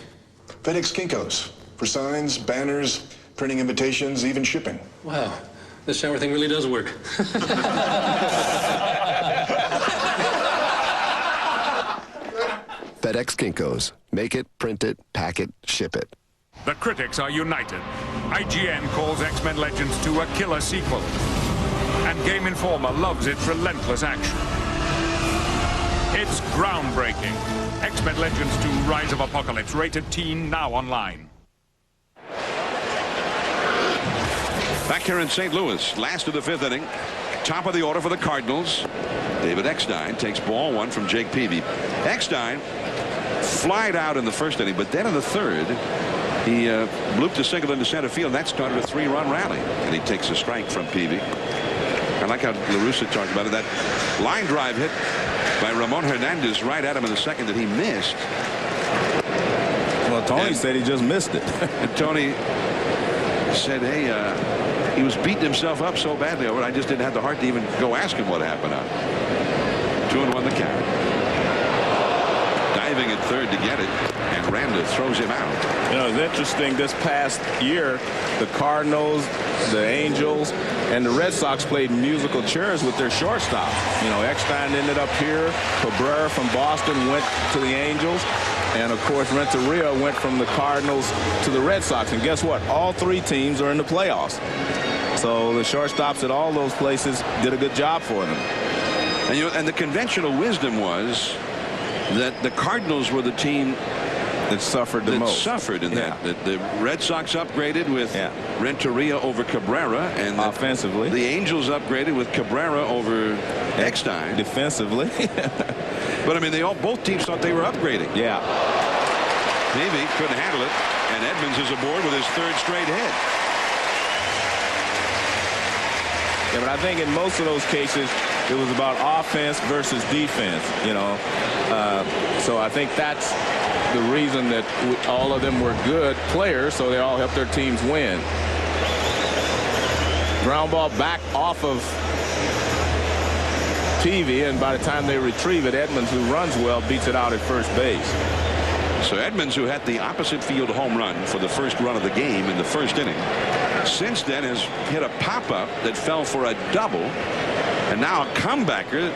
FedEx Kinko's. For signs, banners, printing invitations, even shipping. Wow, this shower thing really does work. FedEx Kinko's. Make it, print it, pack it, ship it. The critics are united. IGN calls X-Men Legends 2 a killer sequel. And Game Informer loves its relentless action. It's groundbreaking. X-Men Legends 2 Rise of Apocalypse, rated teen, now online. Back here in St. Louis, last of the 5th inning. Top of the order for the Cardinals. David Eckstein takes ball 1 from Jake Peavy. Eckstein flied out in the 1st inning, but then in the 3rd, he blooped a single into center field, and that started a 3-run rally. And he takes a strike from Peavy. I like how La Russa talked about it. That line drive hit by Ramon Hernandez right at him in the 2nd that he missed. Well, Tony said he just missed it. And Tony said, hey, he was beating himself up so badly over it, I just didn't have the heart to even go ask him what happened. 2-1 the count. Diving at 3rd to get it, and Randa throws him out. You know, it's interesting, this past year, the Cardinals, the Angels, and the Red Sox played musical chairs with their shortstop. You know, Eckstein ended up here. Cabrera from Boston went to the Angels. And, of course, Renteria went from the Cardinals to the Red Sox. And guess what? All three teams are in the playoffs. So the shortstops at all those places did a good job for them. And the conventional wisdom was that the Cardinals were the team that suffered the most. Suffered in that. The Red Sox upgraded with Renteria over Cabrera, and offensively, the Angels upgraded with Cabrera over Eckstein. Defensively, but I mean, both teams thought they were upgrading. Yeah. Peavy couldn't handle it, and Edmonds is aboard with his third straight hit. Yeah, but I think in most of those cases, it was about offense versus defense, so I think that's the reason that all of them were good players, so they all helped their teams win. Ground ball back off of Peavy, and by the time they retrieve it, Edmonds, who runs well, beats it out at first base. So Edmonds, who had the opposite field home run for the first run of the game in the first inning, since then has hit a pop-up that fell for a double, and now a comebacker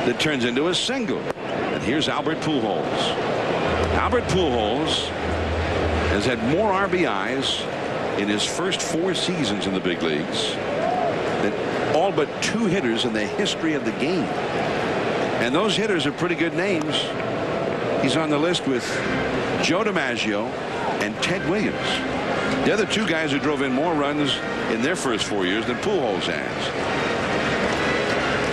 that turns into a single. And here's Albert Pujols. Albert Pujols has had more RBIs in his first 4 seasons in the big leagues than all but 2 hitters in the history of the game. And those hitters are pretty good names. He's on the list with Joe DiMaggio and Ted Williams. The other 2 guys who drove in more runs in their first 4 years than Pujols has.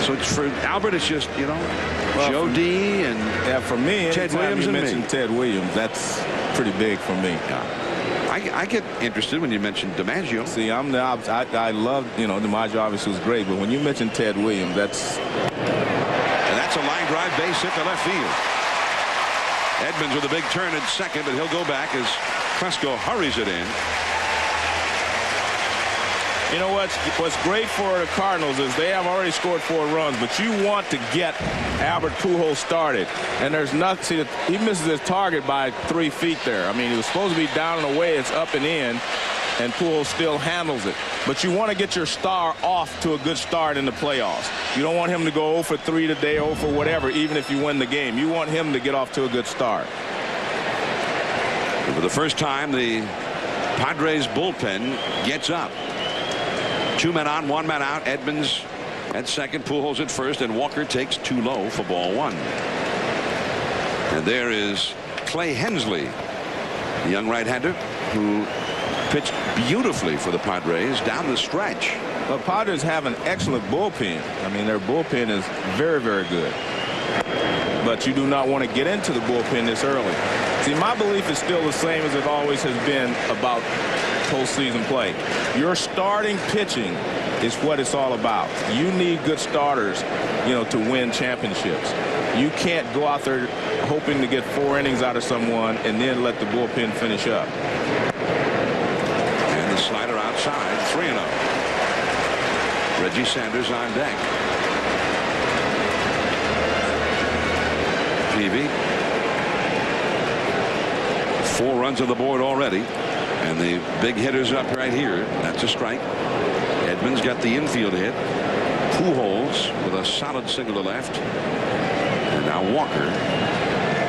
So it's for Albert, it's just, Joe D. and for me, Ted Williams you and mention Ted Williams, that's pretty big for me. I get interested when you mention DiMaggio. See, I love, DiMaggio obviously was great, but when you mention Ted Williams, that's... And that's a line drive base hit to left field. Edmonds with a big turn at second, but he'll go back as Fresco hurries it in. You know what's great for the Cardinals is they have already scored 4 runs, but you want to get Albert Pujols started. And there's nothing. See, he misses his target by 3 feet there. I mean, he was supposed to be down and away. It's up and in, and Pujols still handles it. But you want to get your star off to a good start in the playoffs. You don't want him to go 0 for 3 today, 0 for whatever, even if you win the game. You want him to get off to a good start. For the first time, the Padres bullpen gets up. 2 men on, 1 man out. Edmonds at second, Pujols at first, and Walker takes 2 low for ball 1. And there is Clay Hensley, the young right-hander who pitched beautifully for the Padres down the stretch. The Padres have an excellent bullpen. I mean, their bullpen is very, very good. But you do not want to get into the bullpen this early. See, my belief is still the same as it always has been about postseason play. Your starting pitching is what it's all about. You need good starters, to win championships. You can't go out there hoping to get 4 innings out of someone and then let the bullpen finish up. And the slider outside, 3-0. Reggie Sanders on deck. Peavy. 4 runs on the board already. And the big hitter's up right here. That's a strike. Edmonds got the infield hit. Pujols with a solid single to left. And now Walker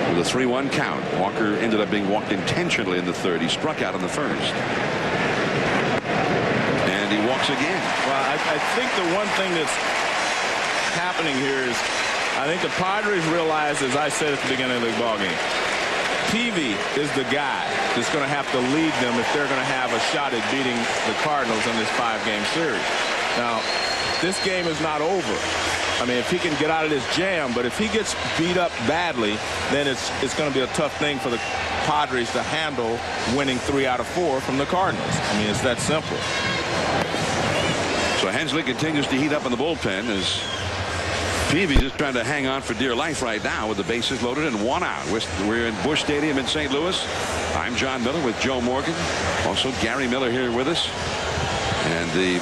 with a 3-1 count. Walker ended up being walked intentionally in the 3rd. He struck out in the 1st. And he walks again. Well, I think the one thing that's happening here is I think the Padres realize, as I said at the beginning of the ballgame, Peavy is the guy that's going to have to lead them if they're going to have a shot at beating the Cardinals in this 5-game series. Now, this game is not over. I mean, if he can get out of this jam, but if he gets beat up badly, then it's going to be a tough thing for the Padres to handle winning 3 out of 4 from the Cardinals. I mean, it's that simple. So Hensley continues to heat up in the bullpen as Peavy just trying to hang on for dear life right now with the bases loaded and 1 out. We're in Busch Stadium in St. Louis. I'm John Miller with Joe Morgan. Also Gary Miller here with us. And the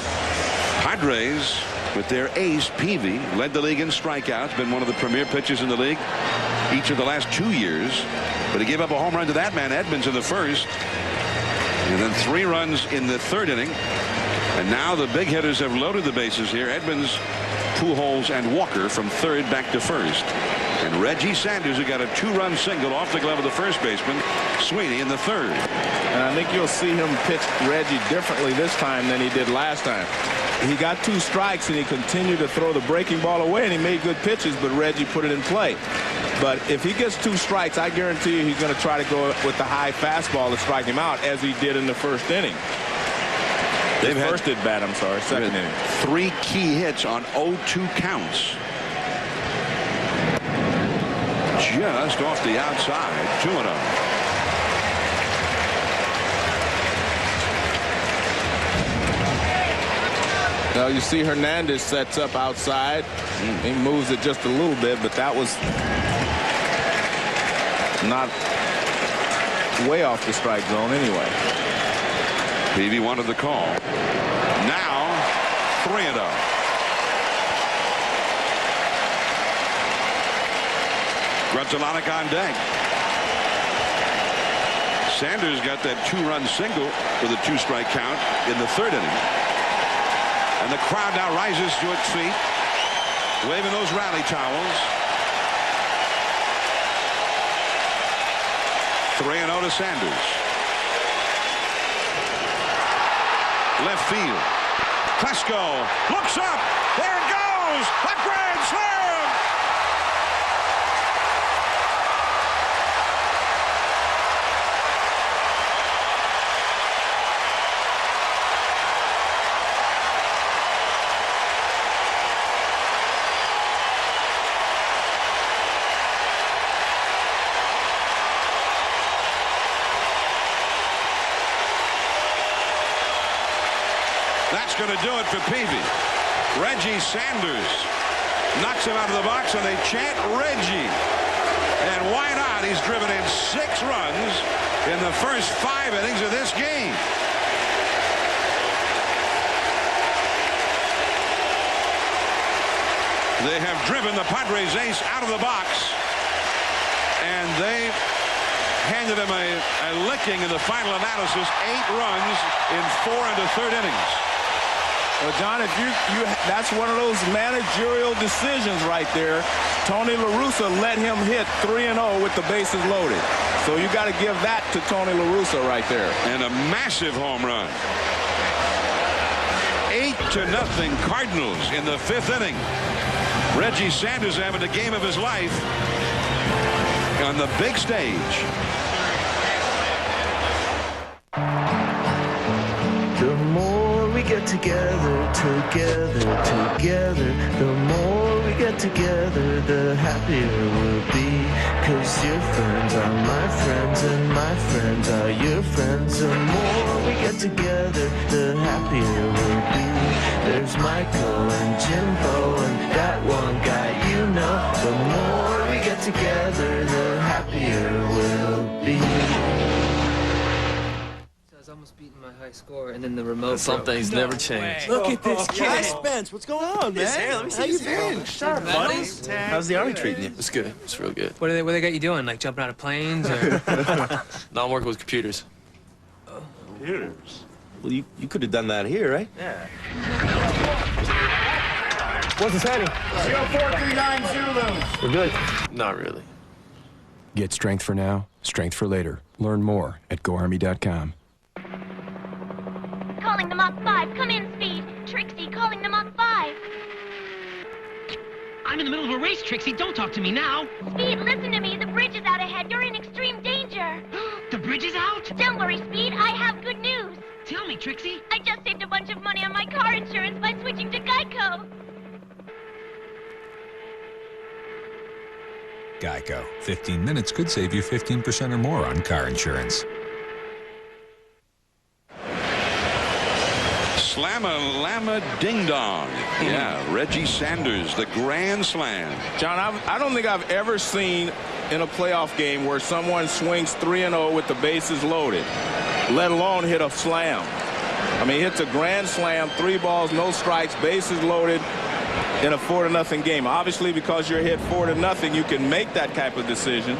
Padres, with their ace, Peavy, led the league in strikeouts, been one of the premier pitchers in the league each of the last 2 years. But he gave up a home run to that man, Edmonds, in the 1st. And then 3 runs in the 3rd inning. And now the big hitters have loaded the bases here. Edmonds, Pujols, and Walker from 3rd back to 1st. And Reggie Sanders, who got a 2-run single off the glove of the first baseman, Sweeney, in the third. And I think you'll see him pitch Reggie differently this time than he did last time. He got 2 strikes, and he continued to throw the breaking ball away, and he made good pitches, but Reggie put it in play. But if he gets 2 strikes, I guarantee you he's going to try to go with the high fastball to strike him out, as he did in the first inning. First at bat, I'm sorry, second inning. 3 key hits on 0-2 counts. Just off the outside, 2-0. Now you see Hernandez sets up outside. He moves it just a little bit, but that was not way off the strike zone anyway. Peavy wanted the call. Now 3-0. Grudzielanek on deck. Sanders got that 2-run single with a 2-strike count in the third inning. And the crowd now rises to its feet, waving those rally towels. 3-0 to Sanders. Left field. Klesko looks up. There it goes. A grand slam. That's going to do it for Peavy. Reggie Sanders knocks him out of the box, and they chant Reggie. And why not? He's driven in 6 runs in the first 5 innings of this game. They have driven the Padres ace out of the box, and they handed him a licking in the final analysis. 8 runs in 4 and a third innings. Well, John, if that's one of those managerial decisions right there. Tony La Russa let him hit 3-0 with the bases loaded. So you got to give that to Tony La Russa right there. And a massive home run. 8-0 Cardinals in the 5th inning. Reggie Sanders having the game of his life on the big stage. The more we get together, the more we get together, the happier we'll be. 'Cause your friends are my friends, and my friends are your friends. The more we get together, the happier we'll be. There's Michael and Jimbo and that one guy you know. The more we get together, the happier we'll be. Almost beating my high score, and then the remote. Some things never change. Look at this kid. Hi, Spence. What's going on, man? Hey, let me see How you his hair. been? Sharp, buddy. How's the army treating you? It's good. It's real good. What they got you doing? Like jumping out of planes? Or? No, I'm working with computers. Computers? Well, you could have done that here, right? Yeah. What's the setting? 0439 Zulu. We're good. Not really. Get strength for now, strength for later. Learn more at GoArmy.com. Calling the Mach 5. Come in, Speed. Trixie, calling the Mach 5. I'm in the middle of a race, Trixie. Don't talk to me now. Speed, listen to me. The bridge is out ahead. You're in extreme danger. The bridge is out? Don't worry, Speed. I have good news. Tell me, Trixie. I just saved a bunch of money on my car insurance by switching to Geico. Geico. 15 minutes could save you 15% or more on car insurance. Slam-a-lama ding-dong. Yeah, Reggie Sanders, the grand slam. John, I don't think I've ever seen in a playoff game where someone swings 3-0 with the bases loaded, let alone hit a slam. I mean, he hits a grand slam, 3 balls, no strikes, bases loaded in a 4-0 game. Obviously, because you're hit 4-0, you can make that type of decision.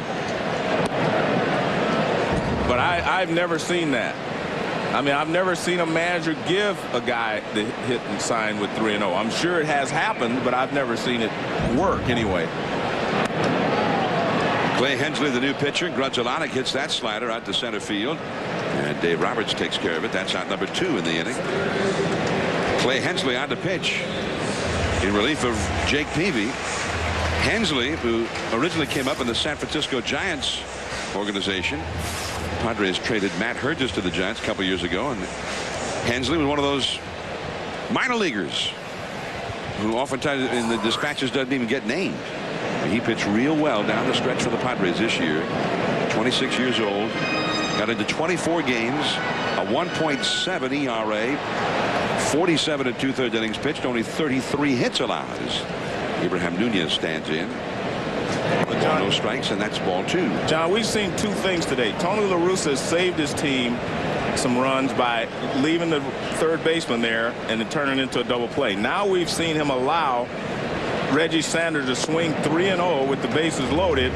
But I've never seen that. I mean, I've never seen a manager give a guy the hit and sign with 3-0. I'm sure it has happened, but I've never seen it work anyway. Clay Hensley, the new pitcher. Grudzielanek hits that slider out to center field. And Dave Roberts takes care of it. That's out number 2 in the inning. Clay Hensley on to pitch in relief of Jake Peavy. Hensley, who originally came up in the San Francisco Giants organization. Padres traded Matt Herges to the Giants a couple years ago, and Hensley was one of those minor leaguers who oftentimes in the dispatches doesn't even get named. He pitched real well down the stretch for the Padres this year. 26 years old. Got into 24 games, a 1.7 ERA, 47 2/3 innings pitched, only 33 hits allowed as Abraham Nunez stands in. But John, no strikes, and that's ball 2. John, we've seen 2 things today. Tony La Russa has saved his team some runs by leaving the third baseman there and then turning into a double play. Now we've seen him allow Reggie Sanders to swing 3-0 with the bases loaded,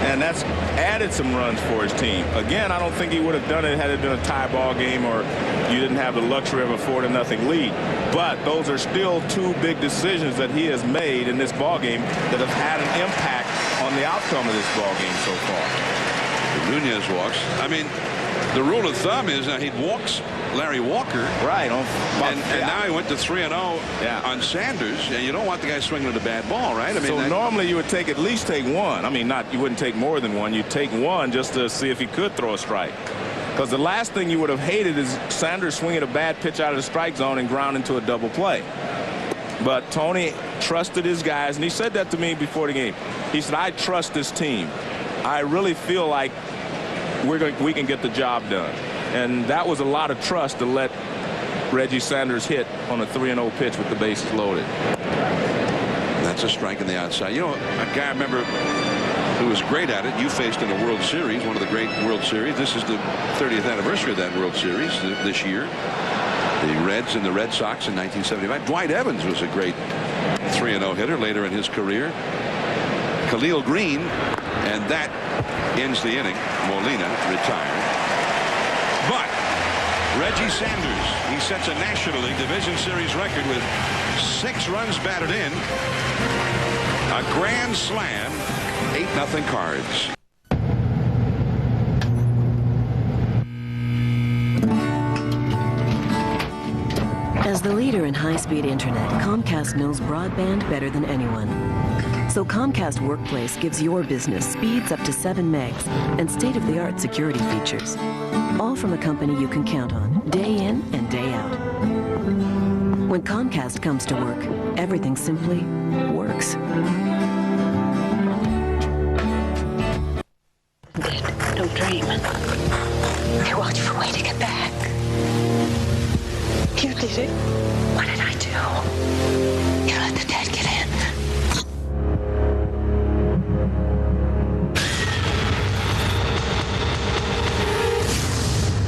and that's added some runs for his team. Again, I don't think he would have done it had it been a tie ball game or you didn't have the luxury of a 4-0 lead. But those are still 2 big decisions that he has made in this ball game that have had an impact on the outcome of this ball game so far. Nunez walks. I mean, the rule of thumb is he walks Larry Walker. Right. And now he went to 3-0 on Sanders, and you don't want the guy swinging at a bad ball, right? I mean, so normally you would at least take 1. I mean, you wouldn't take more than 1. You'd take 1 just to see if he could throw a strike. Because the last thing you would have hated is Sanders swinging a bad pitch out of the strike zone and ground into a double play. But Tony trusted his guys, and he said that to me before the game. He said, I trust this team. I really feel like we can get the job done. And that was a lot of trust to let Reggie Sanders hit on a 3-0 pitch with the bases loaded. That's a strike in the outside. You know, a guy I remember who was great at it, you faced in a World Series, one of the great World Series. This is the 30th anniversary of that World Series this year. The Reds and the Red Sox in 1975. Dwight Evans was a great 3-0 hitter later in his career. Khalil Green, and that ends the inning. Molina retired. But Reggie Sanders, he sets a National League Division Series record with 6 runs batted in, a grand slam, 8-0 Cards. As the leader in high-speed internet, Comcast knows broadband better than anyone. So Comcast Workplace gives your business speeds up to 7 megs and state-of-the-art security features. All from a company you can count on, day in and day out. When Comcast comes to work, everything simply works. Don't dream. They watch for a way to get back. You did it. What did I do? You let the dead get in.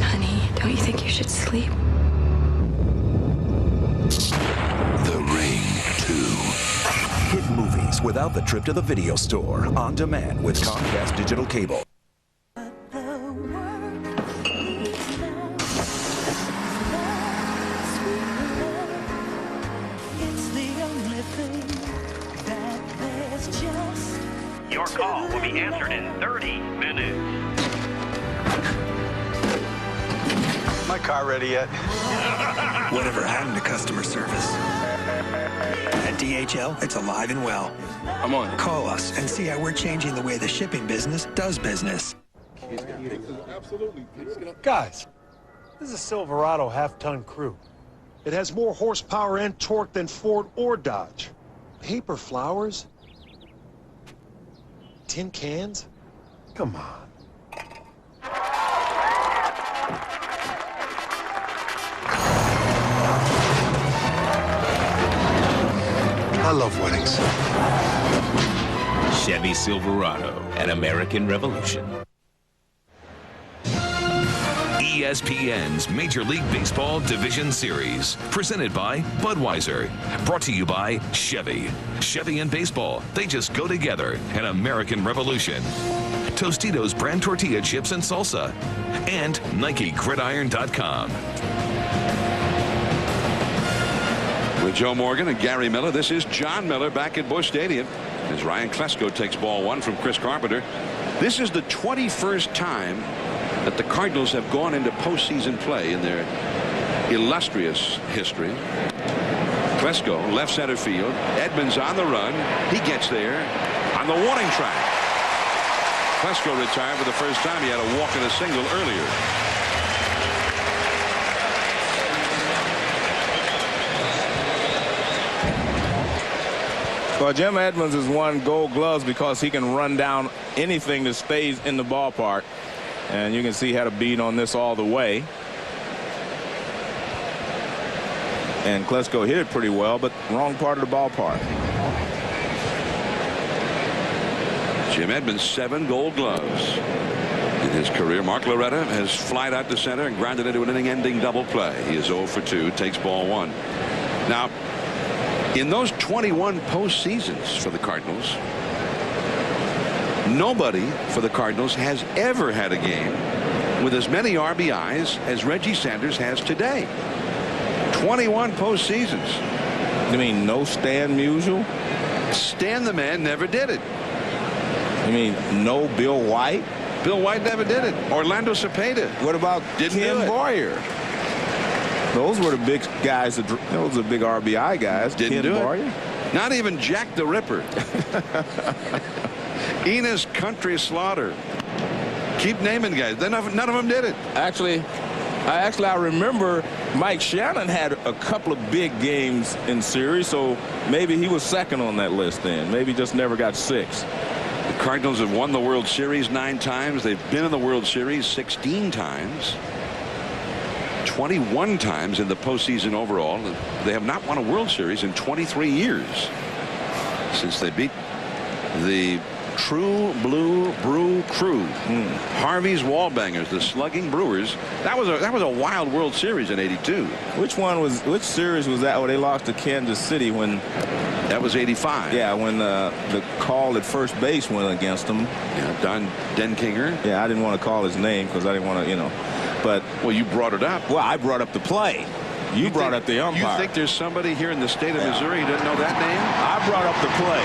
Honey, don't you think you should sleep? The Ring 2. Hit movies without the trip to the video store. On demand with Comcast Digital Cable. Your call will be answered in 30 minutes. My car ready yet? Whatever happened to customer service? At DHL, it's alive and well. I'm on. Call us and see how we're changing the way the shipping business does business. Guys, this is a Silverado half-ton crew. It has more horsepower and torque than Ford or Dodge. Paper flowers? Tin cans? Come on. I love weddings. Chevy Silverado, an American Revolution. ESPN's Major League Baseball Division Series, presented by Budweiser, brought to you by Chevy. Chevy and baseball, they just go together. An American Revolution. Tostitos brand tortilla chips and salsa. And NikeGridiron.com. With Joe Morgan and Gary Miller, this is John Miller back at Busch Stadium as Ryan Klesko takes ball 1 from Chris Carpenter. This is the 21st time that the Cardinals have gone into postseason play in their illustrious history. Klesko, left center field. Edmonds on the run. He gets there on the warning track. Klesko retired for the first time. He had a walk and a single earlier. Well, Jim Edmonds has won Gold Gloves because he can run down anything that stays in the ballpark. And you can see he had a beat on this all the way. And Klesko hit it pretty well, but wrong part of the ballpark. Jim Edmonds, 7 Gold Gloves in his career. Mark Loretta has flied out to center and grounded into an inning-ending double play. He is 0 for 2, takes ball 1. Now, in those 21 postseasons for the Cardinals, nobody for the Cardinals has ever had a game with as many RBIs as Reggie Sanders has today. 21 postseasons. You mean no Stan Musial? Stan the Man never did it. You mean no Bill White? Bill White never did it. Orlando Cepeda. What about Ken Boyer? Those were the big guys. Those are big RBI guys. Didn't Ken do Boyer? it. Not even Jack the Ripper. Enos Country Slaughter. Keep naming guys. None of them did it. Actually, I remember Mike Shannon had a couple of big games in series, so maybe he was second on that list then. Maybe just never got 6. The Cardinals have won the World Series 9 times. They've been in the World Series 16 times. 21 times in the postseason overall. They have not won a World Series in 23 years since they beat the True Blue Brew Crew. Harvey's Wallbangers, the slugging Brewers. That was a wild World Series in '82. Which series was that where they lost to Kansas City when? That was '85. Yeah, when the call at first base went against them. Yeah, Don Denkinger. Yeah, I didn't want to call his name because I didn't want to, you know. But well, you brought it up. Well, I brought up the play. You brought up the umpire. You think there's somebody here in the state of Missouri who doesn't know that name? I brought up the play.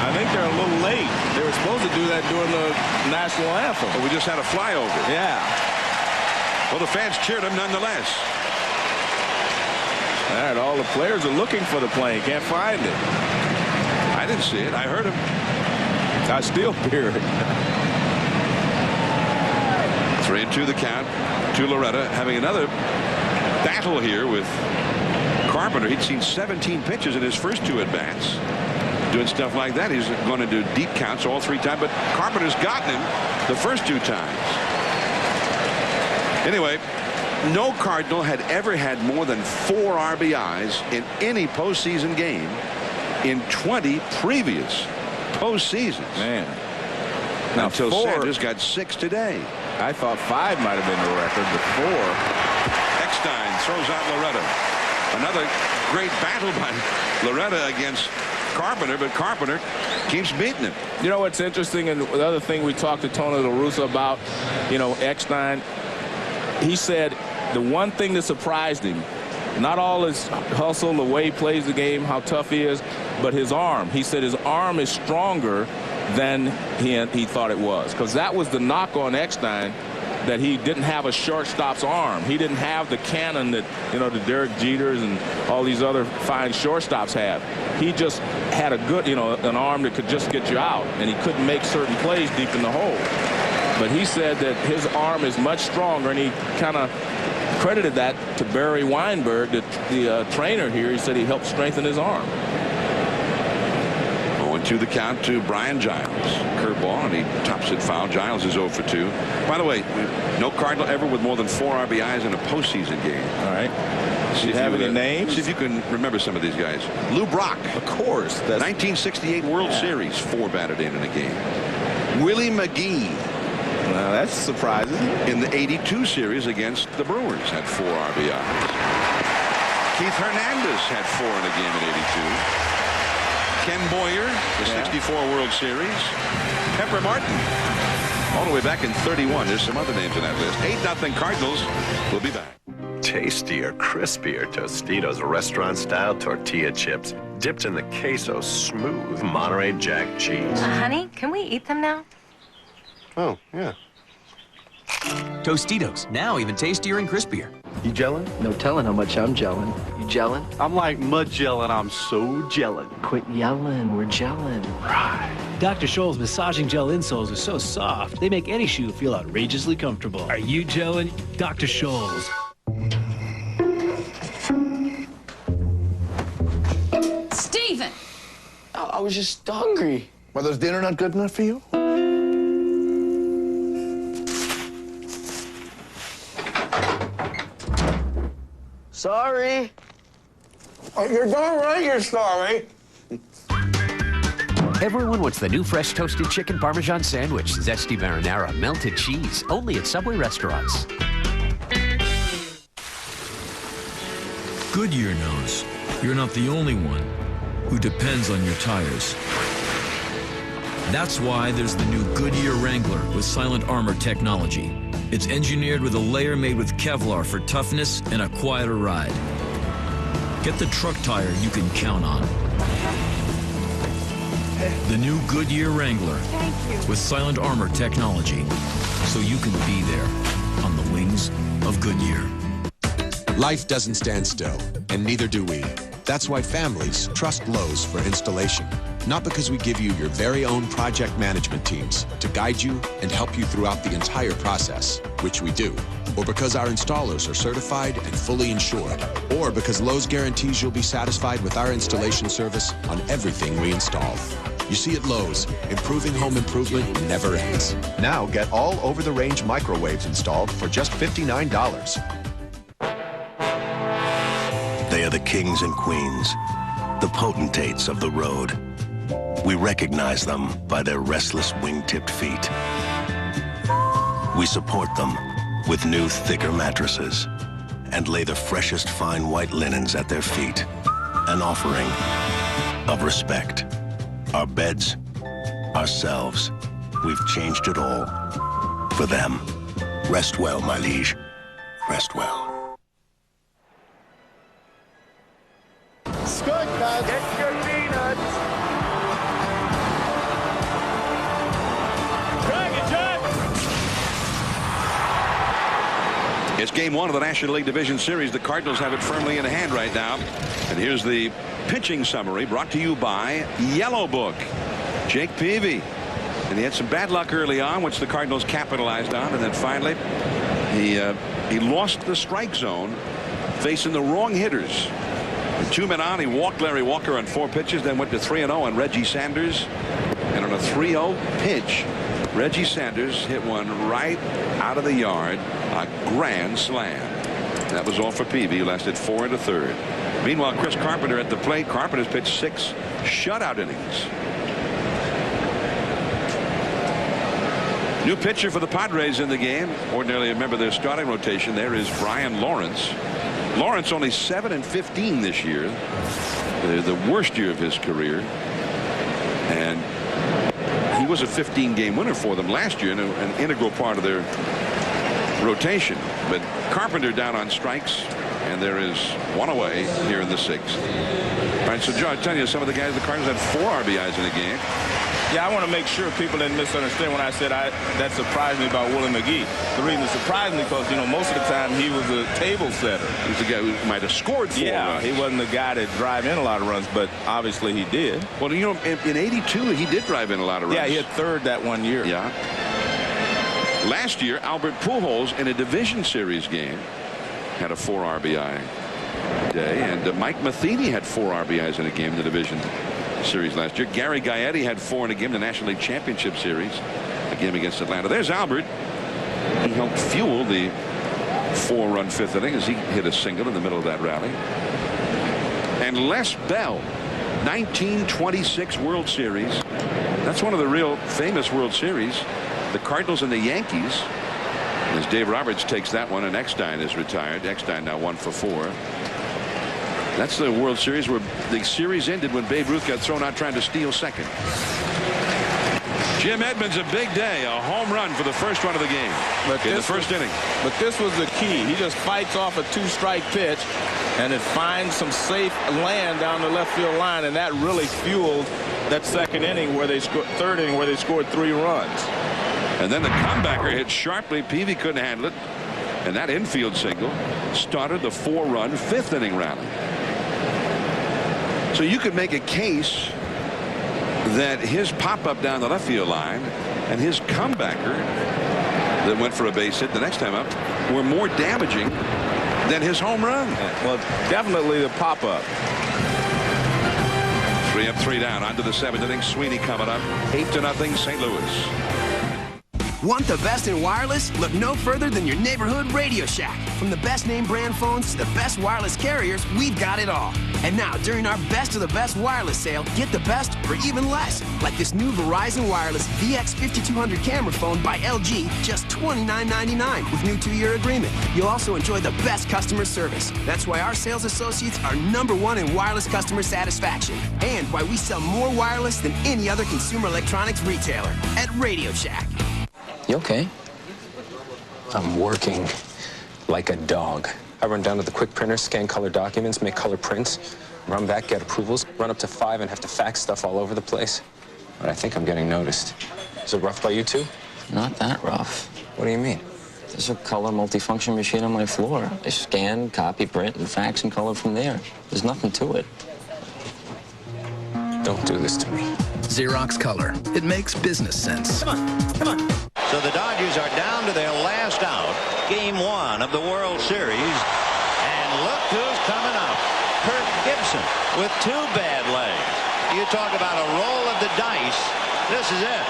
I think they're a little late. They were supposed to do that during the national anthem. But we just had a flyover. Yeah. Well, the fans cheered him nonetheless. All right, all the players are looking for the plane. Can't find it. I didn't see it. I heard him. I still hear it. 3-2 the count to Loretta, having another battle here with Carpenter. He'd seen 17 pitches in his first 2 at-bats. Doing stuff like that. He's going to do deep counts all 3 times, but Carpenter's gotten him the first 2 times. Anyway, no Cardinal had ever had more than 4 RBIs in any postseason game in 20 previous postseasons. Man. Now, until 4, Sanders got 6 today. I thought 5 might have been the record, but 4. Eckstein throws out Loretta. Another great battle by Loretta against Carpenter, but Carpenter keeps beating him. You know what's interesting, and the other thing we talked to Tony La Russa about, you know, Eckstein, he said the one thing that surprised him, not all his hustle, the way he plays the game, how tough he is, but his arm. He said his arm is stronger than he thought it was, because that was the knock on Eckstein, that he didn't have a shortstop's arm. He didn't have the cannon that, you know, the Derek Jeters and all these other fine shortstops have. He just had a good, you know, an arm that could just get you out, and he couldn't make certain plays deep in the hole. But he said that his arm is much stronger, and he kind of credited that to Barry Weinberg, the trainer here. He said he helped strengthen his arm. 0-2 the count to Brian Giles. Curveball, and he tops it foul. Giles is 0 for 2. By the way, no Cardinal ever with more than 4 RBIs in a postseason game. All right. Do you have any names? See if you can remember some of these guys. Lou Brock. Of course. That's 1968 World Series, 4 batted in a game. Willie McGee. Well, that's surprising. In the '82 series against the Brewers, had 4 RBIs. Keith Hernandez had 4 in a game in '82. Ken Boyer, the 64 World Series. Pepper Martin, all the way back in '31. There's some other names in that list. 8-0 Cardinals. We'll be back. Tastier, crispier Tostitos restaurant-style tortilla chips. dipped in the queso smooth Monterey Jack cheese. Honey, can we eat them now? Oh, yeah. Tostitos, now even tastier and crispier. You gelling? No telling how much I'm gelling. You gelling? I'm like mud gelling. I'm so gelling. Quit yelling. We're gelling. Right. Dr. Scholl's massaging gel insoles are so soft, they make any shoe feel outrageously comfortable. Are you gelling? Dr. Scholl's. Steven! I was just hungry. Mother's dinner not good enough for you? Sorry. You're darn right you're sorry. Everyone wants the new fresh toasted chicken Parmesan sandwich, zesty marinara, melted cheese, only at Subway restaurants. Goodyear knows you're not the only one who depends on your tires. That's why there's the new Goodyear Wrangler with silent armor technology. It's engineered with a layer made with Kevlar for toughness and a quieter ride. Get the truck tire you can count on. The new Goodyear Wrangler with silent armor technology, so you can be there on the wings of Goodyear. Life doesn't stand still, and neither do we. That's why families trust Lowe's for installation. Not because we give you your very own project management teams to guide you and help you throughout the entire process, which we do, or because our installers are certified and fully insured, or because Lowe's guarantees you'll be satisfied with our installation service on everything we install. You see, at Lowe's, improving home improvement never ends. Now get all over-the-range microwaves installed for just $59. They are the kings and queens, the potentates of the road. We recognize them by their restless wing-tipped feet. We support them with new, thicker mattresses and lay the freshest fine white linens at their feet, an offering of respect. Our beds, ourselves, we've changed it all for them. Rest well, my liege. Rest well. Skunk guys. Get your peanuts. It's game one of the National League Division Series. The Cardinals have it firmly in hand right now. And here's the pitching summary brought to you by Yellow Book. Jake Peavy. And he had some bad luck early on, which the Cardinals capitalized on. And then finally, he lost the strike zone facing the wrong hitters. With 2 men on, he walked Larry Walker on 4 pitches, then went to 3-0 on Reggie Sanders. And on a 3-0 pitch, Reggie Sanders hit one right out of the yard, a grand slam. That was all for Peavy, who lasted 4 1/3. Meanwhile, Chris Carpenter at the plate. Carpenter's pitched 6 shutout innings. New pitcher for the Padres in the game. Ordinarily a member of their starting rotation there is Brian Lawrence. Lawrence only 7-15 this year. The worst year of his career. And he was a 15-game winner for them last year and an integral part of their rotation. But Carpenter down on strikes, and there is one away here in the 6th. All right, so Joe, I tell you, some of the guys, the Cardinals had 4 RBIs in the game. Yeah, I want to make sure people didn't misunderstand when I said that surprised me about Willie McGee. The reason it surprised me because, most of the time he was a table setter. He's the guy who might have scored 4 runs. He wasn't the guy that drive in a lot of runs, but obviously he did. Well, in 82, he did drive in a lot of runs. Yeah, he hit third that one year. Yeah. Last year, Albert Pujols in a division series game had a 4 RBI day, and Mike Matheny had 4 RBIs in a game in the division series last year. Gary Gaetti had 4 in a game in the National League Championship Series, a game against Atlanta. There's Albert. He helped fuel the 4-run 5th inning as he hit a single in the middle of that rally. And Les Bell, 1926 World Series. That's one of the real famous World Series. The Cardinals and the Yankees. As Dave Roberts takes that one, and Eckstein is retired. Eckstein now 1 for 4. That's the World Series where the series ended when Babe Ruth got thrown out trying to steal second. Jim Edmonds, a big day, a home run for the first run of the game in the first inning. But this was the key. He just fights off a 2-strike pitch, and it finds some safe land down the left field line, and that really fueled that second inning where they scored, third inning where they scored 3 runs. And then the comebacker hit sharply. Peavy couldn't handle it, and that infield single started the 4-run 5th inning rally. So you could make a case that his pop-up down the left field line and his comebacker that went for a base hit the next time up were more damaging than his home run. Well, definitely the pop-up. 3 up, 3 down. On to the 7th inning. Sweeney coming up. 8-0 St. Louis. Want the best in wireless? Look no further than your neighborhood Radio Shack. From the best name brand phones to the best wireless carriers, we've got it all. And now, during our Best of the Best wireless sale, get the best for even less. Like this new Verizon Wireless VX5200 camera phone by LG, just $29.99 with new 2-year agreement. You'll also enjoy the best customer service. That's why our sales associates are #1 in wireless customer satisfaction. And why we sell more wireless than any other consumer electronics retailer at Radio Shack. You okay? I'm working like a dog. I run down to the quick printer, scan color documents, make color prints, run back, get approvals, run up to 5 and have to fax stuff all over the place. But I think I'm getting noticed. Is it rough by you too? Not that rough. What do you mean? There's a color multifunction machine on my floor. I scan, copy, print, and fax and color from there. There's nothing to it. Don't do this to me. Xerox Color. It makes business sense. Come on, come on. So the Dodgers are down to their last out. Game 1 of the World Series. And look who's coming up. Kirk Gibson with 2 bad legs. You talk about a roll of the dice. This is it.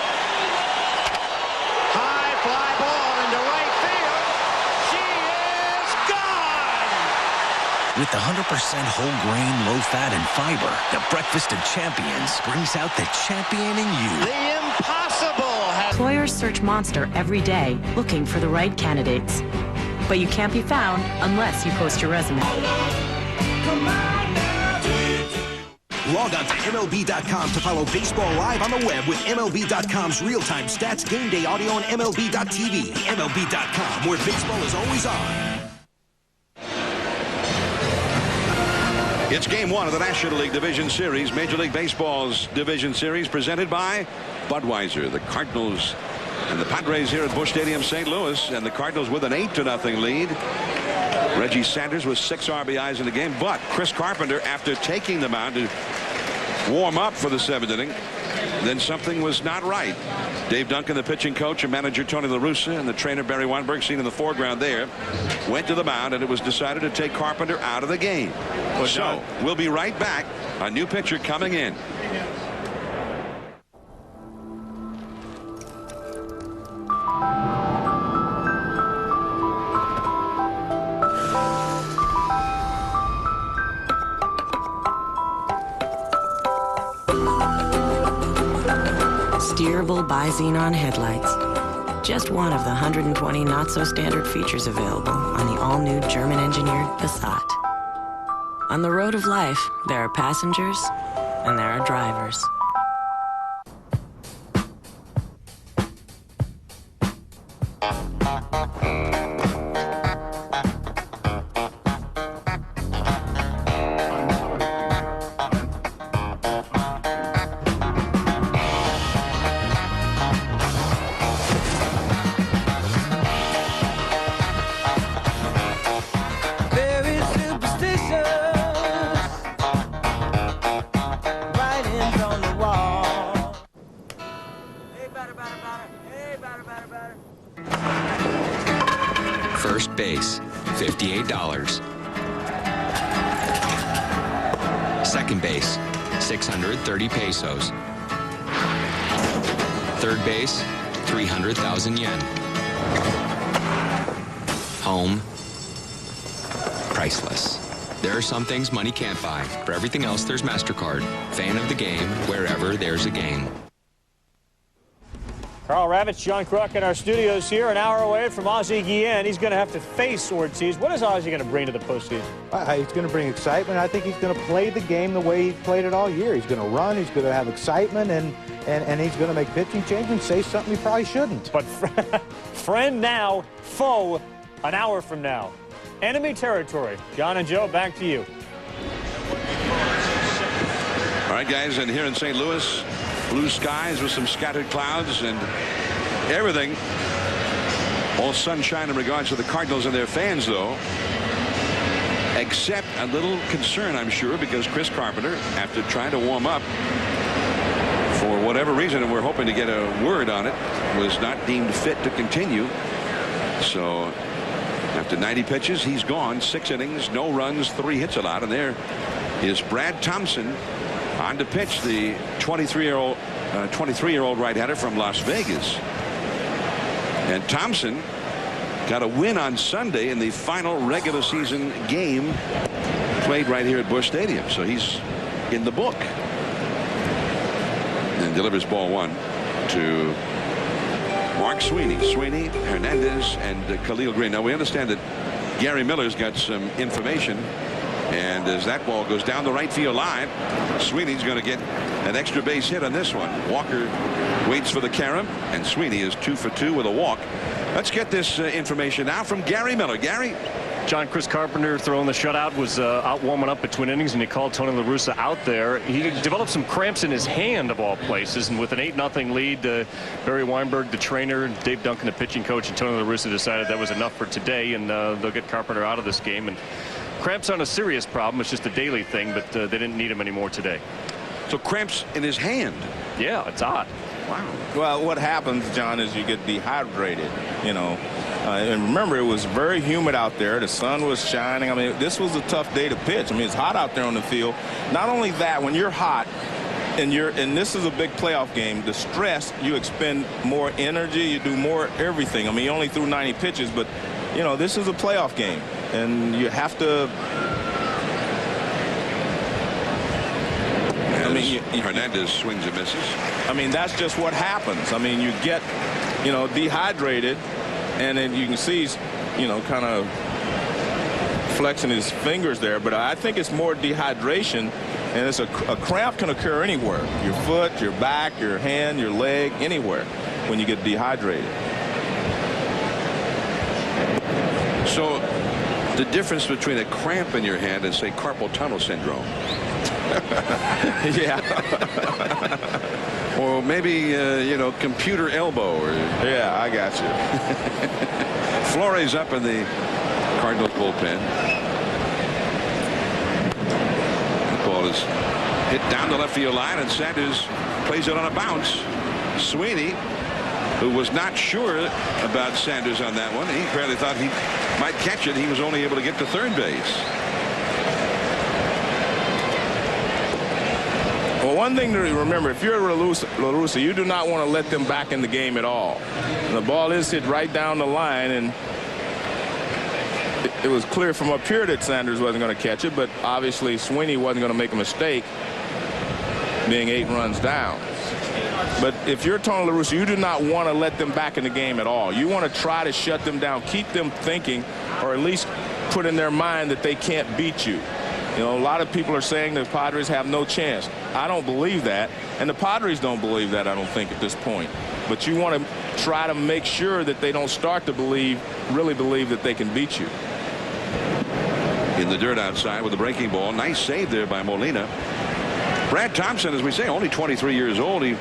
High fly ball into right field. She is gone. With 100% whole grain, low fat, and fiber, the Breakfast of Champions brings out the champion in you. The impossible. Employers search Monster every day looking for the right candidates. But you can't be found unless you post your resume. Log on to MLB.com to follow baseball live on the web with MLB.com's real-time stats, game day audio, and MLB.tv. MLB.com, where baseball is always on. It's game 1 of the National League Division Series. Major League Baseball's Division Series presented by Budweiser. The Cardinals and the Padres here at Busch Stadium, St. Louis. And the Cardinals with an 8-0 lead. Reggie Sanders with 6 RBIs in the game. But Chris Carpenter, after taking the mound to warm up for the 7th inning, then something was not right. Dave Duncan, the pitching coach, and manager Tony La Russa, and the trainer Barry Weinberg, seen in the foreground there, went to the mound, and it was decided to take Carpenter out of the game. So we'll be right back. A new pitcher coming in. Steerable bi-xenon headlights. Just one of the 120 not-so-standard features available on the all-new German-engineered Passat. On the road of life, there are passengers and there are drivers. First base, $58. Second base, 630 pesos. Third base, 300,000 yen. Home, priceless. There are some things money can't buy. For everything else, there's MasterCard. Fan of the game, wherever there's a game. Carl Ravitch, John Kruk in our studios here, an hour away from Ozzie Guillen. He's going to have to face Ortiz. What is Ozzie going to bring to the postseason? He's going to bring excitement. I think he's going to play the game the way he played it all year. He's going to run, he's going to have excitement, and he's going to make pitching changes and say something he probably shouldn't. But friend now, foe an hour from now. enemy territory. John and Joe, back to you. All right, guys, and here in St. Louis, blue skies with some scattered clouds and everything. All sunshine in regards to the Cardinals and their fans, though. Except a little concern, I'm sure, because Chris Carpenter, after trying to warm up, for whatever reason, and we're hoping to get a word on it, was not deemed fit to continue. So after 90 pitches, he's gone. 6 innings, no runs, 3 hits allowed. And there is Brad Thompson on to pitch, the 23-year-old right-hander from Las Vegas. And Thompson got a win on Sunday in the final regular season game played right here at Busch Stadium. So he's in the book. And delivers ball 1 to Mark Sweeney, Hernandez, and Khalil Green. Now we understand that Gary Miller's got some information, and as that ball goes down the right field line, Sweeney's going to get an extra base hit on this one. Walker waits for the carom, and Sweeney is 2 for 2 with a walk. Let's get this information now from Gary Miller. Gary. John, Chris Carpenter throwing the shutout was out warming up between innings, and he called Tony La Russa out there. He developed some cramps in his hand, of all places, and with an 8-0 lead, Barry Weinberg, the trainer, Dave Duncan, the pitching coach, and Tony La Russa decided that was enough for today, and they'll get Carpenter out of this game. And cramps aren't a serious problem. It's just a daily thing, but they didn't need him anymore today. So cramps in his hand. Yeah, it's odd. Wow. Well, what happens, John, is you get dehydrated, you know. And remember, it was very humid out there. The sun was shining. I mean, this was a tough day to pitch. I mean, it's hot out there on the field. Not only that, when you're hot and this is a big playoff game, the stress, you expend more energy, you do more everything. I mean, you only threw 90 pitches, but, you know, this is a playoff game. And you have to... Hernandez swings and misses. I mean, that's just what happens. I mean, you get, you know, dehydrated, and then you can see he's, you know, kind of flexing his fingers there. But I think it's more dehydration, and it's a cramp can occur anywhere. Your foot, your back, your hand, your leg, anywhere when you get dehydrated. So the difference between a cramp in your hand and, say, carpal tunnel syndrome. Yeah. Or maybe, you know, computer elbow. Or... Yeah, I got you. Flores up in the Cardinals bullpen. The ball is hit down the left field line, and Sanders plays it on a bounce. Sweeney, who was not sure about Sanders on that one, he apparently thought he might catch it. He was only able to get to third base. Well, one thing to remember, if you're La Russa, you do not want to let them back in the game at all. And the ball is hit right down the line, and it was clear from up here that Sanders wasn't going to catch it, but obviously Sweeney wasn't going to make a mistake being 8 runs down. But if you're Tony La Russa, you do not want to let them back in the game at all. You want to try to shut them down, keep them thinking, or at least put in their mind that they can't beat you. You know, a lot of people are saying the Padres have no chance. I don't believe that, and the Padres don't believe that, I don't think, at this point. But you want to try to make sure that they don't start to really believe that they can beat you. In the dirt outside with the breaking ball. Nice save there by Molina. Brad Thompson, as we say, only 23 years old. He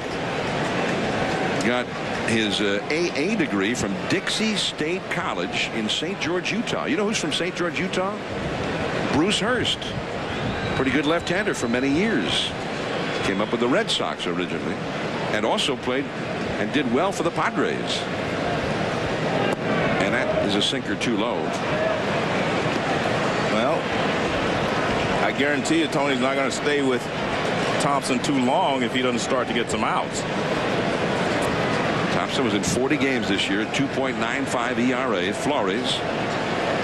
got his AA degree from Dixie State College in St. George, Utah. You know who's from St. George, Utah? Bruce Hurst. Pretty good left-hander for many years. Came up with the Red Sox originally, and also played and did well for the Padres. And that is a sinker too low. Well, I guarantee you Tony's not going to stay with Thompson too long if he doesn't start to get some outs. Thompson was in 40 games this year, 2.95 ERA. Flores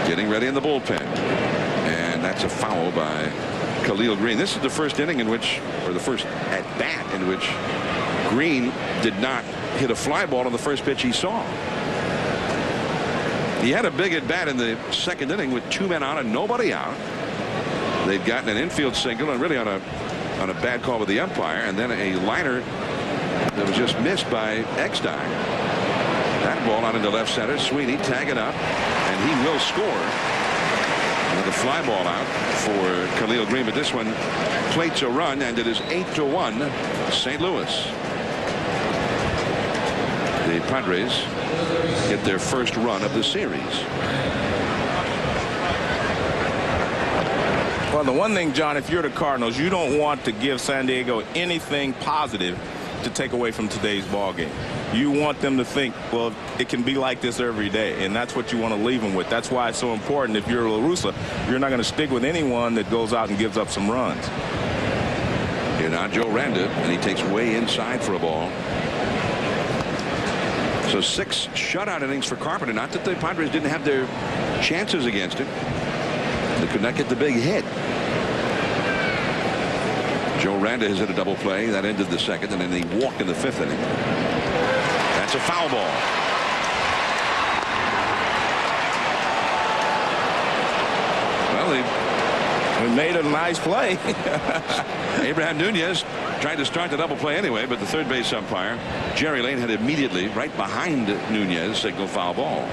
getting ready in the bullpen. And that's a foul by Khalil Green. This is the first inning in which, or the first at bat in which Green did not hit a fly ball on the first pitch he saw. He had a big at bat in the second inning with 2 men on and nobody out. They'd gotten an infield single and really on a bad call with the umpire, and then a liner that was just missed by Eckstein. That ball out into left center. Sweeney tagging up, and he will score. the fly ball out for Khalil Green, but this one plates a run, and it is 8-1 St. Louis. The Padres get their first run of the series. Well, the one thing, John, if you're the Cardinals, you don't want to give San Diego anything positive to take away from today's ball game. You want them to think, well, it can be like this every day, and that's what you want to leave them with. That's why it's so important. If you're La Russa, you're not going to stick with anyone that goes out and gives up some runs. Here now, Joe Randa, and he takes way inside for a ball. So 6 shutout innings for Carpenter. Not that the Padres didn't have their chances against him. They could not get the big hit. Joe Randa has hit a double play. That ended the second, and then he walked in the 5th inning. That's a foul ball. Well, they made a nice play. Abraham Nunez tried to start the double play anyway, but the third base umpire, Jerry Lane, had immediately, right behind Nunez, signal foul ball.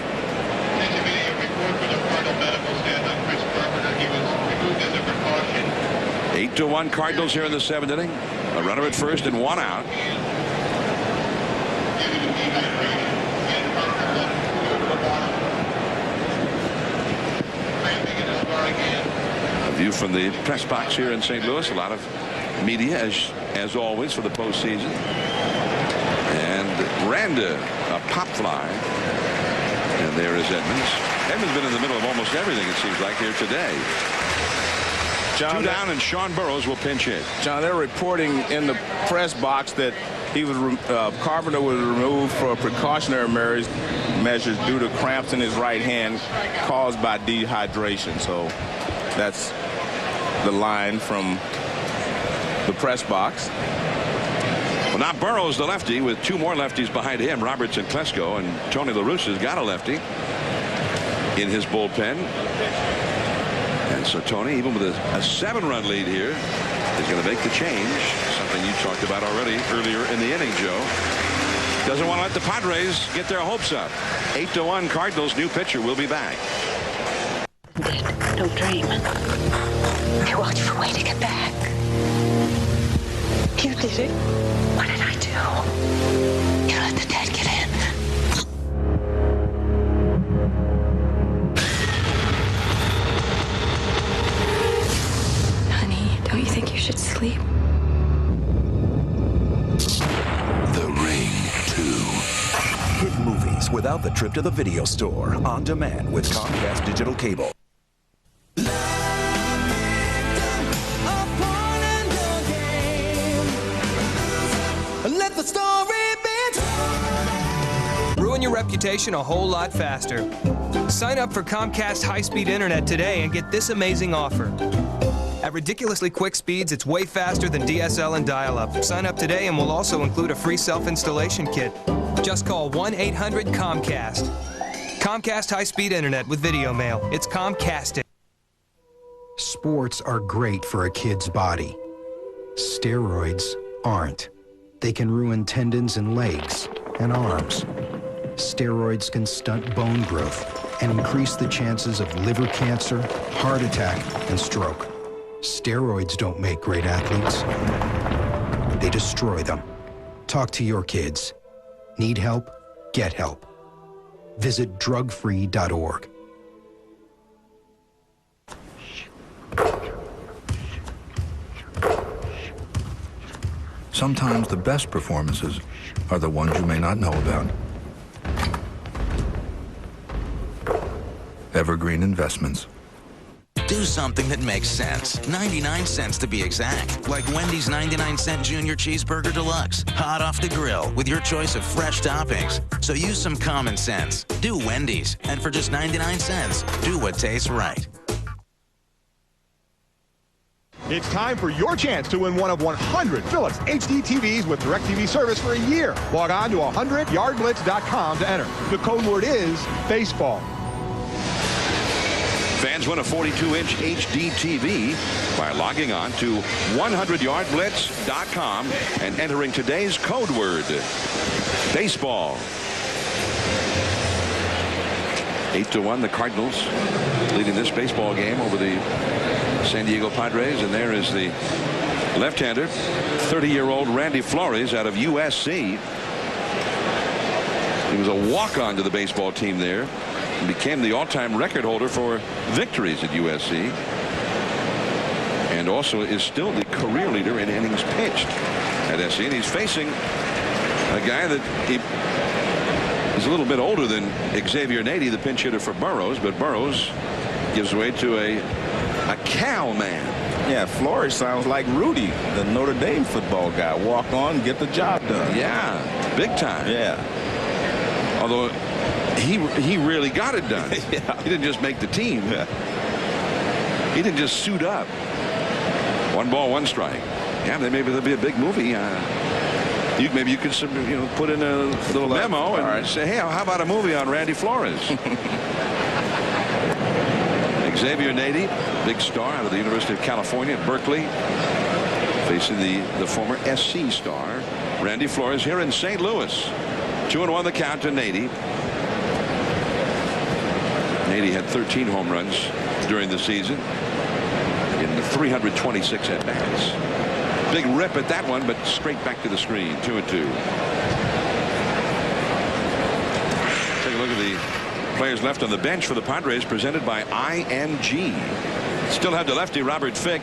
8-1 Cardinals here in the 7th inning. A runner at first and 1 out. A view from the press box here in St. Louis. A lot of media as always for the postseason. And Randa, a pop fly. And there is Edmonds. Edmonds been in the middle of almost everything, it seems like, here today. John, 2 down, and Sean Burroughs will pinch hit. John, they're reporting in the press box that he was Carpenter was removed for precautionary measures due to cramps in his right hand caused by dehydration. So that's the line from the press box. Well, now Burroughs, the lefty, with 2 more lefties behind him, Roberts and Klesko, and Tony La Russa's got a lefty in his bullpen. And so Tony, even with a 7-run lead here, is going to make the change. Something you talked about already earlier in the inning, Joe. Doesn't want to let the Padres get their hopes up. 8-1 Cardinals. New pitcher will be back. Don't dream. You watch for a way to get back. You did it. What did I do? You let the dead get in. Don't you think you should sleep? The Ring 2. Hit movies without the trip to the video store. On demand with Comcast Digital Cable. Let the story be. Ruin your reputation a whole lot faster. Sign up for Comcast high-speed internet today and get this amazing offer. At ridiculously quick speeds, it's way faster than DSL and dial-up. Sign up today and we'll also include a free self-installation kit. Just call 1-800-COMCAST. Comcast high-speed internet with video mail. It's Comcast. Sports are great for a kid's body. Steroids aren't. They can ruin tendons in legs and arms. Steroids can stunt bone growth and increase the chances of liver cancer, heart attack, and stroke. Steroids don't make great athletes. They destroy them. Talk to your kids. Need help? Get help. Visit drugfree.org. Sometimes the best performances are the ones you may not know about. Evergreen Investments. Do something that makes sense. 99 cents to be exact. Like Wendy's 99-cent Junior Cheeseburger Deluxe. Hot off the grill with your choice of fresh toppings. So use some common sense. Do Wendy's. And for just 99 cents, do what tastes right. It's time for your chance to win one of 100 Philips HD TVs with DirecTV service for a year. Log on to 100yardblitz.com to enter. The code word is baseball. Fans win a 42-inch HD TV by logging on to 100yardblitz.com and entering today's code word, baseball. 8-1, the Cardinals leading this baseball game over the San Diego Padres. And there is the left-hander, 30-year-old Randy Flores out of USC. He was a walk-on to the baseball team there and became the all-time record holder for victories at USC, and also is still the career leader in innings pitched at SC. And he's facing a guy that is a little bit older than Xavier Nady, the pinch hitter for Burroughs, but Burroughs gives way to a Cal man. Yeah, Flores sounds like Rudy, the Notre Dame football guy. Walk on, get the job done. Yeah, big time. Yeah. Although he really got it done. Yeah. He didn't just make the team. Yeah. He didn't just suit up. 1 ball, 1 strike. Yeah, maybe there'll be a big movie. Maybe you could put in a little memo and say, hey, how about a movie on Randy Flores? Xavier Nady, big star out of the University of California at Berkeley, facing the former SC star Randy Flores here in St. Louis. 2-1 the count to Nady. Nady had 13 home runs during the season in the 326 at bats. Big rip at that one, but straight back to the screen. 2-2. Take a look at the players left on the bench for the Padres, presented by ING. Still have the lefty Robert Fick,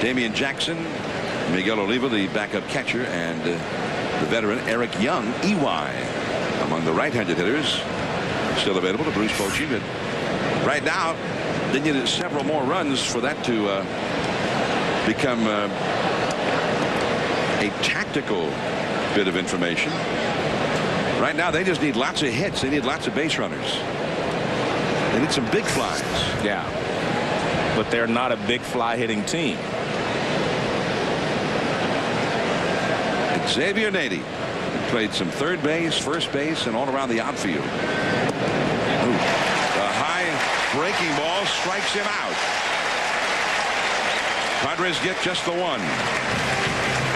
Damian Jackson, Miguel Oliva, the backup catcher, and the veteran Eric Young, EY, among the right-handed hitters. Still available to Bruce Bochy, but right now they needed several more runs for that to become a tactical bit of information. Right now they just need lots of hits. They need lots of base runners. They need some big flies. Yeah, but they're not a big fly hitting team. Xavier Nady played some third base, first base, and all around the outfield. A high breaking ball strikes him out. Padres get just the one.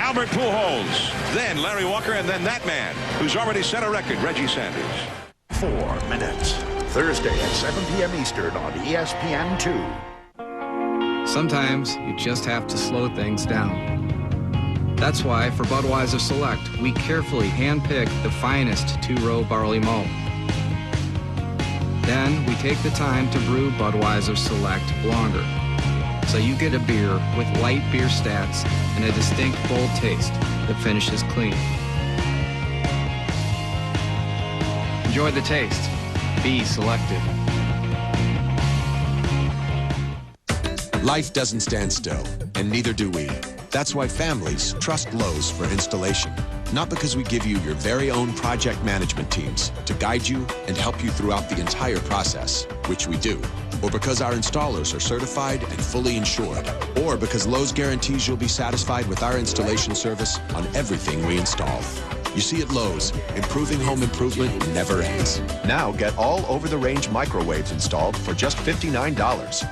Albert Pujols, then Larry Walker, and then that man who's already set a record, Reggie Sanders. 4 minutes. Thursday at 7 p.m. Eastern on ESPN2. Sometimes you just have to slow things down. That's why for Budweiser Select, we carefully handpick the finest 2-row barley malt. Then we take the time to brew Budweiser Select longer, so you get a beer with light beer stats and a distinct bold taste that finishes clean. Enjoy the taste. Be selective. Life doesn't stand still, and neither do we. That's why families trust Lowe's for installation. Not because we give you your very own project management teams to guide you and help you throughout the entire process, which we do, or because our installers are certified and fully insured, or because Lowe's guarantees you'll be satisfied with our installation service on everything we install. You see, at Lowe's, improving home improvement never ends. Now get all over-the-range microwaves installed for just $59.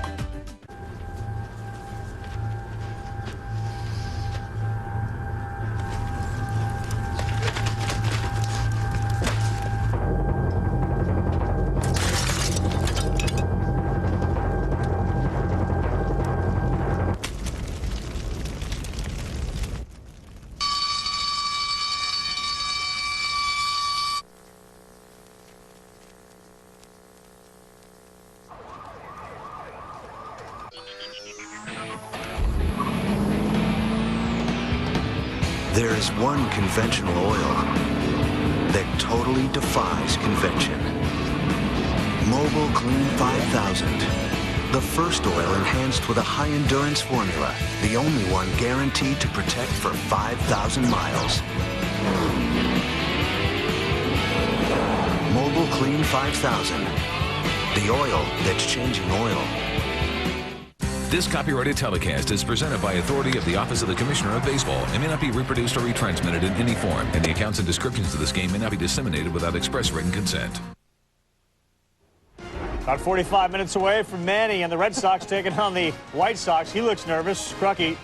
There is one conventional oil that totally defies convention. Mobile Clean 5000. The first oil enhanced with a high-endurance formula. The only one guaranteed to protect for 5,000 miles. Mobile Clean 5000. The oil that's changing oil. This copyrighted telecast is presented by authority of the Office of the Commissioner of Baseball and may not be reproduced or retransmitted in any form, and the accounts and descriptions of this game may not be disseminated without express written consent. About 45 minutes away from Manny and the Red Sox taking on the White Sox. He looks nervous. Crucky,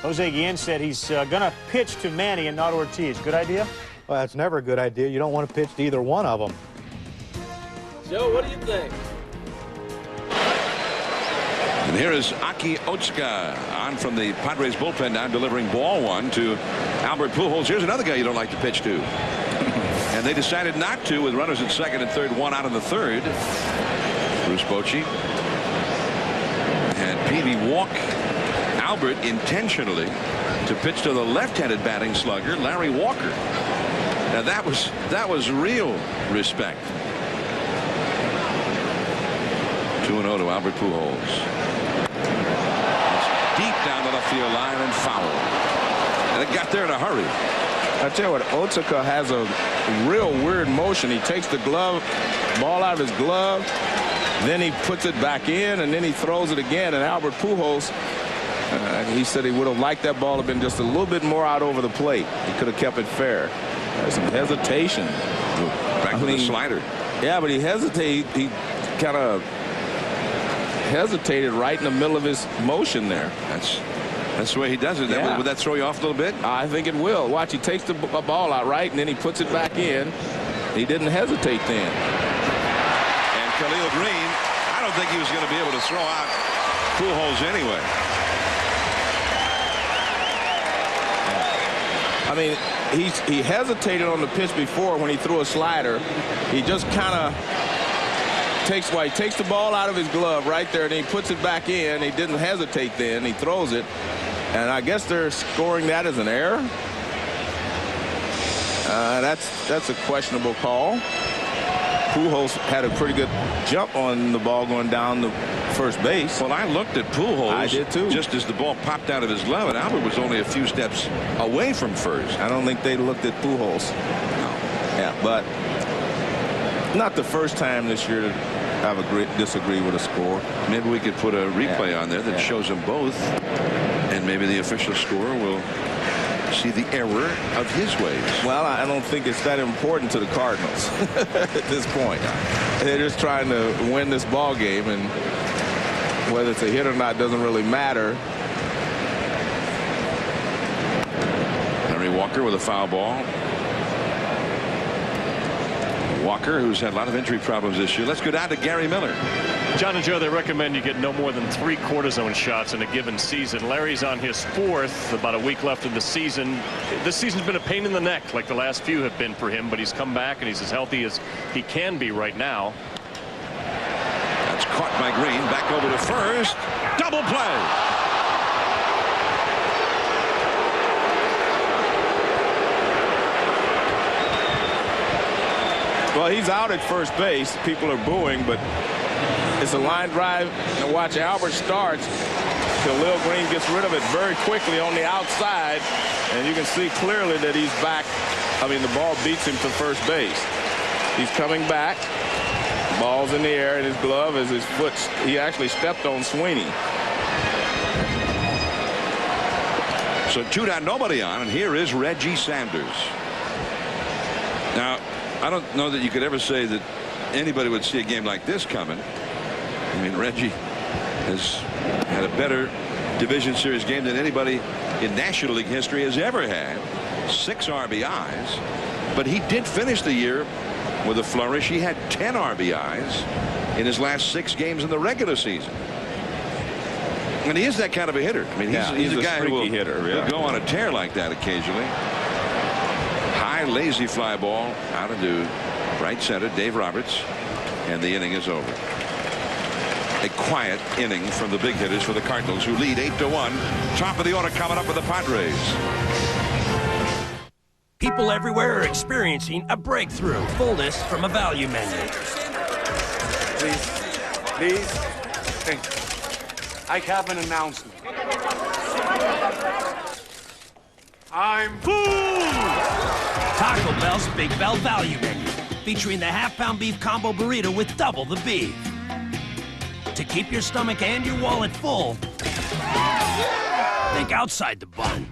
Jose Guillen said he's going to pitch to Manny and not Ortiz. Good idea? Well, that's never a good idea. You don't want to pitch to either one of them. Joe, what do you think? And here is Aki Otsuka on from the Padres bullpen now, delivering ball one to Albert Pujols. Here's another guy you don't like to pitch to. And they decided not to with runners at second and third, one out in the third. Bruce Bochy had Peavy walk Albert intentionally to pitch to the left-handed batting slugger Larry Walker. Now that was real respect. 2-0 to Albert Pujols. Deep down the left field line and foul. And it got there in a hurry. I tell you what, Otsuka has a real weird motion. He takes the ball out of his glove, then he puts it back in, and then he throws it again. And Albert Pujols, he said he would have liked that ball to have been just a little bit more out over the plate. He could have kept it fair. There's some hesitation. Back to the slider. Yeah, but he hesitated. He kind of hesitated right in the middle of his motion there. That's the way he does it. Yeah. Would that throw you off a little bit? I think it will. Watch, he takes the ball out right, and then he puts it back in. He didn't hesitate then. And Khalil Green, I don't think he was going to be able to throw out Pujols anyway. I mean, he hesitated on the pitch before when he threw a slider. He just kind of takes the ball out of his glove right there, and he puts it back in. He didn't hesitate then. He throws it. And I guess they're scoring that as an error. That's a questionable call. Pujols had a pretty good jump on the ball going down the first base. Well, I looked at Pujols. I did too. Just as the ball popped out of his glove, and Albert was only a few steps away from first. I don't think they looked at Pujols. No. Yeah, but not the first time this year I've disagreed with a score. Maybe we could put a replay on there that shows them both, and maybe the official scorer will see the error of his ways. Well, I don't think it's that important to the Cardinals at this point. They're just trying to win this ball game, and whether it's a hit or not doesn't really matter. Larry Walker with a foul ball. Walker, who's had a lot of injury problems this year. Let's go down to Gary Miller. John and Joe, they recommend you get no more than 3 cortisone shots in a given season. Larry's on his 4th, about a week left in the season. This season's been a pain in the neck, like the last few have been for him, but he's come back and he's as healthy as he can be right now. That's caught by Green. Back over to first. Double play. Well, he's out at first base. People are booing, but it's a line drive. And watch, Albert starts. Khalil Green gets rid of it very quickly on the outside. And you can see clearly that he's back. I mean, the ball beats him to first base. He's coming back. Ball's in the air in his glove as his foot. He actually stepped on Sweeney. So 2 down, nobody on. And here is Reggie Sanders. Now, I don't know that you could ever say that anybody would see a game like this coming. I mean, Reggie has had a better division series game than anybody in National League history has ever had. 6 RBIs. But he did finish the year with a flourish. He had 10 RBIs in his last 6 games in the regular season. And he is that kind of a hitter. I mean, he's a guy who will go on a tear like that occasionally. High, lazy fly ball out into right center, Dave Roberts, and the inning is over. A quiet inning from the big hitters for the Cardinals, who lead 8-1. Top of the order coming up with the Padres. People everywhere are experiencing a breakthrough. Fullness from a value menu. Please. Hey, I have an announcement. I'm full! Taco Bell's Big Bell Value Menu, featuring the half-pound beef combo burrito with double the beef. To keep your stomach and your wallet full, think outside the bun.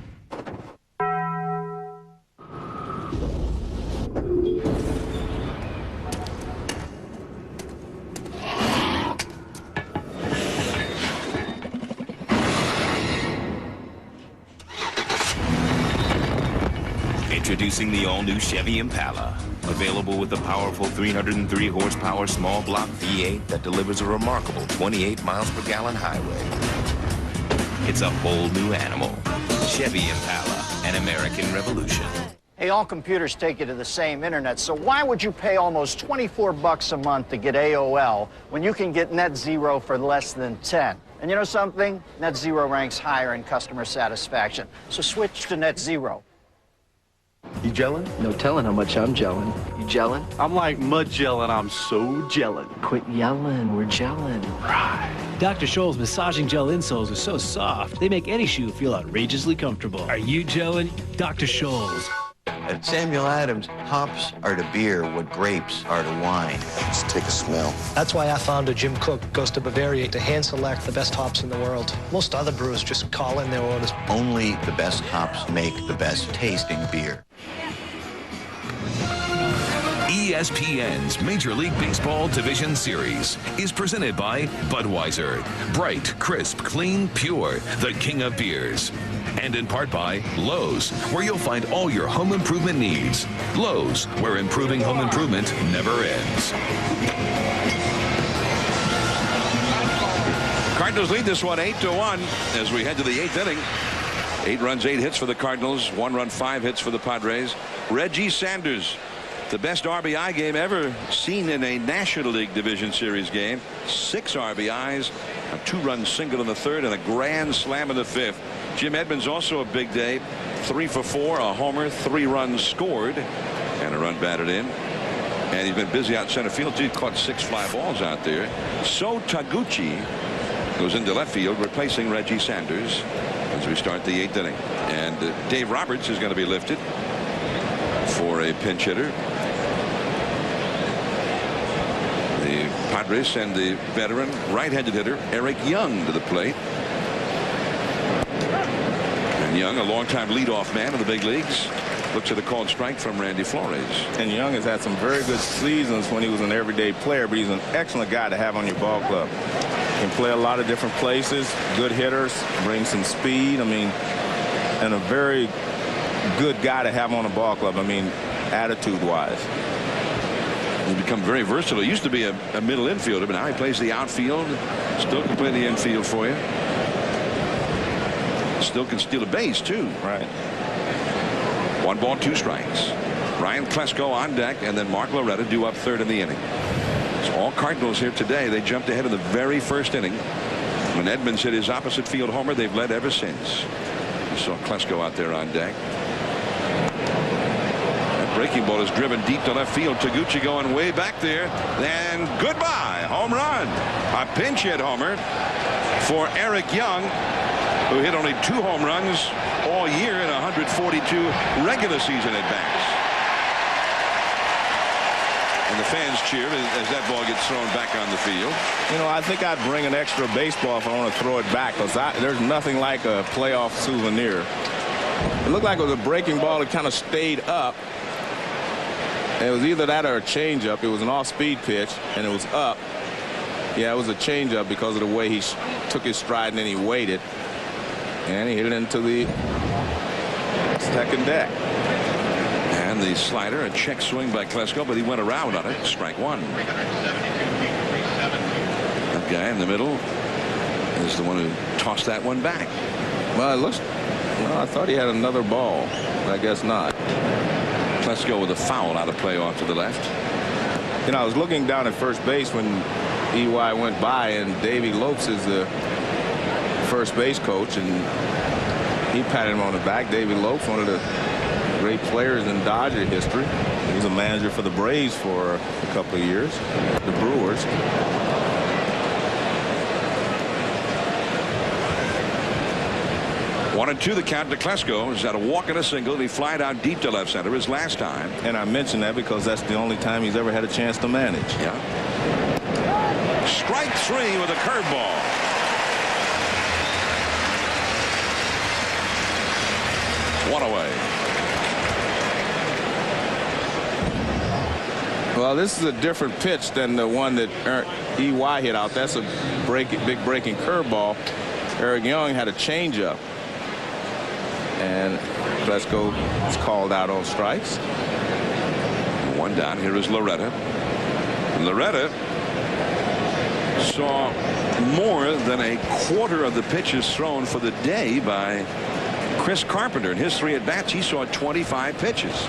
Introducing the all-new Chevy Impala. Available with a powerful 303 horsepower small block V8 that delivers a remarkable 28 miles per gallon highway. It's a whole new animal. Chevy Impala, an American revolution. Hey, all computers take you to the same internet, so why would you pay almost $24 a month to get AOL when you can get Net Zero for less than 10? And you know something? Net Zero ranks higher in customer satisfaction, so switch to Net Zero. You gelling? No telling how much I'm gelling. You gelling? I'm like mud gelling. I'm so gelling. Quit yelling. We're gelling. Right. Dr. Scholl's massaging gel insoles are so soft, they make any shoe feel outrageously comfortable. Are you gelling? Dr. Scholl's. At Samuel Adams, hops are to beer what grapes are to wine. Let's take a smell. That's why I founder Jim Cook goes to Bavaria to hand select the best hops in the world. Most other brewers just call in their orders. Only the best hops make the best tasting beer. ESPN's Major League Baseball Division Series is presented by Budweiser. Bright, crisp, clean, pure, the king of beers. And in part by Lowe's, where you'll find all your home improvement needs. Lowe's, where improving home improvement never ends. Cardinals lead this one 8-1 as we head to the 8th inning. 8 runs, 8 hits for the Cardinals. 1 run, 5 hits for the Padres. Reggie Sanders, the best RBI game ever seen in a National League Division Series game. 6 RBIs, a 2-run single in the 3rd, and a grand slam in the 5th. Jim Edmonds also a big day. 3 for 4, a homer, 3 runs scored, and a run batted in. And he's been busy out center field. He caught 6 fly balls out there. So Taguchi goes into left field, replacing Reggie Sanders as we start the 8th inning. And Dave Roberts is going to be lifted for a pinch hitter. The Padres send the veteran right-handed hitter Eric Young to the plate. And Young, a longtime leadoff man in the big leagues, looks at a called strike from Randy Flores. And Young has had some very good seasons when he was an everyday player, but he's an excellent guy to have on your ball club. Can play a lot of different places, good hitters, brings some speed. I mean, and a very good guy to have on a ball club. I mean, attitude-wise. He's become very versatile. He used to be a middle infielder, but now he plays the outfield. Still can play the infield for you. Still can steal a base, too. Right. 1 ball, 2 strikes. Ryan Klesko on deck, and then Mark Loretta due up 3rd in the inning. It's all Cardinals here today. They jumped ahead in the very first inning. When Edmonds hit his opposite field homer, they've led ever since. You saw Klesko out there on deck. That breaking ball is driven deep to left field. Taguchi going way back there. And goodbye. Home run. A pinch hit homer for Eric Young, who hit only 2 home runs all year in 142 regular season at-bats. And the fans cheer as that ball gets thrown back on the field. You know, I think I'd bring an extra baseball if I want to throw it back, because there's nothing like a playoff souvenir. It looked like it was a breaking ball that kind of stayed up. It was either that or a changeup. It was an off-speed pitch, and it was up. Yeah, it was a changeup because of the way he took his stride and then he waited. And he hit it into the second deck. And the slider, a check swing by Klesko, but he went around on it. Strike 1. That guy in the middle is the one who tossed that one back. Well, it looks. Well, I thought he had another ball, but I guess not. Klesko with a foul out of play off to the left. You know, I was looking down at first base when EY went by, and Davey Lopes is the first base coach, and he patted him on the back. Davey Lopes, one of the great players in Dodger history. He was a manager for the Braves for a couple of years, the Brewers. One and 2 the count to Klesko. He's had a walk and a single, and he flied out deep to left center his last time. And I mentioned that because that's the only time he's ever had a chance to manage. Yeah. Strike 3 with a curveball. One away. Well, this is a different pitch than the one that EY hit out. That's a big breaking curveball. Eric Young had a changeup. And Klesko is called out on strikes. One down. Here is Loretta. Loretta saw more than a quarter of the pitches thrown for the day by Chris Carpenter. In his 3 at-bats, he saw 25 pitches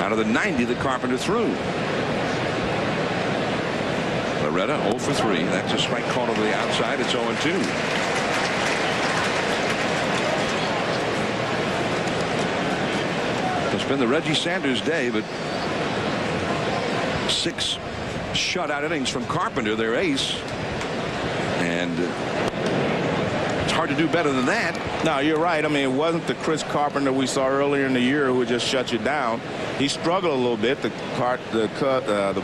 out of the 90 that Carpenter threw. Loretta 0 for 3. That's a strike called over the outside. It's 0-2. It's been the Reggie Sanders day, but 6 shutout innings from Carpenter, their ace. And it's hard to do better than that. No, you're right. I mean, it wasn't the Chris Carpenter we saw earlier in the year who would just shut you down. He struggled a little bit. The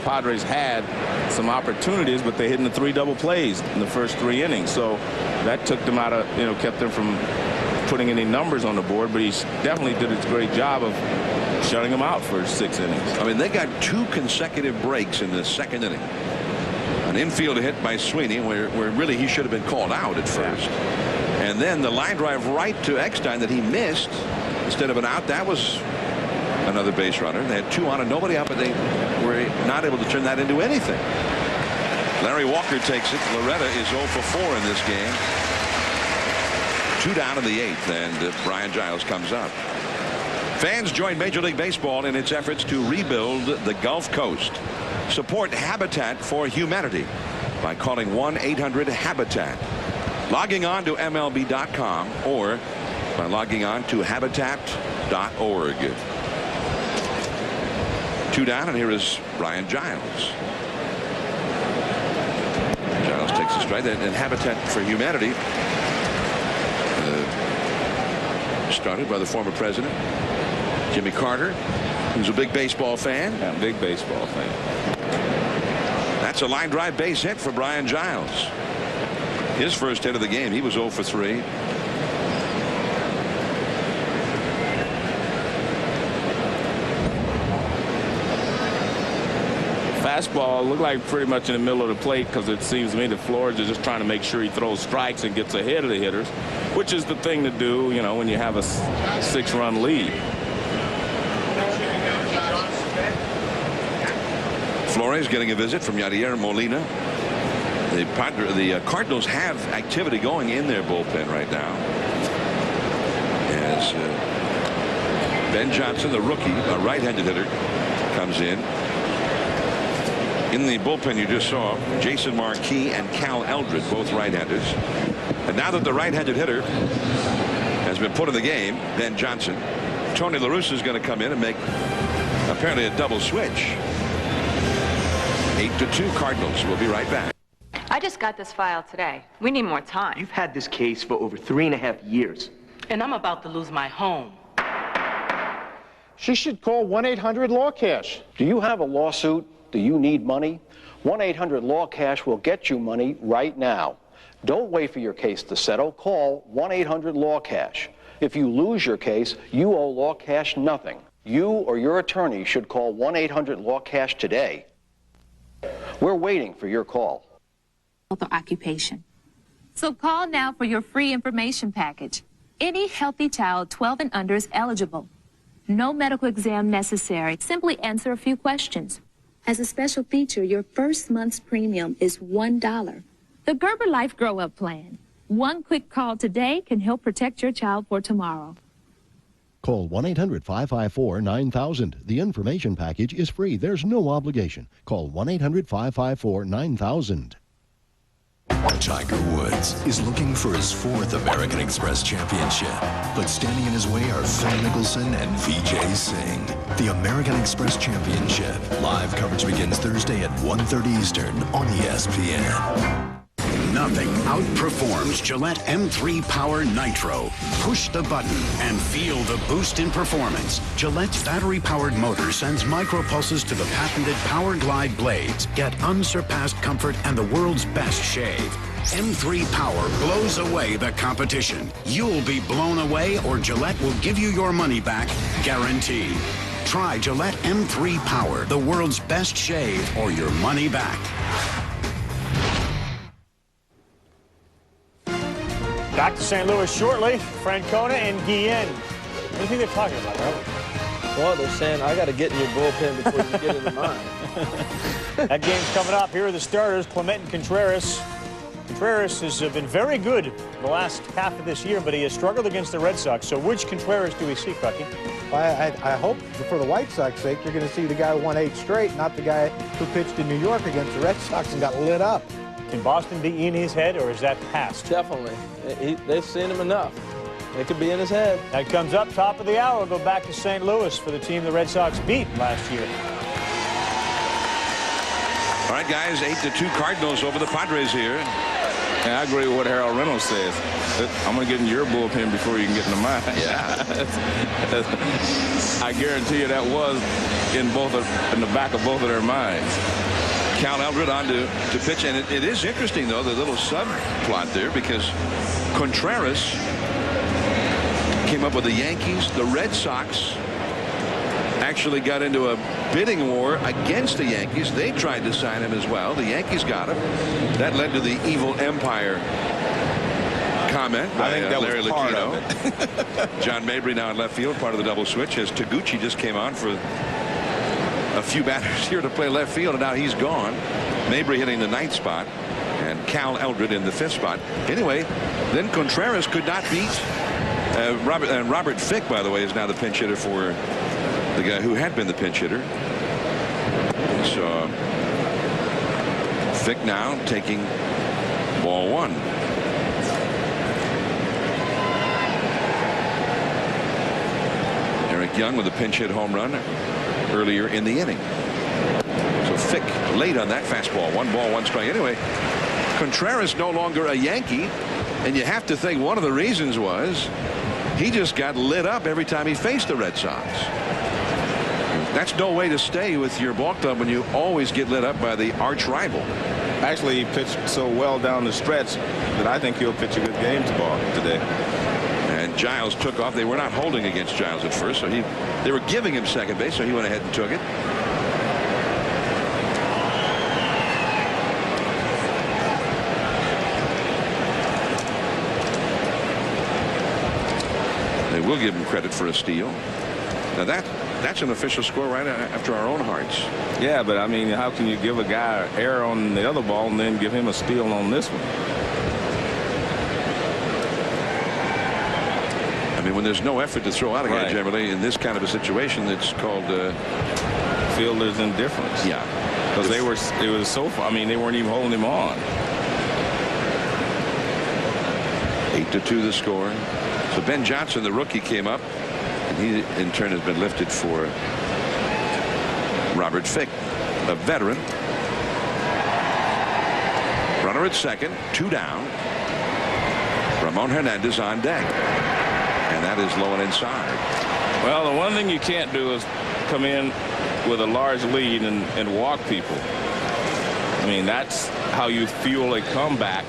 Padres had some opportunities, but they hit in the 3 double plays in the first 3 innings. So that took them out of, kept them from putting any numbers on the board. But he definitely did a great job of shutting them out for 6 innings. I mean, they got 2 consecutive breaks in the 2nd inning. An infield hit by Sweeney where really he should have been called out at first. And then the line drive right to Eckstein that he missed instead of an out. That was another base runner. They had 2 on and nobody out, but they were not able to turn that into anything. Larry Walker takes it. Loretta is 0 for 4 in this game. 2 down in the 8th, and Brian Giles comes up. Fans join Major League Baseball in its efforts to rebuild the Gulf Coast. Support Habitat for Humanity by calling 1-800-HABITAT. Logging on to MLB.com or by logging on to habitat.org. 2 down, and here is Brian Giles. Giles takes a strike. And Habitat for Humanity started by the former president, Jimmy Carter, who's a big baseball fan. Yeah, big baseball fan. That's a line drive base hit for Brian Giles. His first hit of the game. He was 0 for 3. Fastball looked like pretty much in the middle of the plate, because it seems to me that Flores is just trying to make sure he throws strikes and gets ahead of the hitters, which is the thing to do, when you have a 6-run lead. Flores getting a visit from Yadier Molina. The Cardinals have activity going in their bullpen right now. As Ben Johnson, the rookie, a right-handed hitter, comes in. In the bullpen you just saw Jason Marquis and Cal Eldred, both right-handers. And now that the right-handed hitter has been put in the game, Ben Johnson, Tony La Russa is going to come in and make apparently a double switch. 8-2 Cardinals. We'll be right back. I just got this file today. We need more time. You've had this case for over 3.5 years. And I'm about to lose my home. She should call 1-800-LAW-CASH. Do you have a lawsuit? Do you need money? 1-800-LAW-CASH will get you money right now. Don't wait for your case to settle. Call 1-800-LAW-CASH. If you lose your case, you owe LAW-CASH nothing. You or your attorney should call 1-800-LAW-CASH today. We're waiting for your call. Or occupation. So call now for your free information package. Any healthy child 12 and under is eligible. No medical exam necessary. Simply answer a few questions. As a special feature, your first month's premium is $1. The Gerber Life Grow Up Plan. One quick call today can help protect your child for tomorrow. Call 1-800-554-9000. The information package is free. There's no obligation. Call 1-800-554-9000. Tiger Woods is looking for his 4th American Express championship, but standing in his way are Phil Mickelson and Vijay Singh. The American Express Championship. Live coverage begins Thursday at 1:30 Eastern on ESPN. Nothing outperforms Gillette M3 Power Nitro. Push the button and feel the boost in performance. Gillette's battery-powered motor sends micropulses to the patented Power Glide blades. Get unsurpassed comfort and the world's best shave. M3 Power blows away the competition. You'll be blown away, or Gillette will give you your money back, guaranteed. Try Gillette M3 Power, the world's best shave, or your money back. Back to St. Louis shortly. Francona and Guillen. What do you think they're talking about, Robert? Well, they're saying, I got to get in your bullpen before you get into mine. That game's coming up. Here are the starters, Clement and Contreras. Contreras has been very good the last half of this year, but he has struggled against the Red Sox. So which Contreras do we see, Crucky? I hope for the White Sox sake, you're going to see the guy who won 8 straight, not the guy who pitched in New York against the Red Sox and got lit up. Can Boston be in his head, or is that past? Definitely. They've seen him enough. It could be in his head. That comes up top of the hour. We'll go back to St. Louis for the team the Red Sox beat last year. All right, guys, 8-2 Cardinals over the Padres here. And I agree with what Harold Reynolds says. I'm going to get in your bullpen before you can get into mine. Yeah. I guarantee you that was in the back of both of their minds. Cal Eldred on to pitch, and it is interesting, though, the little subplot there, because Contreras came up with the Yankees. The Red Sox actually got into a bidding war against the Yankees. They tried to sign him as well. The Yankees got him. That led to the evil empire comment by I think that Larry was part Lucchino. of it. John Mabry now in left field, part of the double switch, as Taguchi just came on for a few batters here to play left field, and now he's gone. Mabry hitting the 9th spot, and Cal Eldred in the 5th spot. Anyway, then Contreras could not beat Robert Fick, by the way, is now the pinch hitter for the guy who had been the pinch hitter. So Fick now taking ball 1. Eric Young with a pinch hit home run earlier in the inning. So Fick late on that fastball. 1 ball, 1 strike. Anyway, Contreras no longer a Yankee, and you have to think one of the reasons was he just got lit up every time he faced the Red Sox. That's no way to stay with your ball club when you always get lit up by the arch rival. Actually, he pitched so well down the stretch that I think he'll pitch a good game today. And Giles took off. They were not holding against Giles at first, so they were giving him second base, so he went ahead and took it. They will give him credit for a steal. Now that's an official score right after our own hearts. Yeah, but I mean, how can you give a guy an error on the other ball and then give him a steal on this one? I mean, when there's no effort to throw out a guy, generally in this kind of a situation, it's called fielder's indifference. Yeah, because it was so far. I mean, they weren't even holding him on. 8-2 the score. So Ben Johnson, the rookie, came up, and he in turn has been lifted for Robert Fick, a veteran. Runner at second, 2 down. Ramon Hernandez on deck, and that is low and inside. Well, the one thing you can't do is come in with a large lead and walk people. I mean, that's how you fuel a comeback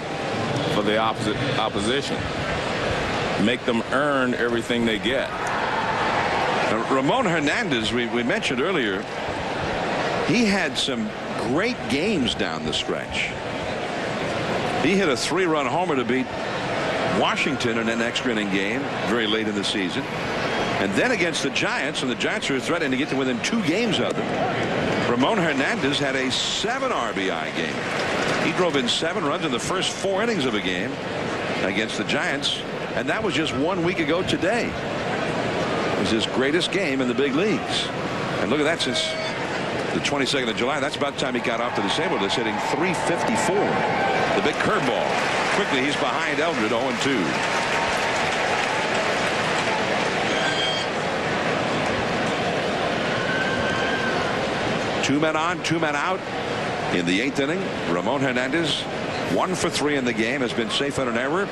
for the opposition. Make them earn everything they get. Now, Ramon Hernandez, we mentioned earlier, he had some great games down the stretch. He hit a 3-run homer to beat Washington in an extra inning game very late in the season. And then against the Giants, and the Giants were threatening to get to within 2 games of them, Ramon Hernandez had a 7 RBI game. He drove in 7 runs in the first 4 innings of a game against the Giants. And that was just 1 week ago today. It was his greatest game in the big leagues. And look at that, since the 22nd of July, that's about the time he got off the disabled list, hitting .354. The big curveball. Quickly, he's behind Eldred, 0-2. Two men on, 2 men out in the 8th inning. Ramon Hernandez, 1 for 3 in the game, has been safe on an error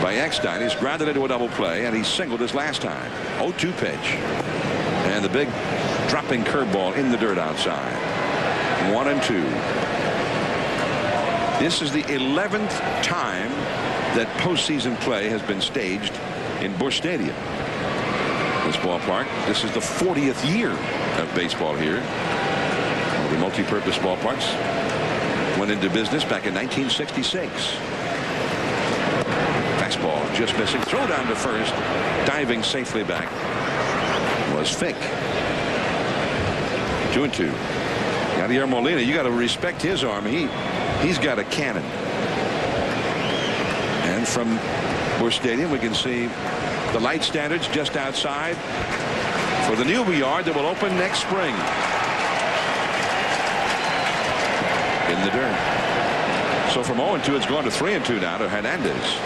by Eckstein. He's grounded into a double play, and he singled his last time. 0-2 pitch. And the big dropping curveball in the dirt outside. 1-2. This is the 11th time that postseason play has been staged in Busch Stadium. This ballpark. This is the 40th year of baseball here. The multi-purpose ballparks went into business back in 1966. ball just missing. Throw down to first. Diving safely back was Fick. 2-2. Yadier Molina, you got to respect his arm. He's got a cannon. And from Busch Stadium, we can see the light standards just outside for the new yard that will open next spring. In the dirt. So from 0-2, it's gone to 3-2 now to Hernandez.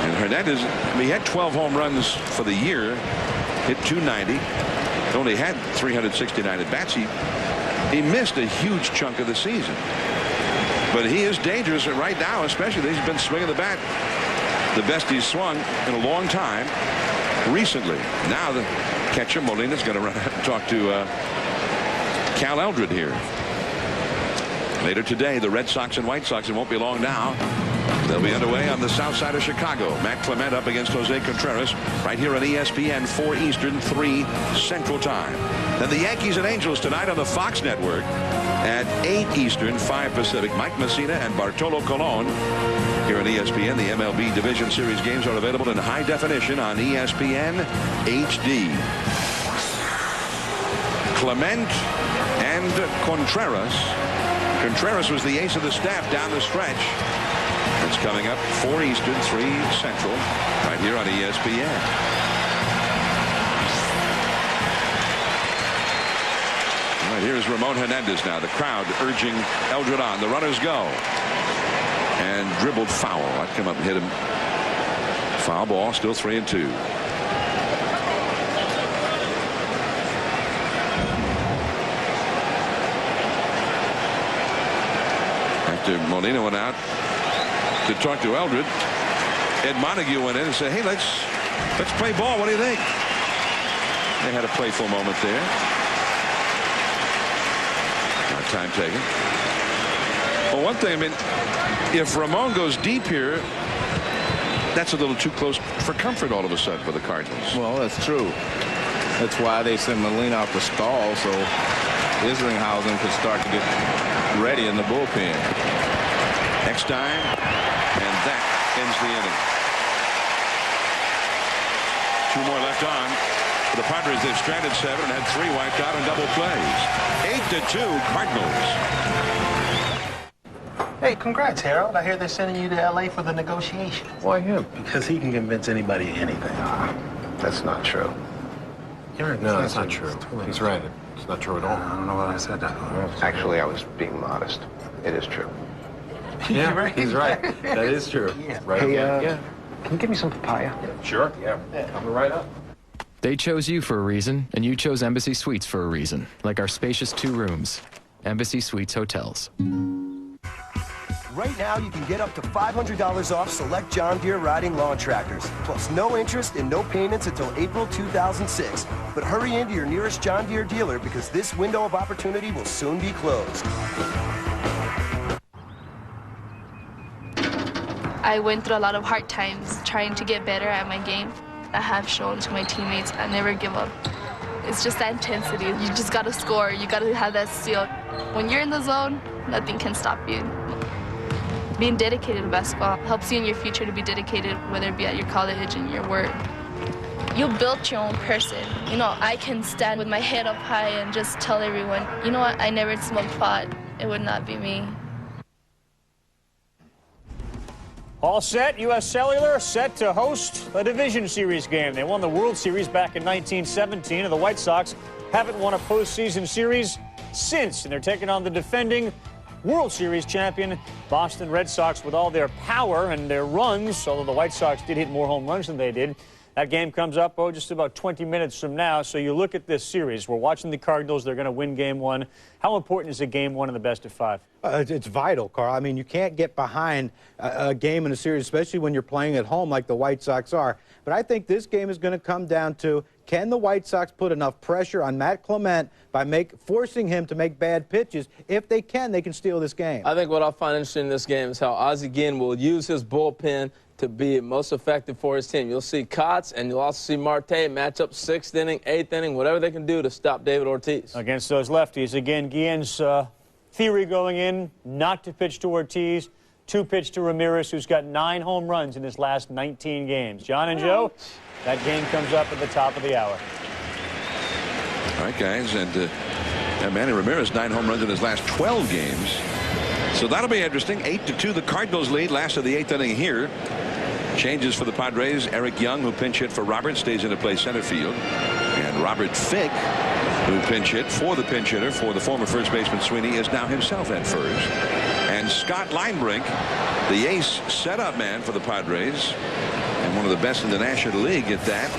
And Hernandez, he had 12 home runs for the year, hit 290, only had 369 at bats. He missed a huge chunk of the season. But he is dangerous right now, especially he's been swinging the bat the best he's swung in a long time recently. Now the catcher Molina's going to run out and talk to Cal Eldred here. Later today, the Red Sox and White Sox, it won't be long now. They'll be underway on the south side of Chicago. Matt Clement up against Jose Contreras right here on ESPN, 4 Eastern, 3 Central Time. Then the Yankees and Angels tonight on the Fox Network at 8 Eastern, 5 Pacific. Mike Messina and Bartolo Colon here on ESPN. The MLB Division Series games are available in high definition on ESPN HD. Clement and Contreras. Contreras was the ace of the staff down the stretch. It's coming up 4 Eastern, 3 Central, right here on ESPN. All right, here's Ramon Hernandez now. The crowd urging Eldred on. The runners go. And dribbled foul. I'd come up and hit him. Foul ball, still 3-2. After Molina went out to talk to Eldred, Ed Montague went in and said, hey, let's play ball. What do you think? They had a playful moment there. Not time taken. Well, one thing, I mean, if Ramon goes deep here, that's a little too close for comfort all of a sudden for the Cardinals. Well, that's true. That's why they sent Molina out to stall, so Isringhausen could start to get ready in the bullpen. Next time, and that ends the inning. 2 more left on. For the Padres, they've stranded 7 and had 3 wiped out on double plays. 8-2 Cardinals. Hey, congrats, Harold. I hear they're sending you to L.A. for the negotiation. Why him? Because he can convince anybody of anything. That's not true. You're No, that's not true. He's right. It's not true at all. I don't know what I said. Actually, I was being modest. It is true. Yeah, right. He's right. That is true. Yeah. Right. Hey, Yeah. can you give me some papaya? Sure. Yeah. Coming right up. They chose you for a reason, and you chose Embassy Suites for a reason, like our spacious 2 rooms. Embassy Suites Hotels. Right now, you can get up to $500 off select John Deere riding lawn tractors, plus no interest and no payments until April 2006. But hurry into your nearest John Deere dealer because this window of opportunity will soon be closed. I went through a lot of hard times trying to get better at my game. I have shown to my teammates I never give up. It's just that intensity. You just got to score. You got to have that steal. When you're in the zone, nothing can stop you. Being dedicated to basketball helps you in your future to be dedicated, whether it be at your college and your work. You built your own person. You know, I can stand with my head up high and just tell everyone, you know what, I never smoked pot. It would not be me. All set. U.S. Cellular set to host a division series game. They won the World Series back in 1917, and the White Sox haven't won a postseason series since. And they're taking on the defending World Series champion Boston Red Sox with all their power and their runs, although the White Sox did hit more home runs than they did. That game comes up, just about 20 minutes from now. So you look at this series. We're watching the Cardinals. They're going to win Game 1. How important is a Game 1 in the best of 5? It's vital, Carl. I mean, you can't get behind a game in a series, especially when you're playing at home like the White Sox are. But I think this game is going to come down to, can the White Sox put enough pressure on Matt Clement by forcing him to make bad pitches? If they can steal this game. I think what I find interesting in this game is how Ozzie Guillen will use his bullpen to be most effective for his team. You'll see Kotz and you'll also see Marte match up 6th inning, 8th inning, whatever they can do to stop David Ortiz. Against those lefties, again, Guillen's theory going in, not to pitch to Ortiz, 2-pitch to Ramirez, who's got 9 home runs in his last 19 games. John and Joe, that game comes up at the top of the hour. All right, guys, and Manny Ramirez, 9 home runs in his last 12 games. So that'll be interesting. 8-2, the Cardinals lead. Last of the 8th inning here. Changes for the Padres. Eric Young, who pinch hit for Robert, stays in to play center field. And Robert Fick, who pinch hit for the pinch hitter for the former first baseman Sweeney, is now himself at first. And Scott Linebrink, the ace setup man for the Padres, and one of the best in the National League at that.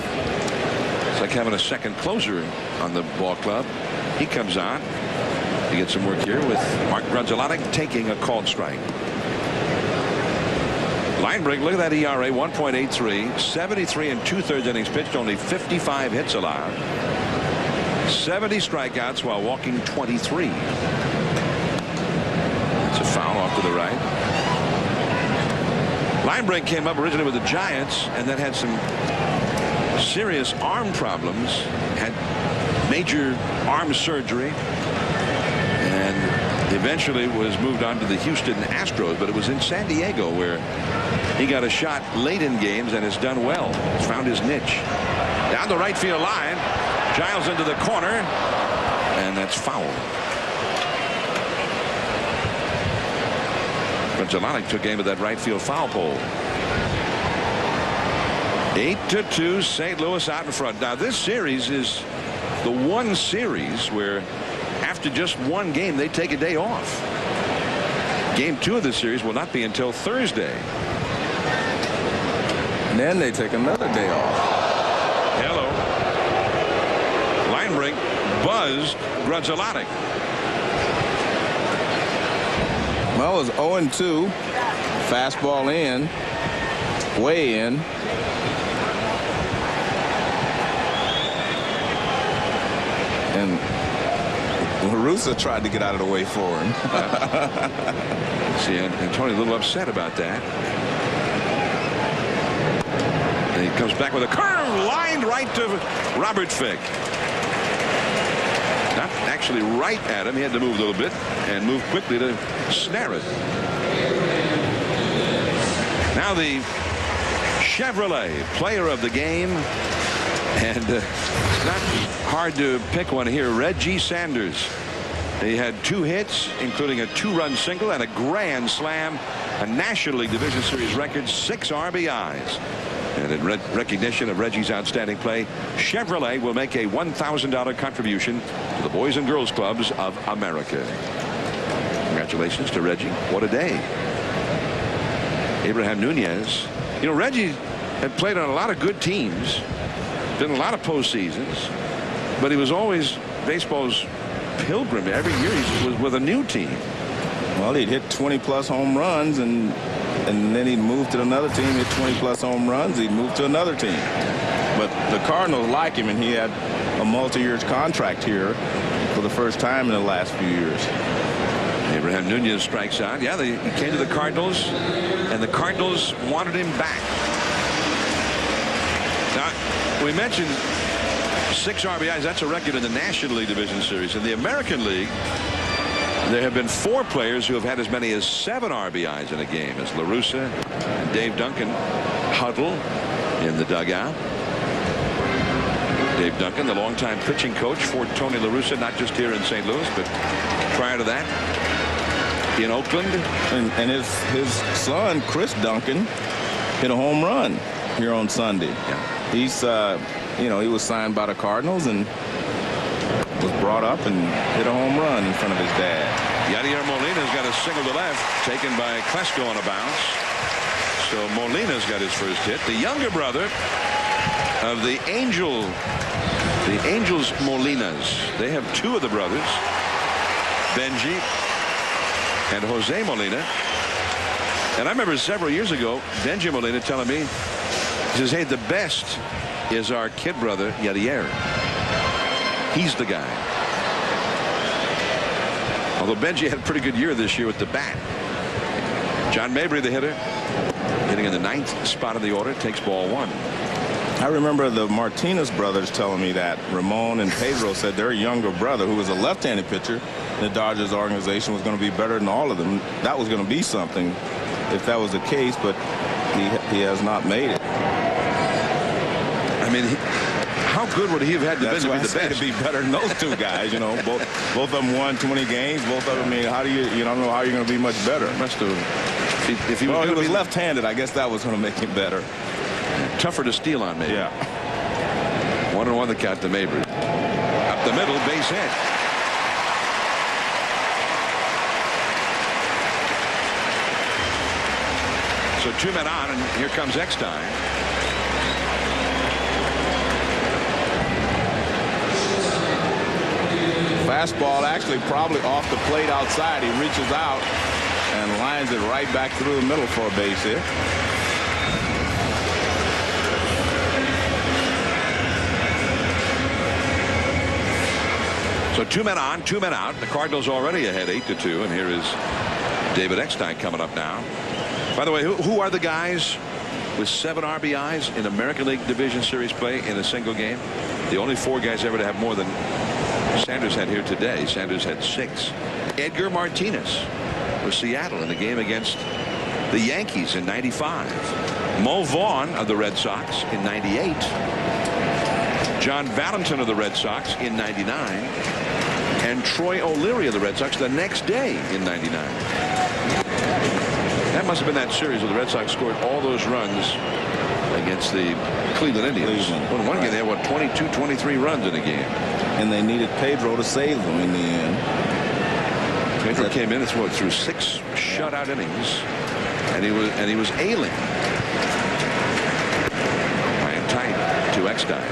It's like having a second closer on the ball club. He comes on to get some work here with Mark Grudzielanek taking a called strike. Linebrink, look at that ERA, 1.83, 73 and 2/3 innings pitched, only 55 hits allowed, 70 strikeouts while walking 23. It's a foul off to the right. Linebrink came up originally with the Giants and then had some serious arm problems, had major arm surgery, and eventually was moved on to the Houston Astros, but it was in San Diego where he got a shot late in games and has done well. He's found his niche. Down the right field line, Giles into the corner, and that's foul. Grudzielanek took aim at that right field foul pole. 8-2, St. Louis out in front. Now this series is the one series where after just one game they take a day off. Game 2 of the series will not be until Thursday. And then they take another day off. Hello. Linebrink buzzed Grudzielanek. Well, it was 0-2. Fastball in. Way in. And La Russa tried to get out of the way for him. See, and Tony a little upset about that. And he comes back with a curve lined right to Robert Fick. Not actually right at him. He had to move a little bit and move quickly to snare it. Now the Chevrolet player of the game. And it's not hard to pick one here. Reggie Sanders. He had 2 hits, including a 2-run single and a grand slam, a National League Division Series record, 6 RBIs. And in recognition of Reggie's outstanding play, Chevrolet will make a $1,000 contribution to the Boys and Girls Clubs of America. Congratulations to Reggie. What a day. Abraham Nunez. You know, Reggie had played on a lot of good teams, been in a lot of postseasons, but he was always baseball's pilgrim. Every year he was with a new team. Well, he'd hit 20-plus home runs, and then he'd move to another team, hit 20-plus home runs, he'd move to another team. But the Cardinals like him, and he had a multi-year contract here for the first time in the last few years. Abraham Nunez strikes out. Yeah, he came to the Cardinals, and the Cardinals wanted him back. Now, we mentioned 6 RBIs. That's a record in the National League Division Series. In the American League, there have been 4 players who have had as many as 7 RBIs in a game, as La Russa and Dave Duncan huddle in the dugout. Dave Duncan, the longtime pitching coach for Tony La Russa, not just here in St. Louis, but prior to that in Oakland. And his son, Chris Duncan, hit a home run here on Sunday. Yeah. He's, you know, he was signed by the Cardinals and was brought up and hit a home run in front of his dad. Yadier Molina's got a single to left, taken by Klesko on a bounce. So Molina's got his first hit. The younger brother of the Angels Molinas. They have 2 of the brothers, Benji and Jose Molina. And I remember several years ago, Benji Molina telling me, he says, hey, the best is our kid brother, Yadier. He's the guy. Although Benji had a pretty good year this year with the bat. John Mabry, the hitter, hitting in the 9th spot of the order, takes ball 1. I remember the Martinez brothers telling me that Ramon and Pedro said their younger brother, who was a left-handed pitcher in the Dodgers organization, was going to be better than all of them. That was going to be something. if that was the case, but he has not made it. I mean, how good would he have had to be the best? To be better than those two guys, you know. Both of them won 20 games. Both of them. I mean, how do you don't know how you're going to be much better. Must have. If he was left-handed, I guess that was going to make him better. Tougher to steal on, maybe. Yeah. 1-1 the count to Mabry. Up the middle, base hit. So 2 men on, and here comes Eckstein. Fastball actually probably off the plate outside. He reaches out and lines it right back through the middle for a base hit. So 2 men on, 2 men out. The Cardinals already ahead 8-2, and here is David Eckstein coming up now. By the way, who are the guys with 7 RBIs in American League Division Series play in a single game? The only 4 guys ever to have more than Sanders had here today. Sanders had 6. Edgar Martinez for Seattle in the game against the Yankees in '95. Mo Vaughn of the Red Sox in '98. John Valentin of the Red Sox in '99. And Troy O'Leary of the Red Sox the next day in '99. That must have been that series where the Red Sox scored all those runs against the Cleveland Indians. Well, in one game they had, what, 22, 23 runs in a game. And they needed Pedro to save them in the end. Pedro came in and threw 6 shutout innings, and he was ailing. Playing tight to Eckstein.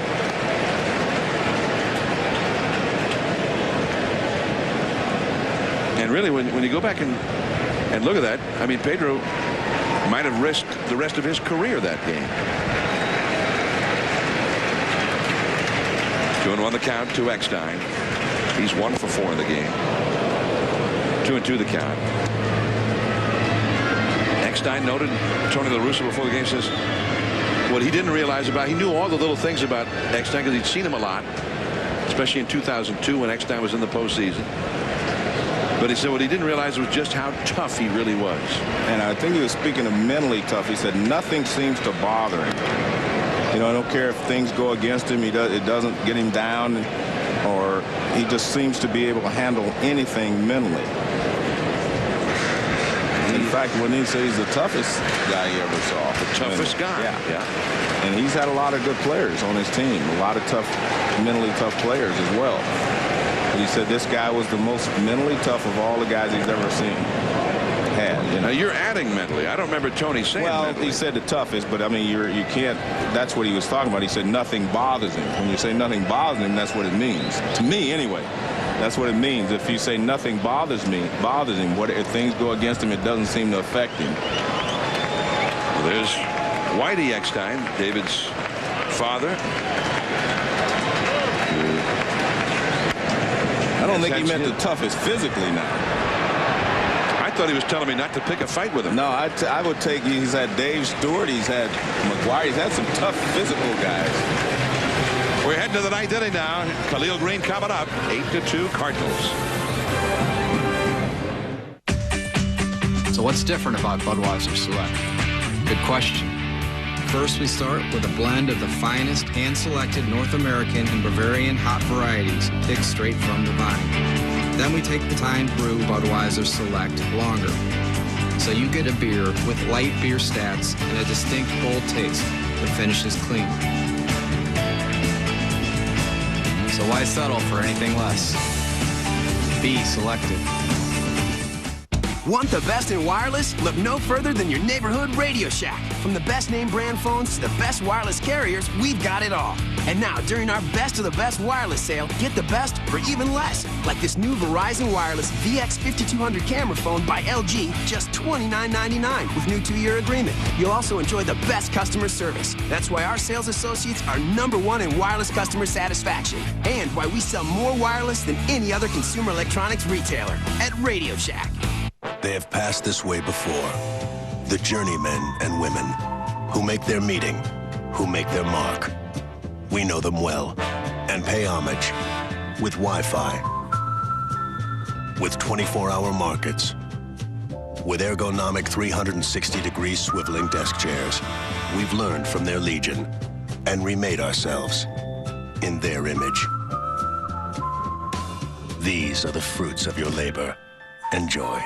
And really, when you go back and look at that, I mean, Pedro might have risked the rest of his career that game. 2-1 the count to Eckstein. He's 1 for 4 in the game. 2-2 the count. Eckstein noted Tony La Russa before the game says what he didn't realize about, he knew all the little things about Eckstein because he'd seen him a lot, especially in 2002 when Eckstein was in the postseason. But he said what he didn't realize was just how tough he really was. And I think he was speaking of mentally tough. He said nothing seems to bother him. You know, I don't care if things go against him. It doesn't get him down, or he just seems to be able to handle anything mentally. In fact, when he says he's the toughest guy he ever saw. The toughest guy. Yeah. And he's had a lot of good players on his team. A lot of mentally tough players as well. But he said this guy was the most mentally tough of all the guys he's ever seen. You know? Now you're adding mentally. I don't remember Tony saying mentally. He said the toughest, but I mean you can't. That's what he was talking about. He said nothing bothers him. When you say nothing bothers him, that's what it means. To me, anyway, that's what it means. If you say nothing bothers him, if things go against him, it doesn't seem to affect him. Well, there's Whitey Eckstein, David's father. I don't think he meant the toughest physically now. I thought he was telling me not to pick a fight with him. No, I would take, he's had Dave Stewart, he's had McGuire, he's had some tough physical guys. We're heading to the 9th inning now. Khalil Green coming up. 8-2 Cardinals. So what's different about Budweiser Select? Good question. First, we start with a blend of the finest hand-selected North American and Bavarian hop varieties picked straight from the vine. Then we take the time to brew Budweiser Select longer. So you get a beer with light beer stats and a distinct bold taste that finishes clean. So why settle for anything less? Be selective. Want the best in wireless? Look no further than your neighborhood Radio Shack. From the best name brand phones to the best wireless carriers, we've got it all. And now, during our Best of the Best wireless sale, get the best for even less. Like this new Verizon Wireless VX5200 camera phone by LG, just $29.99 with new 2-year agreement. You'll also enjoy the best customer service. That's why our sales associates are #1 in wireless customer satisfaction. And why we sell more wireless than any other consumer electronics retailer at Radio Shack. They have passed this way before. The journeymen and women who make their meeting, who make their mark. We know them well and pay homage with Wi-Fi, with 24-hour markets, With ergonomic 360-degree swiveling desk chairs, we've learned from their legion and remade ourselves in their image. These are the fruits of your labor. Enjoy.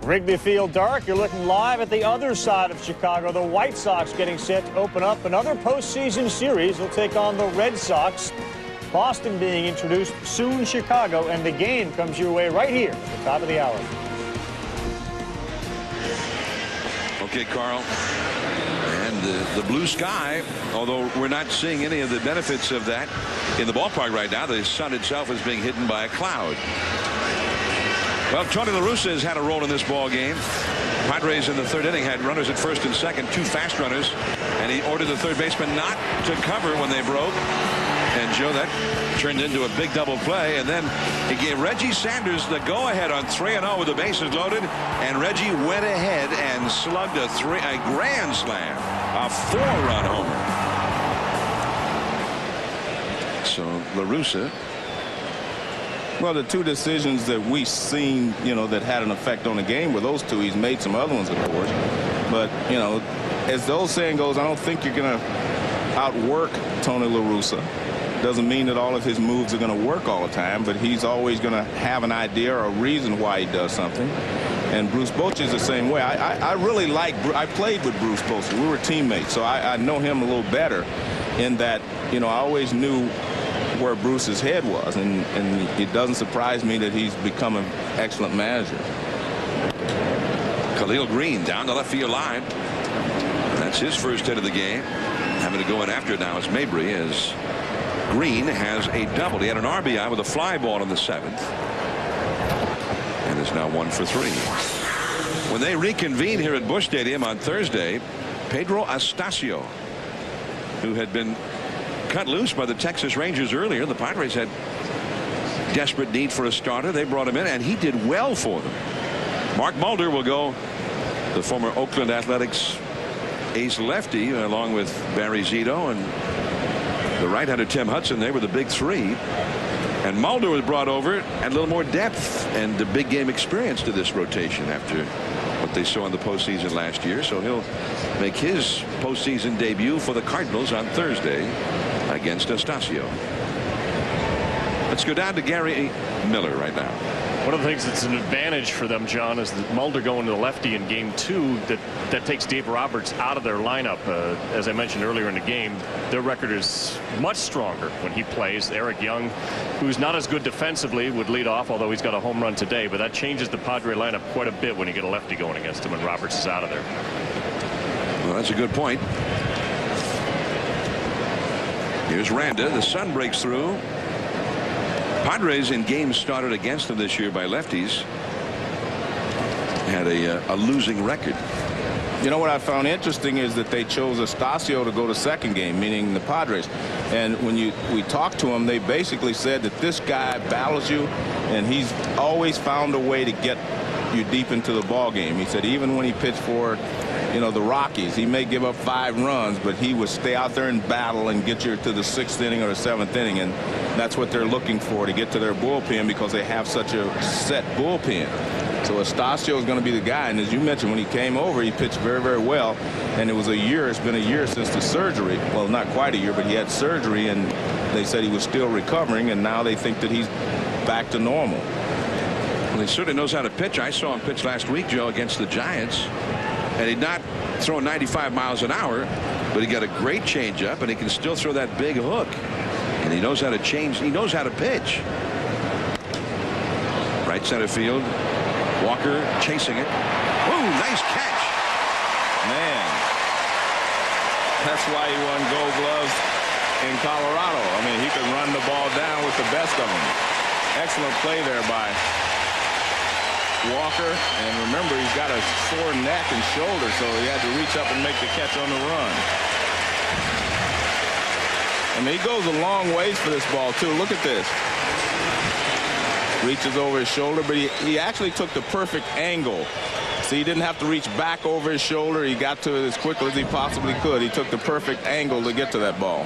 Wrigley Field dark. You're looking live at the other side of Chicago. The White Sox getting set to open up another postseason series. They'll take on the Red Sox. Boston being introduced soon, Chicago, and the game comes your way right here at the top of the hour. Okay, Carl. And the blue sky, although we're not seeing any of the benefits of that in the ballpark right now. The sun itself is being hidden by a cloud. Well, Tony La Russa has had a role in this ball game. Padres in the third inning had runners at first and second, 2 fast runners, and he ordered the third baseman not to cover when they broke. And Joe, that turned into a big double play, and then he gave Reggie Sanders the go-ahead on 3-0 with the bases loaded, and Reggie went ahead and slugged a grand slam, a 4-run homer. So La Russa. Well, the 2 decisions that we've seen, that had an effect on the game were those 2. He's made some other ones, of course. But, as the old saying goes, I don't think you're going to outwork Tony La Russa. Doesn't mean that all of his moves are going to work all the time, but he's always going to have an idea or a reason why he does something. And Bruce Bochy is the same way. I really like, I played with Bruce Bochy. We were teammates, so I know him a little better in that, I always knew where Bruce's head was, and it doesn't surprise me that he's become an excellent manager. Khalil Green down the left field line. That's his first hit of the game. Having to go in after it now is Mabry, as Green has a double. He had an RBI with a fly ball in the 7th, and is now 1 for 3. When they reconvene here at Busch Stadium on Thursday, Pedro Astacio, who had been cut loose by the Texas Rangers earlier. The Padres had desperate need for a starter. They brought him in, and he did well for them. Mark Mulder will go, the former Oakland Athletics ace lefty, along with Barry Zito and the right-hander Tim Hudson. They were the big 3. And Mulder was brought over, and a little more depth and the big game experience to this rotation after what they saw in the postseason last year. So he'll make his postseason debut for the Cardinals on Thursday against Astacio. Let's go down to Gary Miller right now. One of the things that's an advantage for them, John, is that Mulder going to the lefty in game 2, that takes Dave Roberts out of their lineup. As I mentioned earlier in the game, their record is much stronger when he plays. Eric Young, who's not as good defensively, would lead off, although he's got a home run today. But that changes the Padre lineup quite a bit when you get a lefty going against him and Roberts is out of there. Well, that's a good point. Here's Randa. The sun breaks through. Padres in games started against them this year by lefties had a losing record. What I found interesting is that they chose Astacio to go to second game, meaning the Padres. And when we talked to him, they basically said that this guy battles you, and he's always found a way to get you deep into the ball game. He said even when he pitched for the Rockies, he may give up 5 runs, but he would stay out there and battle and get you to the 6th inning or the 7th inning, and that's what they're looking for to get to their bullpen, because they have such a set bullpen. So Astacio is going to be the guy, and as you mentioned, when he came over, he pitched very, very well, and it was a year. It's been a year since the surgery. Well, not quite a year, but he had surgery, and they said he was still recovering, and now they think that he's back to normal. Well, he certainly knows how to pitch. I saw him pitch last week, Joe, against the Giants. And he'd not throw 95 miles an hour, but he got a great changeup, and he can still throw that big hook. And he knows how to change. He knows how to pitch. Right center field. Walker chasing it. Ooh, nice catch. Man, that's why he won Gold Gloves in Colorado. I mean, he can run the ball down with the best of them. Excellent play there by Walker, and remember, he's got a sore neck and shoulder, so he had to reach up and make the catch on the run. I mean, he goes a long ways for this ball too. Look at this. Reaches over his shoulder, but he actually took the perfect angle. See, he didn't have to reach back over his shoulder. He got to it as quickly as he possibly could. He took the perfect angle to get to that ball.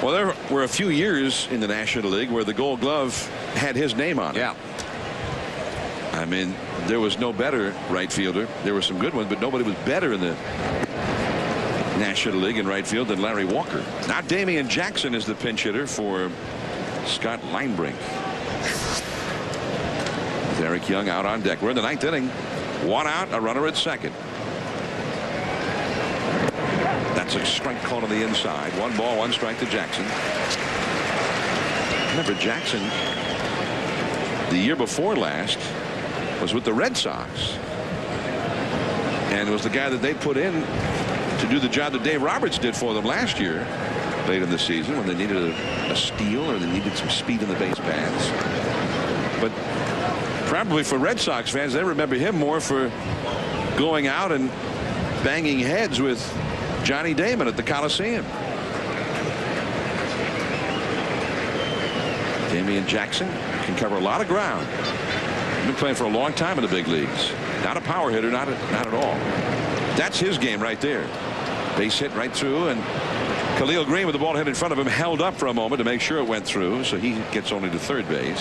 Well, there were a few years in the National League where the Gold Glove had his name on it. Yeah. I mean, there was no better right fielder. There were some good ones, but nobody was better in the National League in right field than Larry Walker. Now Damian Jackson is the pinch hitter for Scott Linebrink. With Eric Young out on deck. We're in the 9th inning. 1 out, a runner at second. That's a strike call on the inside. 1 ball, 1 strike to Jackson. Remember, Jackson, the year before last, was with the Red Sox. And it was the guy that they put in to do the job that Dave Roberts did for them last year, late in the season, when they needed a steal or they needed some speed in the base paths. But probably for Red Sox fans, they remember him more for going out and banging heads with Johnny Damon at the Coliseum. Damian Jackson can cover a lot of ground. He's been playing for a long time in the big leagues. Not a power hitter, not at all. That's his game right there. Base hit right through, and Khalil Green, with the ball hit in front of him, held up for a moment to make sure it went through, so he gets only to third base.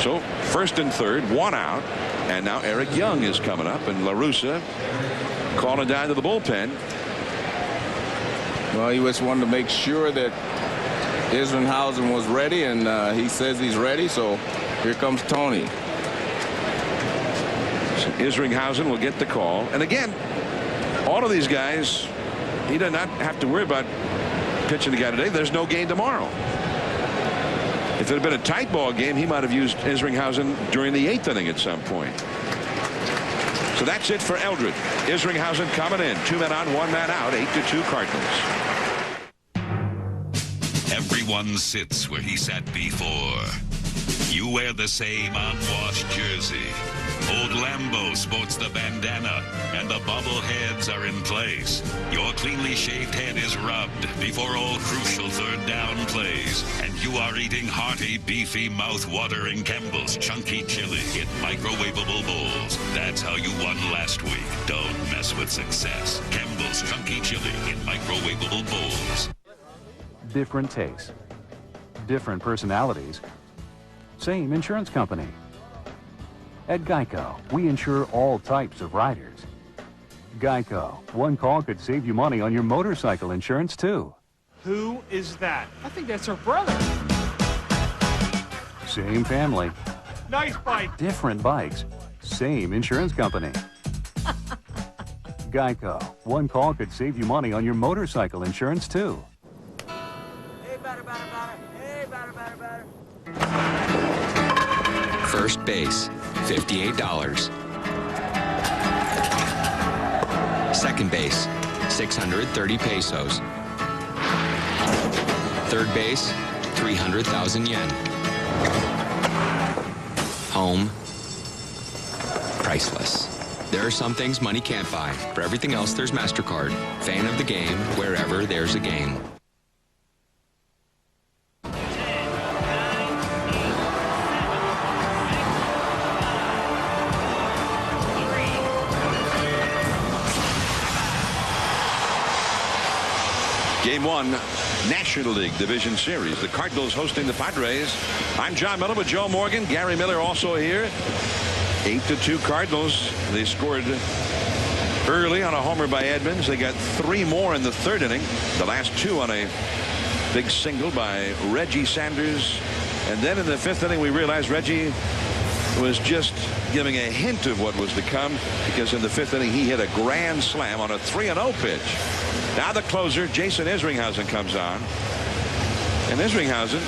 So 1st and 3rd, 1 out, and now Eric Young is coming up, and La Russa calling down to the bullpen. Well, he just wanted to make sure that Isringhausen was ready, and he says he's ready, so here comes Tony. So Isringhausen will get the call, and again, all of these guys, he does not have to worry about pitching the guy today. There's no game tomorrow. If it had been a tight ball game, he might have used Isringhausen during the 8th inning at some point. So that's it for Eldred. Isringhausen coming in. 2 men on, 1 man out. 8-2 Cardinals. Everyone sits where he sat before. You wear the same unwashed jersey. Old Lambeau sports the bandana, and the bubble heads are in place. Your cleanly shaved head is rubbed before all crucial third down plays, and you are eating hearty, beefy, mouth-watering Campbell's Chunky Chili in microwavable bowls. That's how you won last week. Don't mess with success. Campbell's Chunky Chili in microwavable bowls. Different tastes, different personalities, same insurance company. At Geico, we insure all types of riders. Geico, 1 call could save you money on your motorcycle insurance, too. Who is that? I think that's her brother. Same family. Nice bike. Different bikes. Same insurance company. Geico, 1 call could save you money on your motorcycle insurance, too. First base, $58. Second base, 630 pesos. Third base, 300,000 yen. Home, priceless. There are some things money can't buy. For everything else, there's MasterCard. Fan of the game, wherever there's a game. Game 1, National League Division Series. The Cardinals hosting the Padres. I'm John Miller with Joe Morgan. Gary Miller also here. 8-2 Cardinals. They scored early on a homer by Edmonds. They got 3 more in the 3rd inning. The last 2 on a big single by Reggie Sanders. And then in the 5th inning, we realized Reggie was just giving a hint of what was to come, because in the 5th inning, he hit a grand slam on a 3-0 pitch. Now the closer, Jason Isringhausen, comes on. And Isringhausen,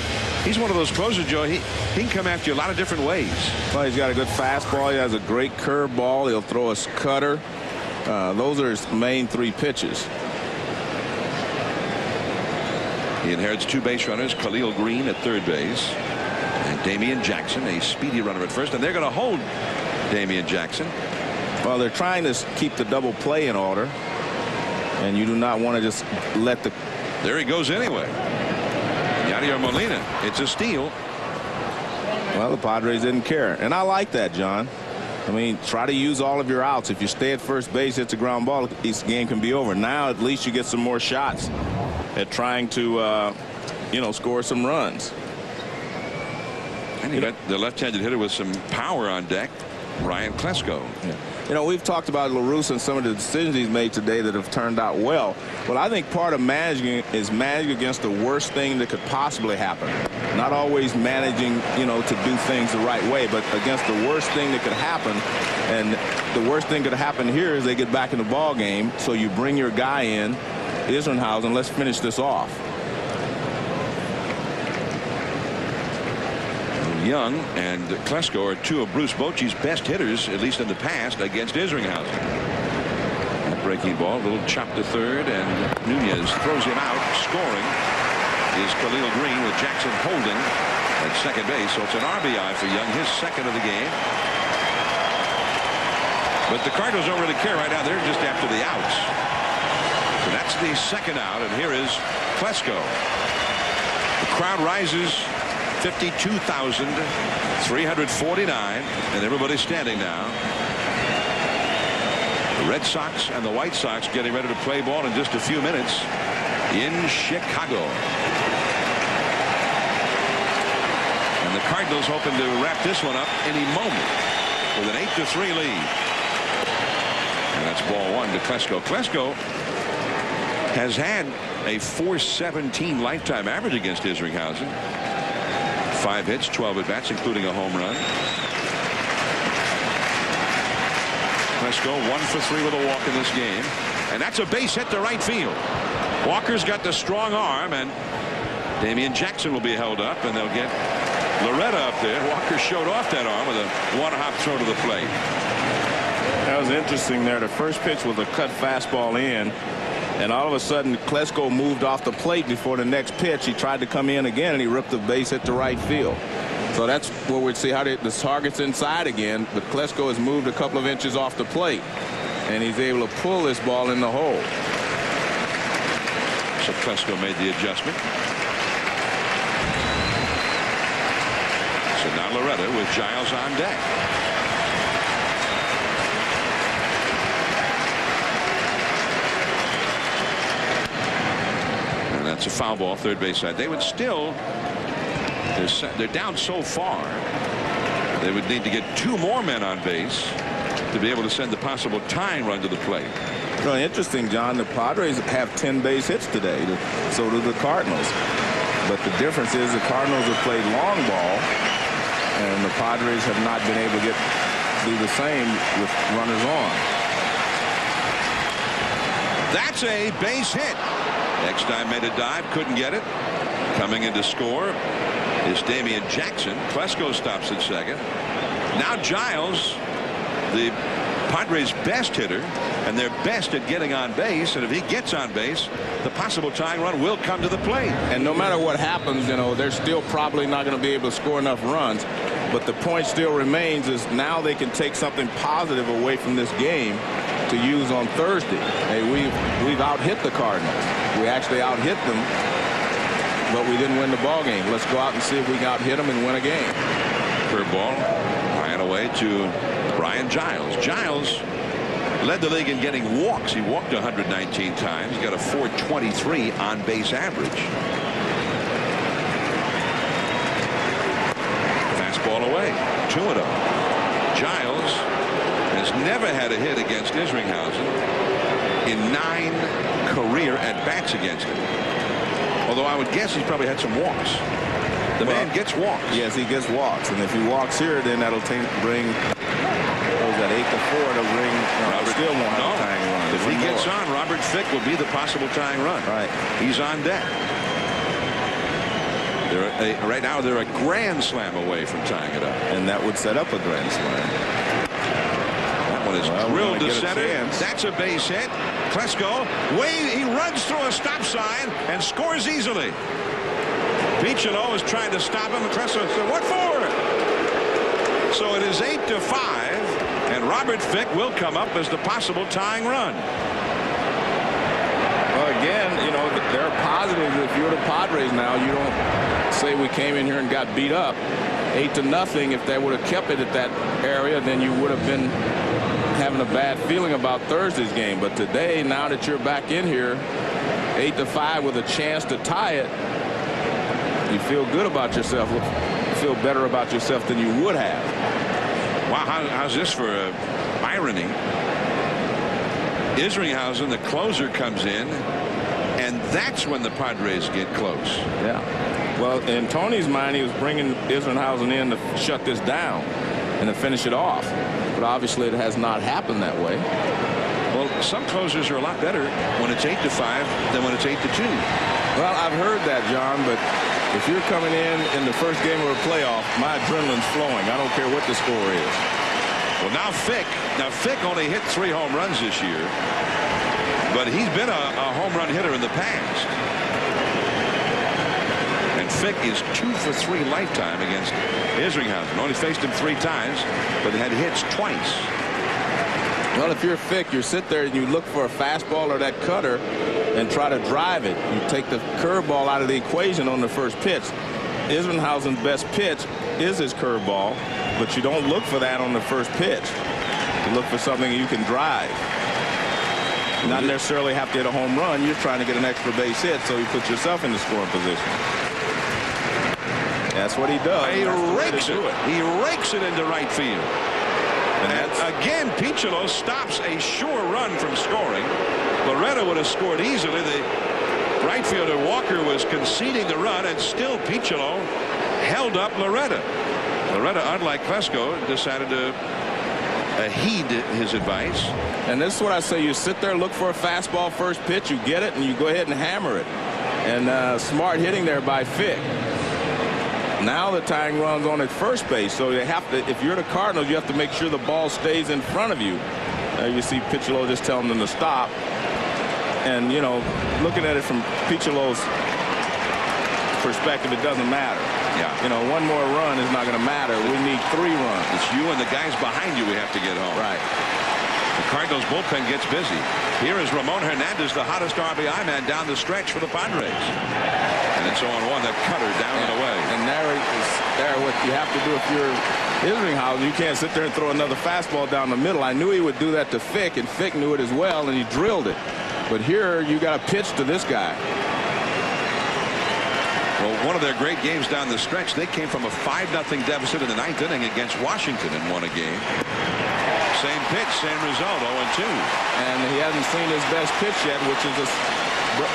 he's one of those closers, Joe. He can come after you a lot of different ways. Well, he's got a good fastball. He has a great curveball. He'll throw a cutter. Those are his main 3 pitches. He inherits 2 base runners, Khalil Green at 3rd base, and Damian Jackson, a speedy runner at 1st. And they're going to hold Damian Jackson. Well, they're trying to keep the double play in order. And you do not want to just let the... There he goes anyway. Yadier Molina. It's a steal. Well, the Padres didn't care. And I like that, John. I mean, try to use all of your outs. If you stay at first base, it's a ground ball, this game can be over. Now, at least you get some more shots at trying to, score some runs. And you got the left-handed hitter with some power on deck, Ryan Klesko. Yeah. You know, we've talked about LaRusse and some of the decisions he's made today that have turned out well. Well, I think part of managing is managing against the worst thing that could possibly happen. Not always managing, you know, to do things the right way, but against the worst thing that could happen. And the worst thing that could happen here is they get back in the ball game. So you bring your guy in, Isringhausen. Let's finish this off. Young and Klesko are two of Bruce Bochy's best hitters, at least in the past, against Isringhausen. That breaking ball, a little chop to third, and Nunez throws him out. Scoring is Khalil Green with Jackson holding at second base. So it's an RBI for Young, his second of the game. But the Cardinals don't really care right now. They're just after the outs. So that's the second out, and here is Klesko. The crowd rises. 52,349, and everybody's standing now. The Red Sox and the White Sox getting ready to play ball in just a few minutes in Chicago. And the Cardinals hoping to wrap this one up any moment with an 8-3 lead. And that's ball one to Klesko. Klesko has had a .417 lifetime average against Isringhausen. 5 hits, 12 at-bats, including a home run. Klesko 1 for 3 with a walk in this game. And that's a base hit to right field. Walker's got the strong arm, and Damian Jackson will be held up, and they'll get Loretta up there. Walker showed off that arm with a one-hop throw to the plate. That was interesting there. The first pitch was a cut fastball in. And all of a sudden, Klesko moved off the plate before the next pitch. He tried to come in again, and he ripped the base hit to right field. So that's where we'd see how the target's inside again. But Klesko has moved a couple of inches off the plate, and he's able to pull this ball in the hole. So Klesko made the adjustment. So now Loretta with Giles on deck. That's a foul ball, third base side. They would still, they're down so far, they would need to get 2 more men on base to be able to send the possible tying run to the plate. Really interesting, John. The Padres have 10 base hits today. So do the Cardinals. But the difference is the Cardinals have played long ball, and the Padres have not been able to do the same with runners on. That's a base hit. Next time made a dive, couldn't get it. Coming in to score is Damian Jackson. Klesko stops at second. Now Giles, the Padres' best hitter, and they're best at getting on base. And if he gets on base, the possible tying run will come to the plate. And no matter what happens, you know, they're still probably not going to be able to score enough runs. But the point still remains is now they can take something positive away from this game to use on Thursday. Hey, we've out-hit the Cardinals. We actually out-hit them, but we didn't win the ball game. Let's go out and see if we can out-hit them and win a game. Curveball ran away to Brian Giles. Giles led the league in getting walks. He walked 119 times. He's got a .423 on-base average. Fastball away. 2-0. Giles has never had a hit against Isringhausen in 9 career at-bats against him. Although I would guess he's probably had some walks. The man gets walks. Yes, he gets walks. And if he walks here, then that'll bring, what was that, 8-4 to bring, still won't have a tying run. If he gets on, Robert Fick will be the possible tying run. Right. He's on deck. Right now, they're a grand slam away from tying it up. And that would set up a grand slam. That one is drilled to center. That's a base hit. Klesko, he runs through a stop sign and scores easily. Pichino is trying to stop him. Klesko said, "What for?" So it is 8-5, and Robert Fick will come up as the possible tying run. Well, again, you know, there are positives. If you're the Padres now, you don't say we came in here and got beat up 8-0. If they would have kept it at that area, then you would have been having a bad feeling about Thursday's game. But today, now that you're back in here, 8-5 with a chance to tie it, you feel good about yourself. feel better about yourself than you would have. Wow, how's this for irony? Isringhausen, the closer, comes in, and that's when the Padres get close. Yeah. Well, in Tony's mind, he was bringing Isringhausen in to shut this down and to finish it off. But obviously, it has not happened that way. Well, some closers are a lot better when it's 8-5 than when it's 8-2. Well, I've heard that, John, but if you're coming in the first game of a playoff, my adrenaline's flowing. I don't care what the score is. Well, now Fick only hit 3 home runs this year, but he's been a home run hitter in the past. And Fick is 2 for 3 lifetime against Isringhausen. Only faced him 3 times, but had hits twice. Well, if you're Fick, you sit there and you look for a fastball or that cutter and try to drive it. You take the curveball out of the equation on the first pitch. Isringhausen's best pitch is his curveball, but you don't look for that on the first pitch. You look for something you can drive. Not necessarily have to hit a home run. You're trying to get an extra base hit, so you put yourself in the scoring position. That's what he does. He rakes it. He rakes it into right field. And again, Piccolo stops a sure run from scoring. Loretta would have scored easily. The right fielder Walker was conceding the run, and still Piccolo held up Loretta. Loretta, unlike Klesko, decided to heed his advice. And this is what I say. You sit there, look for a fastball first pitch, you get it, and you go ahead and hammer it. And smart hitting there by Fick. Now the tying run's on at first base, so they have to, if you're the Cardinals, you have to make sure the ball stays in front of you. You see Piccolo just telling them to stop. And, you know, looking at it from Piccolo's perspective, it doesn't matter. Yeah. You know, one more run is not going to matter. We need 3 runs. It's you and the guys behind you we have to get home. Right. The Cardinals bullpen gets busy. Here is Ramon Hernandez, the hottest RBI man down the stretch for the Padres. And it's 0-1, that cutter down and away. And there what you have to do if you're Isringhausen. You can't sit there and throw another fastball down the middle. I knew he would do that to Fick, and Fick knew it as well, and he drilled it. But here you got to pitch to this guy. Well, one of their great games down the stretch, they came from a 5-0 deficit in the 9th inning against Washington and won a game. Same pitch, same result, 0-2. And he hasn't seen his best pitch yet, which is a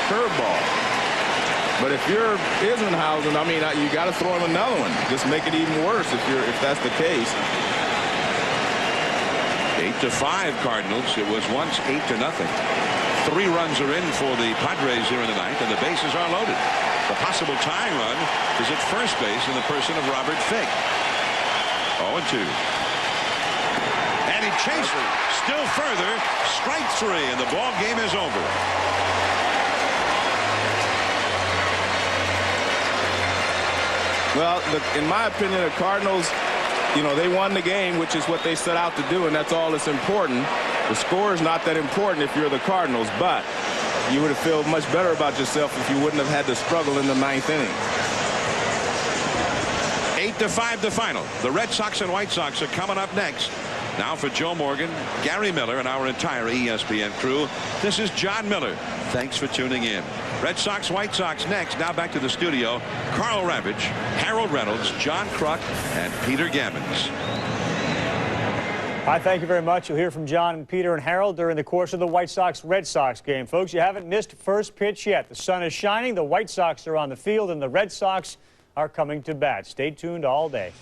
curveball. But if you're Isringhausen, I mean, you got to throw him another one. Just make it even worse if that's the case. 8-5 Cardinals. It was once 8-0. 3 runs are in for the Padres here in the 9th, and the bases are loaded. The possible tying run is at first base in the person of Robert Fick. 0-2. And he chases still further. Strike 3, and the ball game is over. Well, in my opinion, the Cardinals, you know, they won the game, which is what they set out to do, and that's all that's important. The score is not that important if you're the Cardinals, but you would have felt much better about yourself if you wouldn't have had to struggle in the 9th inning. 8-5 the final. The Red Sox and White Sox are coming up next. Now for Joe Morgan, Gary Miller, and our entire ESPN crew, this is John Miller. Thanks for tuning in. Red Sox, White Sox next. Now back to the studio. Carl Ravitch, Harold Reynolds, John Kruk, and Peter Gammons. Hi, thank you very much. You'll hear from John and Peter and Harold during the course of the White Sox-Red Sox game. Folks, you haven't missed first pitch yet. The sun is shining, the White Sox are on the field, and the Red Sox are coming to bat. Stay tuned all day.